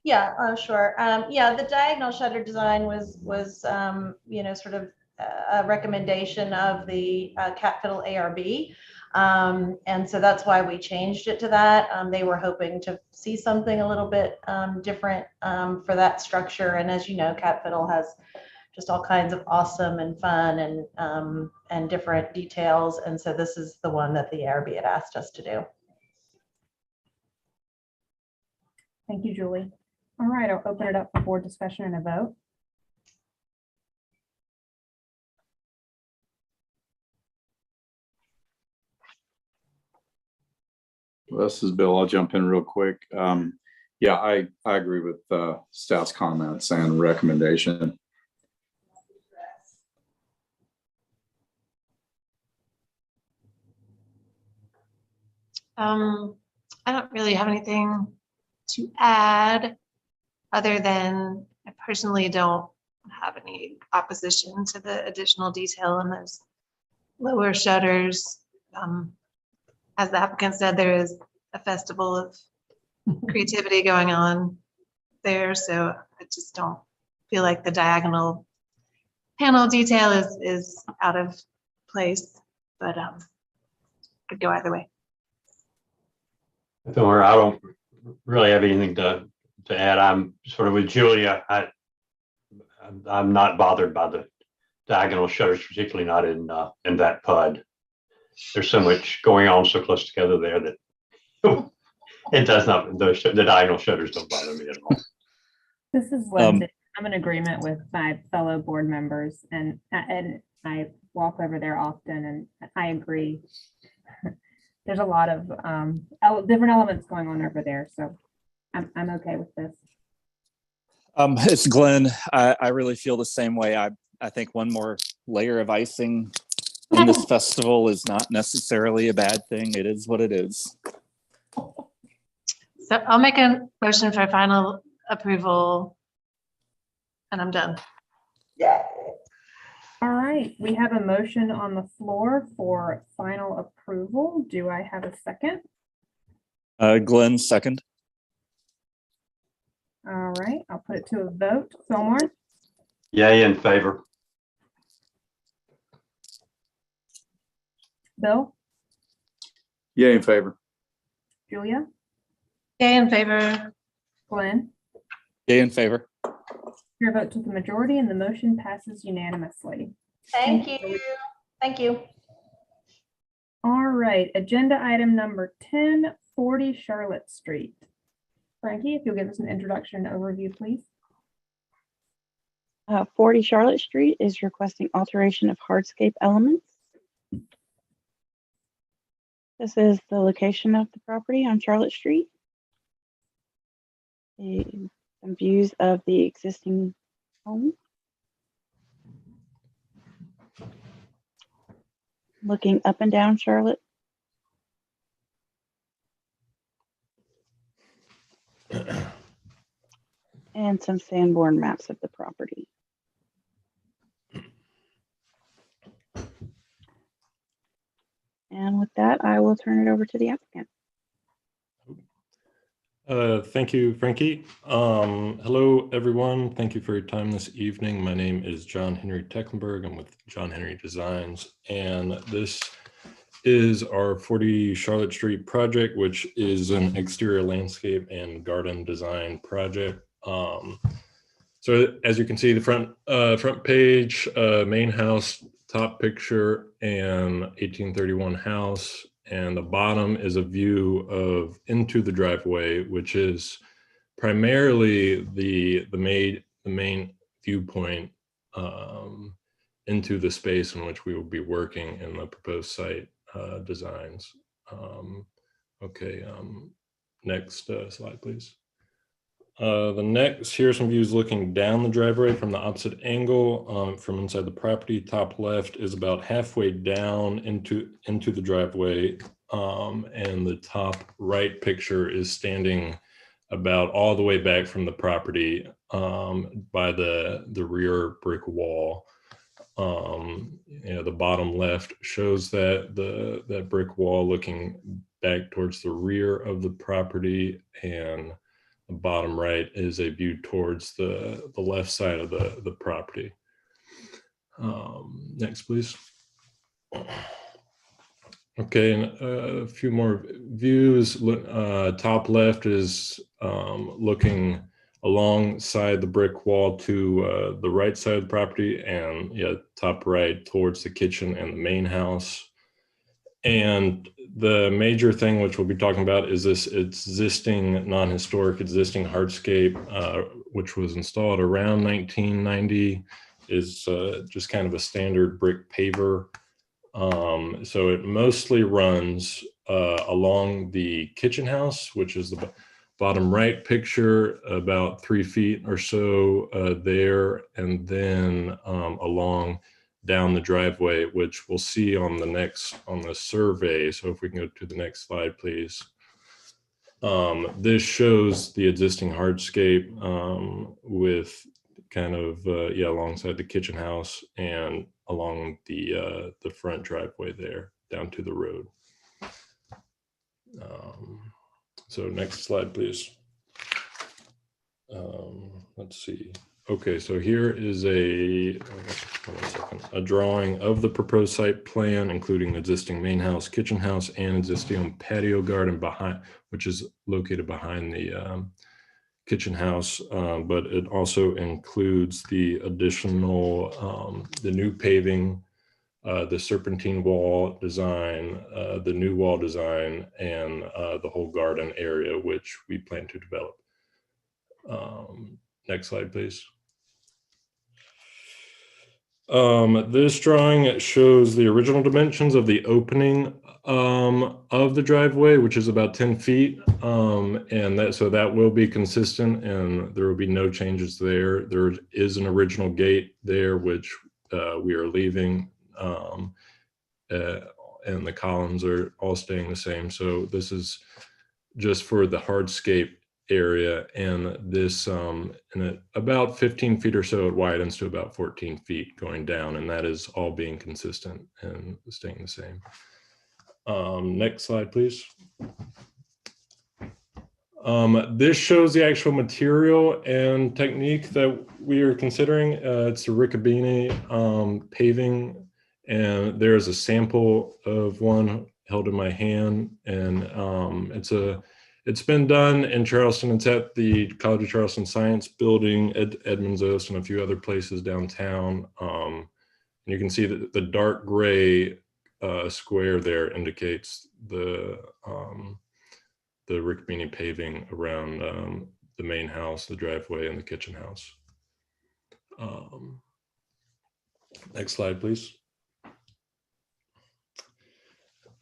Yeah, sure. Yeah, the diagonal shutter design was sort of a recommendation of the Cat Fiddle ARB. And so that's why we changed it to that. They were hoping to see something a little bit different for that structure. And as you know, Cat Fiddle has just all kinds of awesome and fun and different details. And so this is the one that the ARB had asked us to do. Thank you, Julie. All right, I'll open it up for board discussion and a vote. This is Bill. I'll jump in real quick. Yeah, I agree with staff's comments and recommendation. I don't really have anything to add other than I personally don't have any opposition to the additional detail in those lower shutters. As the applicant said, there is a festival of creativity going on there, so I just don't feel like the diagonal panel detail is out of place, but could go either way. Don't worry, I don't really have anything to add. I'm sort of with Julia. I'm not bothered by the diagonal shutters, particularly not in that PUD. There's so much going on so close together there that it does not. The diagonal shutters don't bother me at all. This is Lindsay. I'm in agreement with my fellow board members, and I walk over there often, and I agree. There's a lot of different elements going on over there, so I'm okay with this. It's Glenn. I really feel the same way. I think one more layer of icing in this festival is not necessarily a bad thing. It is what it is. So I'll make a motion for final approval, and I'm done. All right, we have a motion on the floor for final approval. Do I have a second? Glenn, second. All right, I'll put it to a vote. Fillmore, Yay in favor. Bill, Yay in favor. Julia, Yay in favor. Glenn. Yay in favor. Your vote to the majority and the motion passes unanimously. Thank you. Thank you. All right, agenda item number 10, 40 Charlotte Street. Frankie, if you'll give us an introduction and overview, please. 40 Charlotte Street is requesting alteration of hardscape elements. This is the location of the property on Charlotte Street. Some views of the existing home. Looking up and down Charlotte. And some Sanborn maps of the property. And with that, I will turn it over to the applicant. Thank you, Frankie. Hello, everyone. Thank you for your time this evening. My name is John Henry Tecklenburg. I'm with John Henry Designs, and this is our 40 Charlotte Street project, which is an exterior landscape and garden design project. So as you can see, the front page, main house, top picture, and 1831 house. And the bottom is a view of into the driveway, which is primarily the main viewpoint into the space in which we will be working in the proposed site designs. Next slide, please. Here's some views looking down the driveway from the opposite angle from inside the property. Top left is about halfway down into the driveway, and the top right picture is standing about all the way back from the property by the rear brick wall. The bottom left shows that brick wall looking back towards the rear of the property, and the bottom right is a view towards the left side of the property. Next, please. Okay, and a few more views. Top left is looking alongside the brick wall to the right side of the property, and top right towards the kitchen and the main house. And the major thing which we'll be talking about is this existing non-historic existing hardscape, which was installed around 1990, is just kind of a standard brick paver. So it mostly runs along the kitchen house, which is the bottom right picture, about 3 feet or so there, and then along down the driveway, which we'll see on the survey. So if we can go to the next slide, please. This shows the existing hardscape with kind of alongside the kitchen house and along the front driveway there down to the road. So next slide, please. Let's see. Okay, so here is a drawing of the proposed site plan, including existing main house, kitchen house, and existing patio garden behind, which is located behind the kitchen house. But it also includes the additional, the new paving, the Serpentine Wall design, the new wall design, and the whole garden area, which we plan to develop. Next slide, please. This drawing shows the original dimensions of the opening of the driveway, which is about 10 feet. And so that will be consistent and there will be no changes there. There is an original gate there, which we are leaving, and the columns are all staying the same. So this is just for the hardscape area, and this and about 15 feet or so it widens to about 14 feet going down, and that is all being consistent and staying the same. Next slide, please. This shows the actual material and technique that we are considering. It's a Riccobene paving, and there's a sample of one held in my hand, and it's been done in Charleston. It's at the College of Charleston Science Building at Edmonds Oast and a few other places downtown. And you can see that the dark gray square there indicates the Riccobene paving around the main house, the driveway, and the kitchen house. Next slide, please.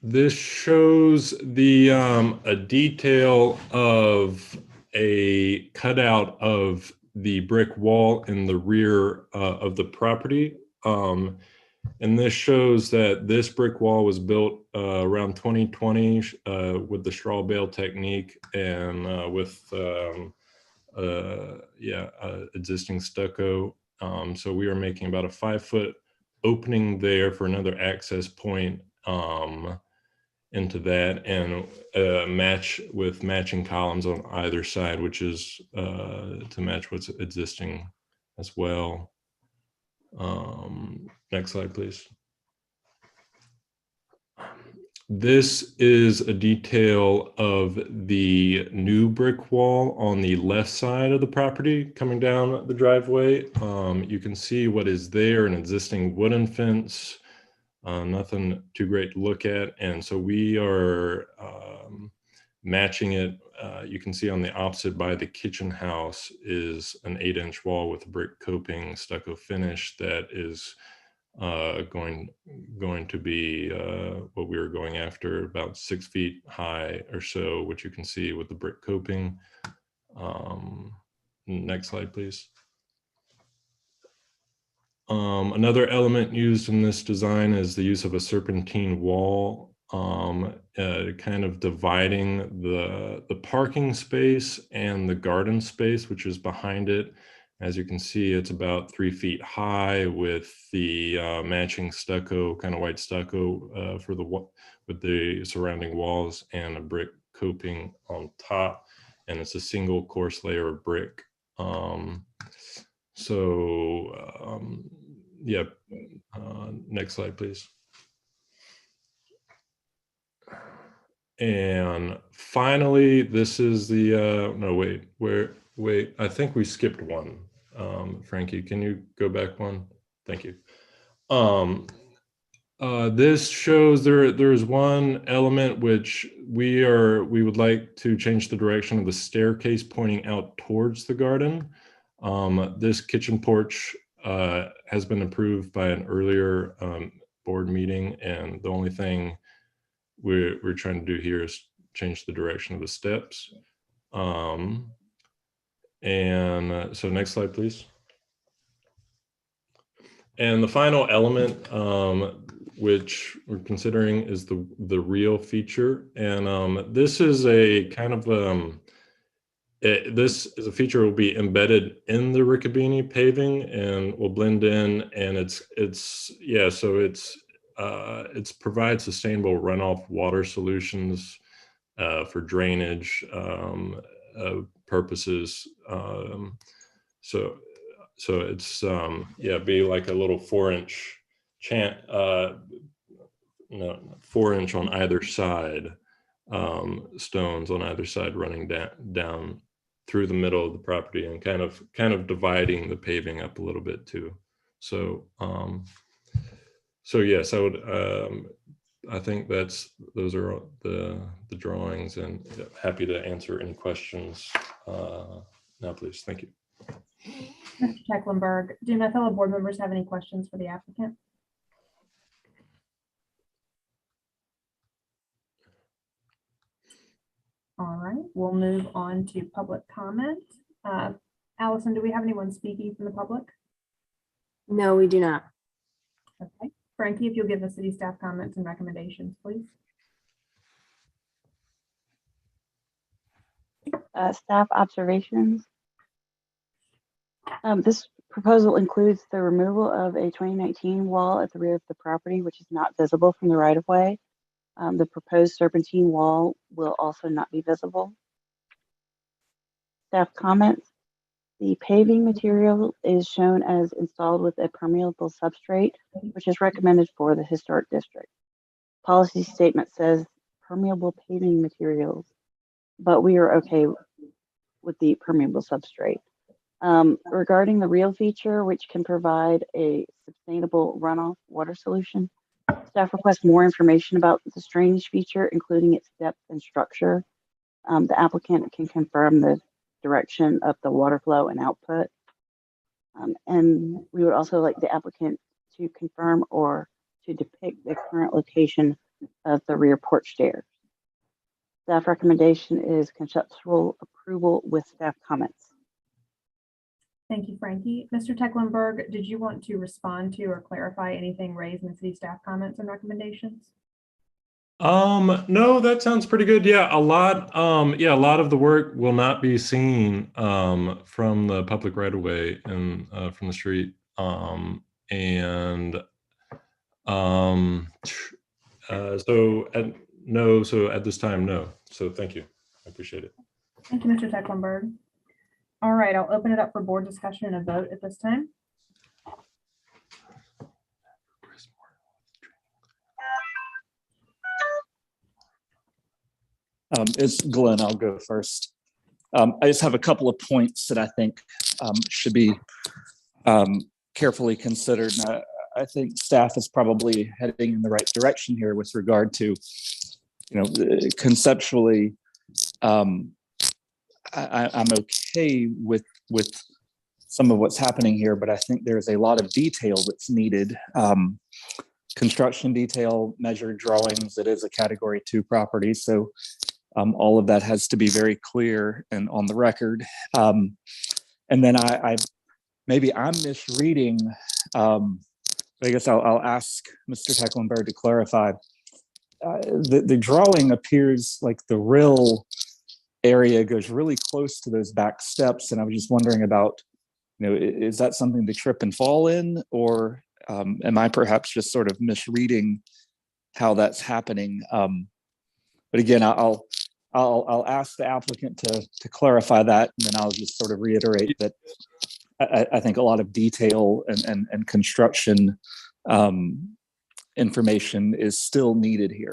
This shows the a detail of a cutout of the brick wall in the rear of the property. And this shows that this brick wall was built around 2020 with the straw bale technique and with existing stucco. So we are making about a 5-foot opening there for another access point into that, and match with matching columns on either side, which is to match what's existing as well. Next slide, please. This is a detail of the new brick wall on the left side of the property coming down the driveway. You can see what is there, an existing wooden fence, nothing too great to look at. And so we are matching it. You can see on the opposite by the kitchen house is an 8-inch wall with brick coping stucco finish that is going to be what we were going after, about 6 feet high or so, which you can see with the brick coping. Next slide, please. Another element used in this design is the use of a serpentine wall, kind of dividing the parking space and the garden space, which is behind it. As you can see, it's about 3 feet high with the matching stucco, kind of white stucco with the surrounding walls and a brick coping on top. And it's a single coarse layer of brick. Next slide, please. And finally, this is the, no, wait, I think we skipped one. Frankie, can you go back one? Thank you. This shows there's one element which we would like to change the direction of the staircase pointing out towards the garden. This kitchen porch has been approved by an earlier board meeting, and the only thing we're trying to do here is change the direction of the steps. So next slide, please. And the final element, which we're considering, is the real feature. And this is a kind of, this is a feature will be embedded in the Riccobene paving and will blend in, and it's provide sustainable runoff water solutions for drainage purposes. So it's be like a little 4-inch 4-inch on either side, stones on either side running down through the middle of the property, and kind of dividing the paving up a little bit too. So yes, I would I think those are the drawings, and happy to answer any questions now, please. Thank you. Mr. Tecklenburg, do my fellow board members have any questions for the applicant? All right, we'll move on to public comment. Allison, do we have anyone speaking from the public? No, we do not. Okay, Frankie, if you'll give the city staff comments and recommendations, please. Staff observations. This proposal includes the removal of a 2019 wall at the rear of the property, which is not visible from the right of way. The proposed Serpentine Wall will also not be visible. Staff comments. The paving material is shown as installed with a permeable substrate, which is recommended for the historic district. Policy statement says permeable paving materials, but we are okay with the permeable substrate. Regarding the real feature, which can provide a sustainable runoff water solution, staff requests more information about the drainage feature, including its depth and structure. The applicant can confirm the direction of the water flow and output. And we would also like the applicant to confirm or to depict the current location of the rear porch stairs. Staff recommendation is conceptual approval with staff comments. Thank you, Frankie. Mr. Tecklenburg, did you want to respond to or clarify anything raised in the city staff comments and recommendations? No, that sounds pretty good. Yeah, a lot of the work will not be seen from the public right of way and from the street. So at this time, no. So thank you. I appreciate it. Thank you, Mr. Tecklenburg. All right, I'll open it up for board discussion and a vote at this time. It's Glenn. I'll go first. I just have a couple of points that I think should be carefully considered. And I think staff is probably heading in the right direction here with regard to, conceptually, I'm okay with some of what's happening here, but I think there's a lot of detail that's needed. Construction detail, measured drawings. It is a Category 2 property, so all of that has to be very clear and on the record. And then maybe I'm misreading. I guess I'll ask Mr. Tecklenburg to clarify. The drawing appears like the real area goes really close to those back steps, and I was just wondering about, is that something to trip and fall in, or am I perhaps just sort of misreading how that's happening? But again, I'll ask the applicant to clarify that, and then I'll just sort of reiterate that I think a lot of detail and construction information is still needed here.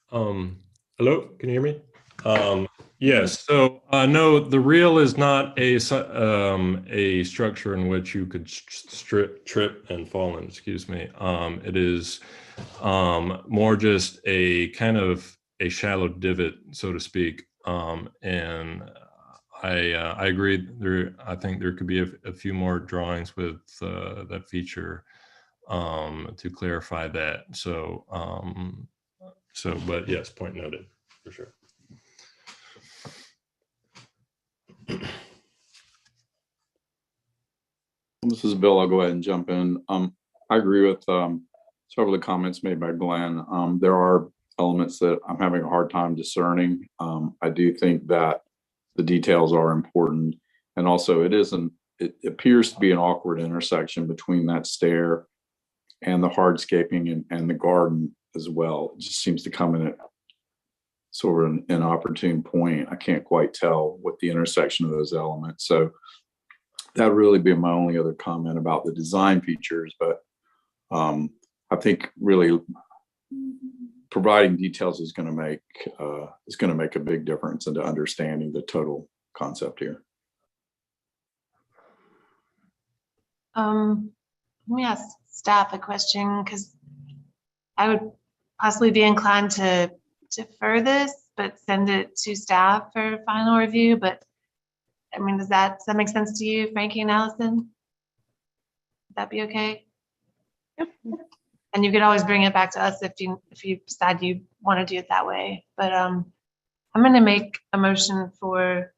Hello, can you hear me? Yes. So no, the real is not a structure in which you could trip and fall in. Excuse me. It is more just a kind of a shallow divot, so to speak. And I agree. I think there could be a few more drawings with that feature. to clarify that. So, but yes, point noted for sure. This is Bill. I'll go ahead and jump in. I agree with several of the comments made by Glenn. There are elements that I'm having a hard time discerning. I do think that the details are important. And also it appears to be an awkward intersection between that stair and the hardscaping and the garden as well. It just seems to come in at sort of an opportune point. I can't quite tell what the intersection of those elements. So that would really be my only other comment about the design features. But I think really providing details is going to make a big difference into understanding the total concept here. Let me ask staff a question, because I would possibly be inclined to defer this, but send it to staff for final review. But I mean, does that make sense to you, Frankie and Allison? Would that be okay? Yep. And you could always bring it back to us if you decide you want to do it that way. But I'm going to make a motion for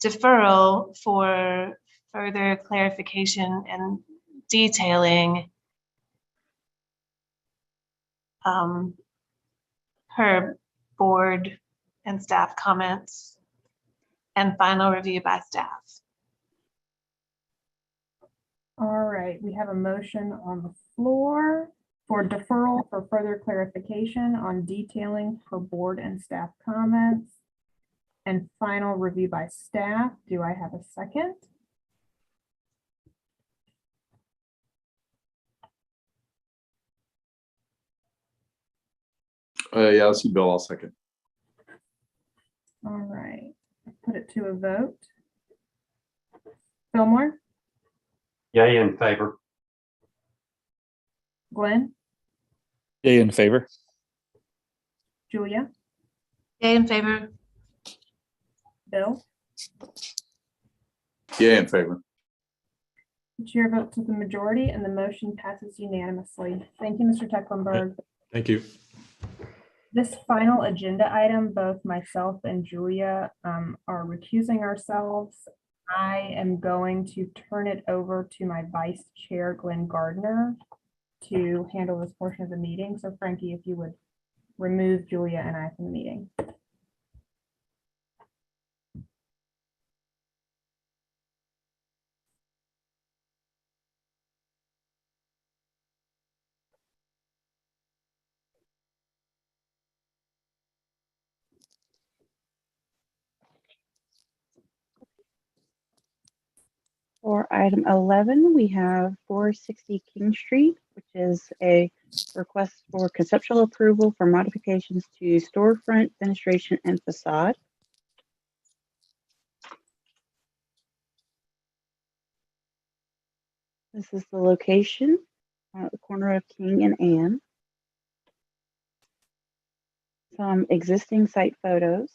deferral for further clarification and detailing per board and staff comments and final review by staff. All right, we have a motion on the floor for deferral for further clarification on detailing for board and staff comments and final review by staff. Do I have a second? Yeah, I see Bill. I'll second. All right, put it to a vote. Fillmore, Yay in favor. Glenn, Yay in favor. Julia, Yay in favor. Bill. Yeah, in favor. The chair votes with the majority and the motion passes unanimously. Thank you, Mr. Tecklenburg. Thank you. This final agenda item, both myself and Julia are recusing ourselves. I am going to turn it over to my vice chair, Glenn Gardner, to handle this portion of the meeting. So Frankie, if you would remove Julia and I from the meeting. For item 11, we have 460 King Street, which is a request for conceptual approval for modifications to storefront, fenestration, and facade. This is the location at the corner of King and Ann. Some existing site photos.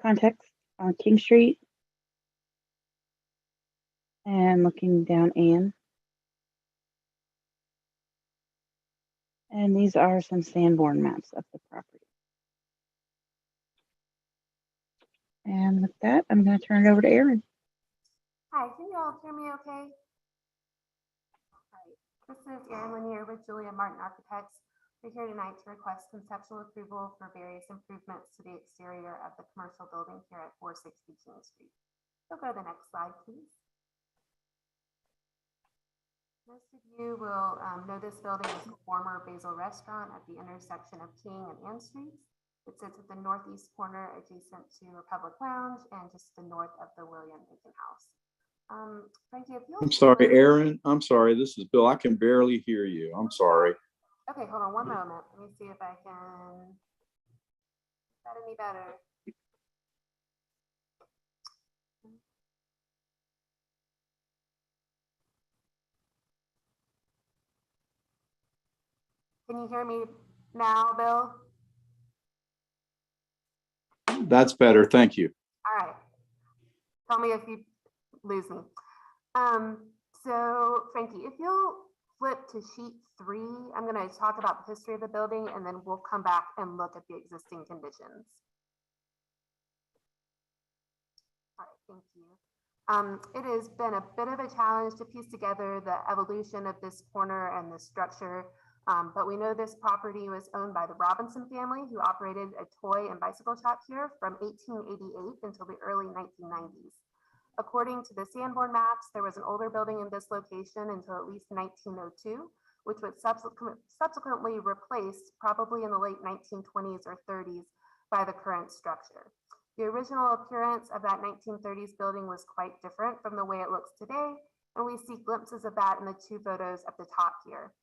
Context on King Street and looking down Ann. And these are some Sanborn maps of the property. And with that, I'm going to turn it over to Erin. Hi, can you all hear me okay? All right. This is Erin Lanier with Julia Martin Architects. We're here tonight to request conceptual approval for various improvements to the exterior of the commercial building here at 460 King Street. So go to the next slide, please. Most of you will know this building is a former Basil restaurant at the intersection of King and Ann Streets. It sits at the northeast corner adjacent to Republic Lounge and just to the north of the William Bacon House. Frankie, if you'll I'm sorry, Erin. I'm sorry. This is Bill. I can barely hear you. I'm sorry. Okay, hold on one moment. Let me see if I can. Is that any better? Can you hear me now, Bill? That's better. Thank you. All right. Tell me if you lose me. So Frankie, if you'll flip to sheet 3, I'm going to talk about the history of the building, and then we'll come back and look at the existing conditions. All right, thank you. It has been a bit of a challenge to piece together the evolution of this corner and this structure, but we know this property was owned by the Robinson family, who operated a toy and bicycle shop here from 1888 until the early 1990s. According to the Sanborn maps, there was an older building in this location until at least 1902, which was subsequently replaced probably in the late 1920s or 30s by the current structure. The original appearance of that 1930s building was quite different from the way it looks today, and we see glimpses of that in the 2 photos at the top here.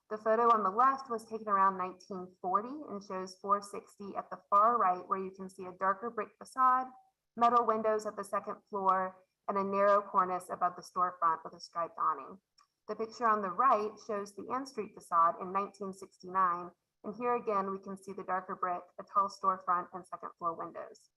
The photo on the left was taken around 1940 and shows 460 at the far right, where you can see a darker brick facade, metal windows at the 2nd floor, and a narrow cornice above the storefront with a striped awning. The picture on the right shows the N Street facade in 1969, and here again we can see the darker brick, a tall storefront, and 2nd floor windows.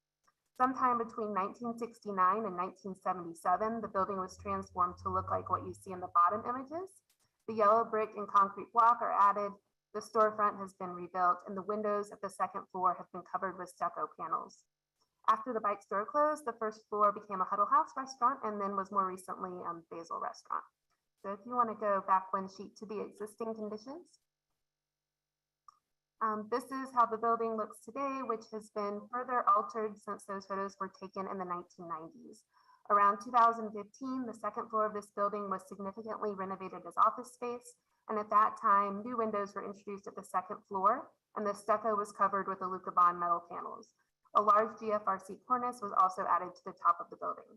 Sometime between 1969 and 1977, the building was transformed to look like what you see in the bottom images. The yellow brick and concrete block are added, the storefront has been rebuilt, and the windows at the 2nd floor have been covered with stucco panels. After the bike store closed, the 1st floor became a Huddle House restaurant and then was more recently Basil Restaurant. So if you want to go back 1 sheet to the existing conditions. This is how the building looks today, which has been further altered since those photos were taken in the 1990s. Around 2015, the 2nd floor of this building was significantly renovated as office space, and at that time, new windows were introduced at the 2nd floor, and the stucco was covered with Aluka Bond metal panels. A large GFRC cornice was also added to the top of the building.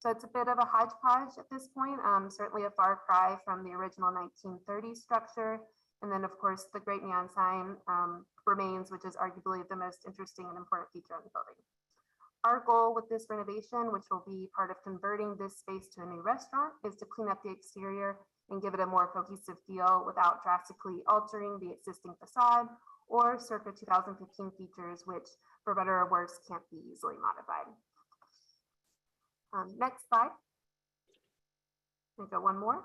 So it's a bit of a hodgepodge at this point, certainly a far cry from the original 1930s structure. And then, of course, the great neon sign remains, which is arguably the most interesting and important feature of the building. Our goal with this renovation, which will be part of converting this space to a new restaurant, is to clean up the exterior and give it a more cohesive feel without drastically altering the existing facade or circa 2015 features, which, for better or worse, can't be easily modified. Next slide. We'll go one more.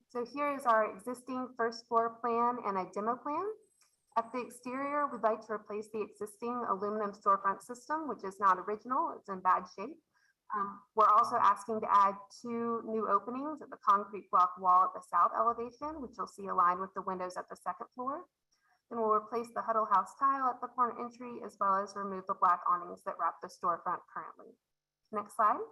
So here is our existing 1st floor plan and a demo plan. At the exterior, we'd like to replace the existing aluminum storefront system, which is not original, it's in bad shape. We're also asking to add 2 new openings at the concrete block wall at the south elevation, which you'll see aligned with the windows at the 2nd floor. Then we'll replace the Huddle House tile at the corner entry, as well as remove the black awnings that wrap the storefront currently. Next slide.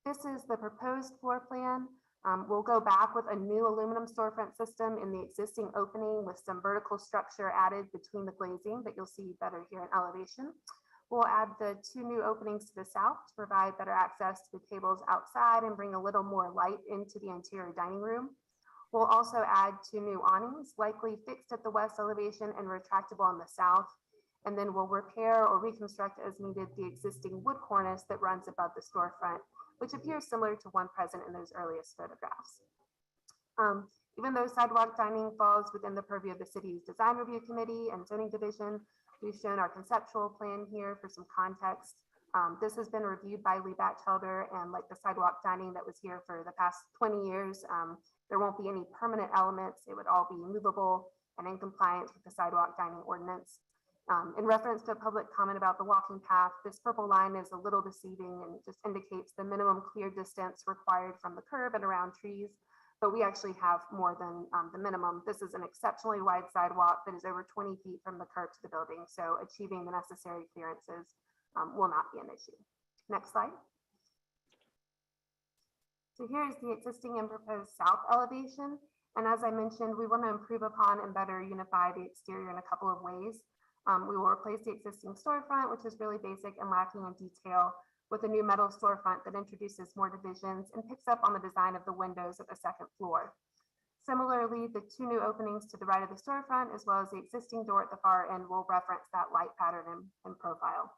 This is the proposed floor plan. We'll go back with a new aluminum storefront system in the existing opening with some vertical structure added between the glazing that you'll see better here in elevation. We'll add the 2 new openings to the south to provide better access to the tables outside and bring a little more light into the interior dining room. We'll also add 2 new awnings, likely fixed at the west elevation and retractable on the south. And then we'll repair or reconstruct as needed the existing wood cornice that runs above the storefront, which appears similar to one present in those earliest photographs. Even though sidewalk dining falls within the purview of the city's design review committee and zoning division, we've shown our conceptual plan here for some context. This has been reviewed by Lee Batchelder, and like the sidewalk dining that was here for the past 20 years, there won't be any permanent elements. It would all be movable and in compliance with the sidewalk dining ordinance. In reference to a public comment about the walking path, this purple line is a little deceiving and just indicates the minimum clear distance required from the curb and around trees, but we actually have more than the minimum. This is an exceptionally wide sidewalk that is over 20 feet from the curb to the building, so achieving the necessary clearances will not be an issue. Next slide. So here is the existing and proposed south elevation. And as I mentioned, we want to improve upon and better unify the exterior in a couple of ways. We will replace the existing storefront, which is really basic and lacking in detail, with a new metal storefront that introduces more divisions and picks up on the design of the windows at the 2nd floor. Similarly, the 2 new openings to the right of the storefront, as well as the existing door at the far end, will reference that light pattern and profile.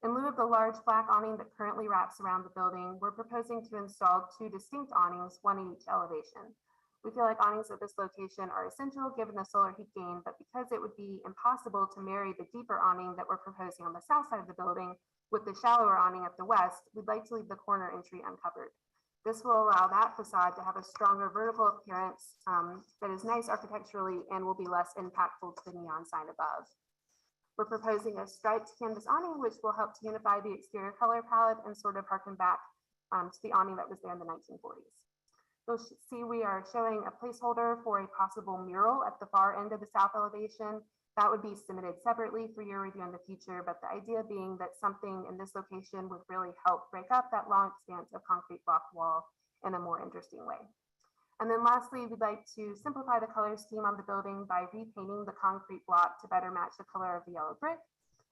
In lieu of the large black awning that currently wraps around the building, we're proposing to install 2 distinct awnings, one in each elevation. We feel like awnings at this location are essential given the solar heat gain, but because it would be impossible to marry the deeper awning that we're proposing on the south side of the building with the shallower awning at the west, we'd like to leave the corner entry uncovered. This will allow that facade to have a stronger vertical appearance that is nice architecturally and will be less impactful to the neon sign above. We're proposing a striped canvas awning, which will help to unify the exterior color palette and sort of harken back to the awning that was there in the 1940s. You'll see we are showing a placeholder for a possible mural at the far end of the south elevation. That would be submitted separately for your review in the future, but the idea being that something in this location would really help break up that long expanse of concrete block wall in a more interesting way. And then lastly, we'd like to simplify the color scheme on the building by repainting the concrete block to better match the color of the yellow brick,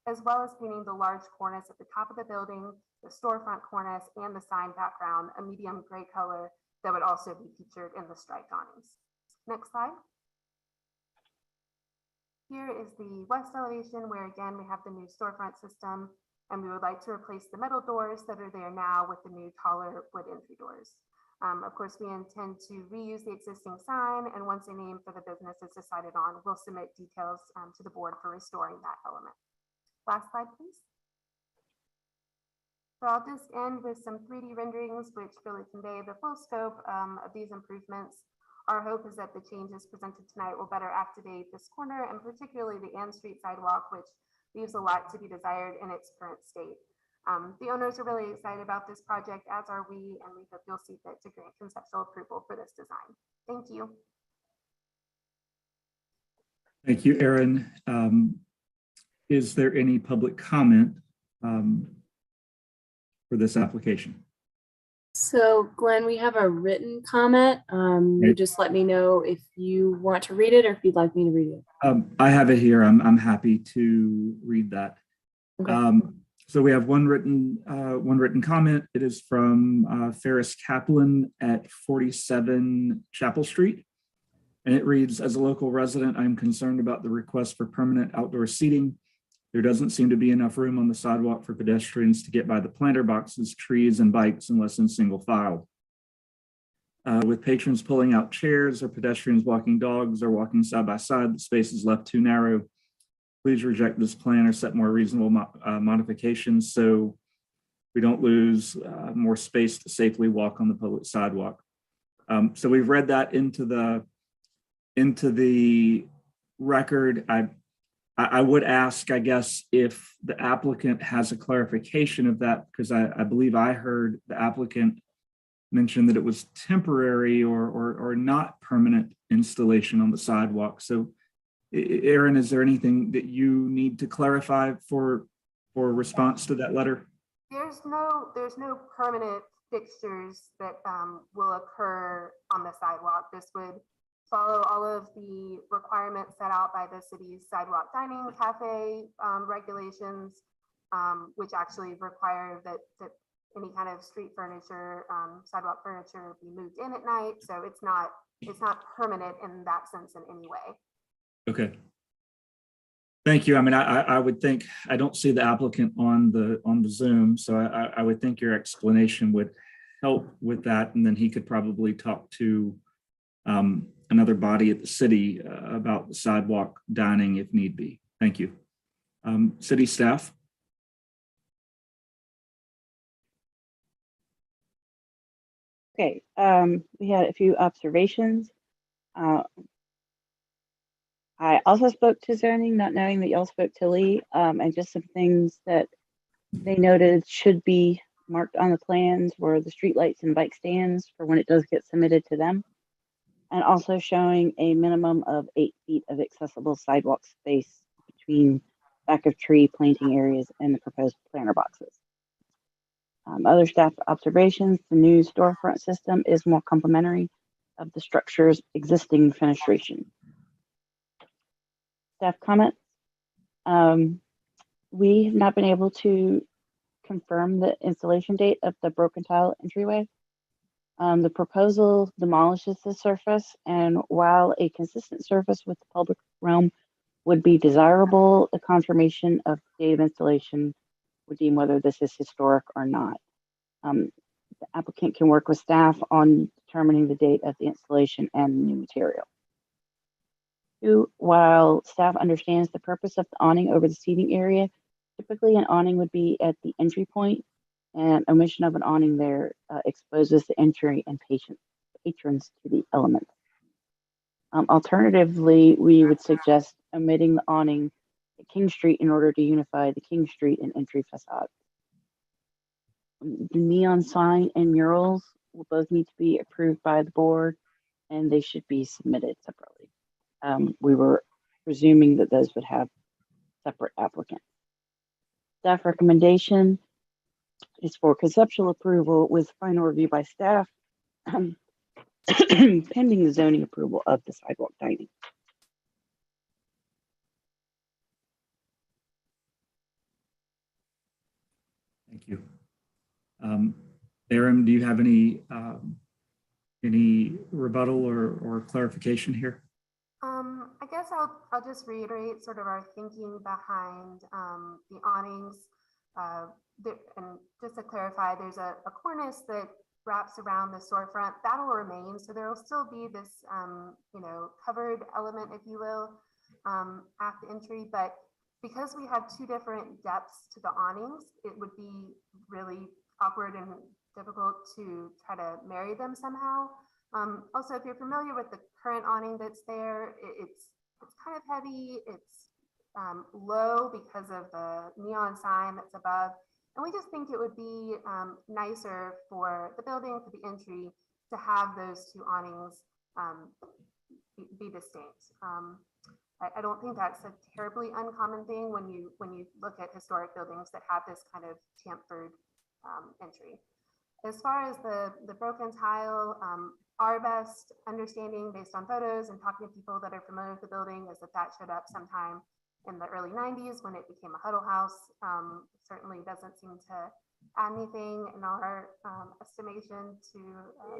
as well as painting the large cornice at the top of the building, the storefront cornice, and the sign background a medium gray color that would also be featured in the striped awnings. Next slide. Here is the west elevation where again we have the new storefront system, and we would like to replace the metal doors that are there now with the new taller wood entry doors. Of course, we intend to reuse the existing sign, and once a name for the business is decided on, we'll submit details to the board for restoring that element. Last slide, please. So I'll just end with some 3D renderings, which really convey the full scope of these improvements. Our hope is that the changes presented tonight will better activate this corner and particularly the Ann Street sidewalk, which leaves a lot to be desired in its current state. The owners are really excited about this project, as are we, and we hope you'll see fit to grant conceptual approval for this design. Thank you. Thank you, Erin. Is there any public comment for this application? So Glenn, we have a written comment. You just let me know if you want to read it or if you'd like me to read it. I have it here. I'm happy to read that. Okay. So we have one written comment. It is from Ferris Kaplan at 47 Chapel Street. And it reads, as a local resident, I'm concerned about the request for permanent outdoor seating. There doesn't seem to be enough room on the sidewalk for pedestrians to get by the planter boxes, trees, and bikes unless in single file. With patrons pulling out chairs or pedestrians walking dogs or walking side by side, the space is left too narrow. Please reject this plan or set more reasonable modifications so we don't lose more space to safely walk on the public sidewalk. So we've read that into the record. I would ask, I guess, if the applicant has a clarification of that, because I believe I heard the applicant mention that it was temporary or not permanent installation on the sidewalk. So, Erin, is there anything that you need to clarify for response to that letter? There's no permanent fixtures that will occur on the sidewalk. This would follow all of the requirements set out by the city's sidewalk dining cafe regulations, which actually require that any kind of street furniture, sidewalk furniture be moved in at night. So it's not permanent in that sense in any way. Okay. Thank you. I mean, I would think, I don't see the applicant on the Zoom, so I would think your explanation would help with that, and then he could probably talk to another body at the city about the sidewalk dining if need be. Thank you. City staff. Okay, we had a few observations. I also spoke to zoning, not knowing that y'all spoke to Lee, and just some things that they noted should be marked on the plans were the streetlights and bike stands for when it does get submitted to them. And also showing a minimum of 8 feet of accessible sidewalk space between back of tree planting areas and the proposed planter boxes. Other staff observations, the new storefront system is more complementary of the structure's existing fenestration. Staff comments. We have not been able to confirm the installation date of the broken tile entryway. The proposal demolishes the surface, and while a consistent surface with the public realm would be desirable, the confirmation of date of installation would deem whether this is historic or not. The applicant can work with staff on determining the date of the installation and new material. 2, while staff understands the purpose of the awning over the seating area, typically an awning would be at the entry point, and omission of an awning there exposes the entry and patrons to the elements. Alternatively, we would suggest omitting the awning at King Street in order to unify the King Street and entry facade. The neon sign and murals will both need to be approved by the board, and they should be submitted separately. We were presuming that those would have separate applicants. Staff recommendation is for conceptual approval with final review by staff, pending the zoning approval of the sidewalk dining. Thank you. Aram, do you have any rebuttal or clarification here? I guess I'll just reiterate sort of our thinking behind the awnings. And just to clarify, there's a cornice that wraps around the storefront that will remain. So there will still be this, covered element, if you will, at the entry. But because we have two different depths to the awnings, it would be really awkward and difficult to try to marry them somehow. Also, if you're familiar with the current awning that's there, it's kind of heavy. It's low because of the neon sign that's above. And we just think it would be nicer for the building, for the entry, to have those two awnings be distinct. I don't think that's a terribly uncommon thing when you look at historic buildings that have this kind of chamfered entry. As far as the broken tile, our best understanding based on photos and talking to people that are familiar with the building is that showed up sometime in the early 90s when it became a huddle house. Certainly doesn't seem to add anything in our estimation to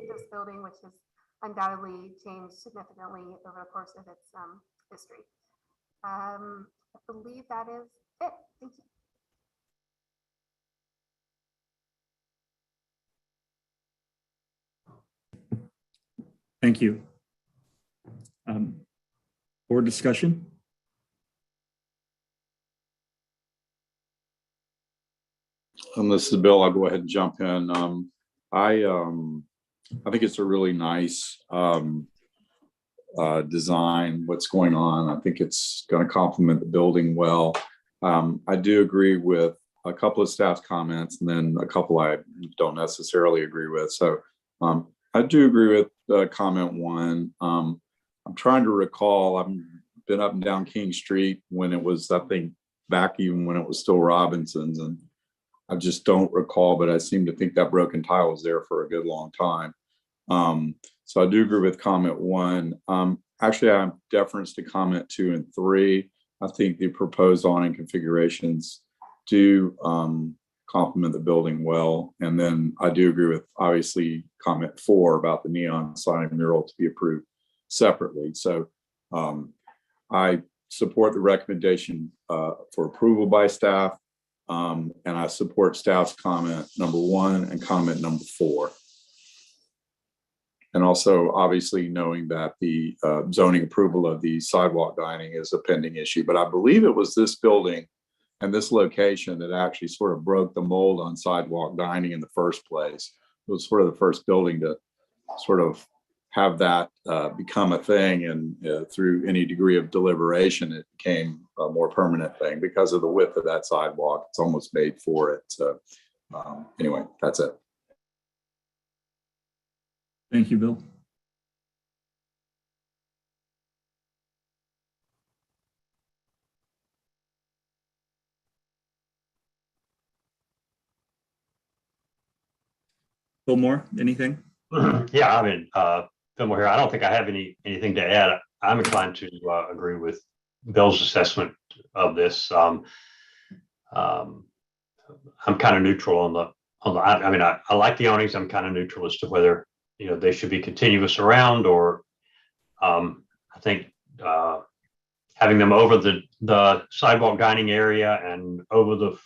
this building, which has undoubtedly changed significantly over the course of its history. I believe that is it. Thank you. Thank you. Board discussion? This is Bill. I'll go ahead and jump in. I think it's a really nice design, what's going on. I think it's going to complement the building well. I do agree with a couple of staff's comments, and then a couple I don't necessarily agree with. So I do agree with comment 1. I'm trying to recall, I've been up and down King Street when it was, I think, back even when it was still Robinson's, and I just don't recall, but I seem to think that broken tile was there for a good long time. So I do agree with comment 1. Actually, I have deference to comment 2 and 3. I think the proposed awning configurations do complement the building well. And then I do agree with, obviously, comment 4 about the neon sign and mural to be approved separately. So I support the recommendation for approval by staff. And I support staff's comment number 1 and comment number 4. And also, obviously, knowing that the zoning approval of the sidewalk dining is a pending issue. But I believe it was this building and this location that actually sort of broke the mold on sidewalk dining in the first place. It was sort of the first building to sort of have that become a thing, and through any degree of deliberation, it became a more permanent thing because of the width of that sidewalk. It's almost made for it. So anyway, that's it. Thank you, Bill. Bill Moore, anything? Yeah, I mean, Bill Moore here. I don't think I have anything to add. I'm inclined to agree with Bill's assessment of this. I'm kind of neutral on the. I mean, I like the awnings. I'm kind of neutral as to whether they should be continuous around, or I think having them over the sidewalk dining area and over the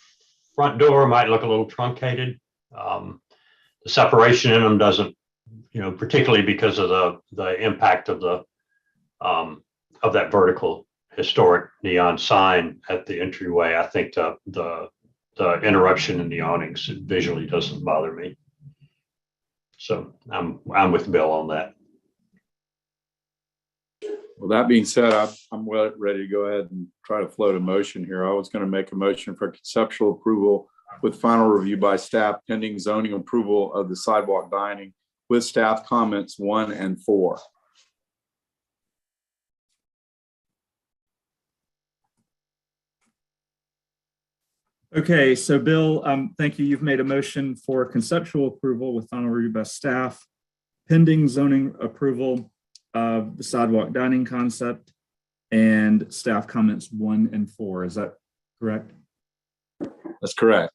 front door might look a little truncated. The separation in them doesn't particularly because of the impact of that vertical historic neon sign at the entryway. I think the interruption in the awnings visually doesn't bother me. So I'm with Bill on that. Well, that being said, I'm ready to go ahead and try to float a motion here. I was going to make a motion for conceptual approval with final review by staff pending zoning approval of the sidewalk dining with staff comments 1 and 4. Okay, so Bill, thank you. You've made a motion for conceptual approval with final review by staff, pending zoning approval of the sidewalk dining concept and staff comments 1 and 4. Is that correct? That's correct.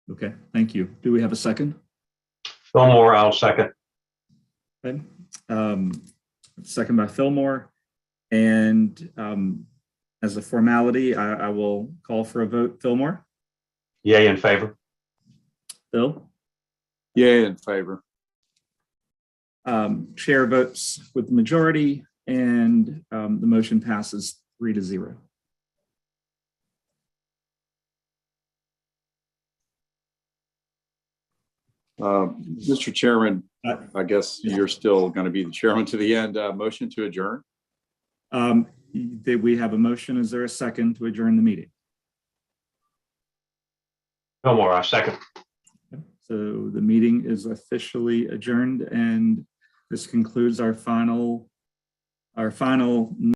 Okay, thank you. Do we have a second? Fillmore, I'll second. Okay. Second by Fillmore. And as a formality, I will call for a vote. Fillmore? Yay in favor. Bill? Yay in favor. Chair votes with the majority and the motion passes 3-0. Mr. Chairman, I guess you're still going to be the chairman to the end. Motion to adjourn. We have a motion. Is there a second to adjourn the meeting? Fillmore, I second. So the meeting is officially adjourned, and this concludes our final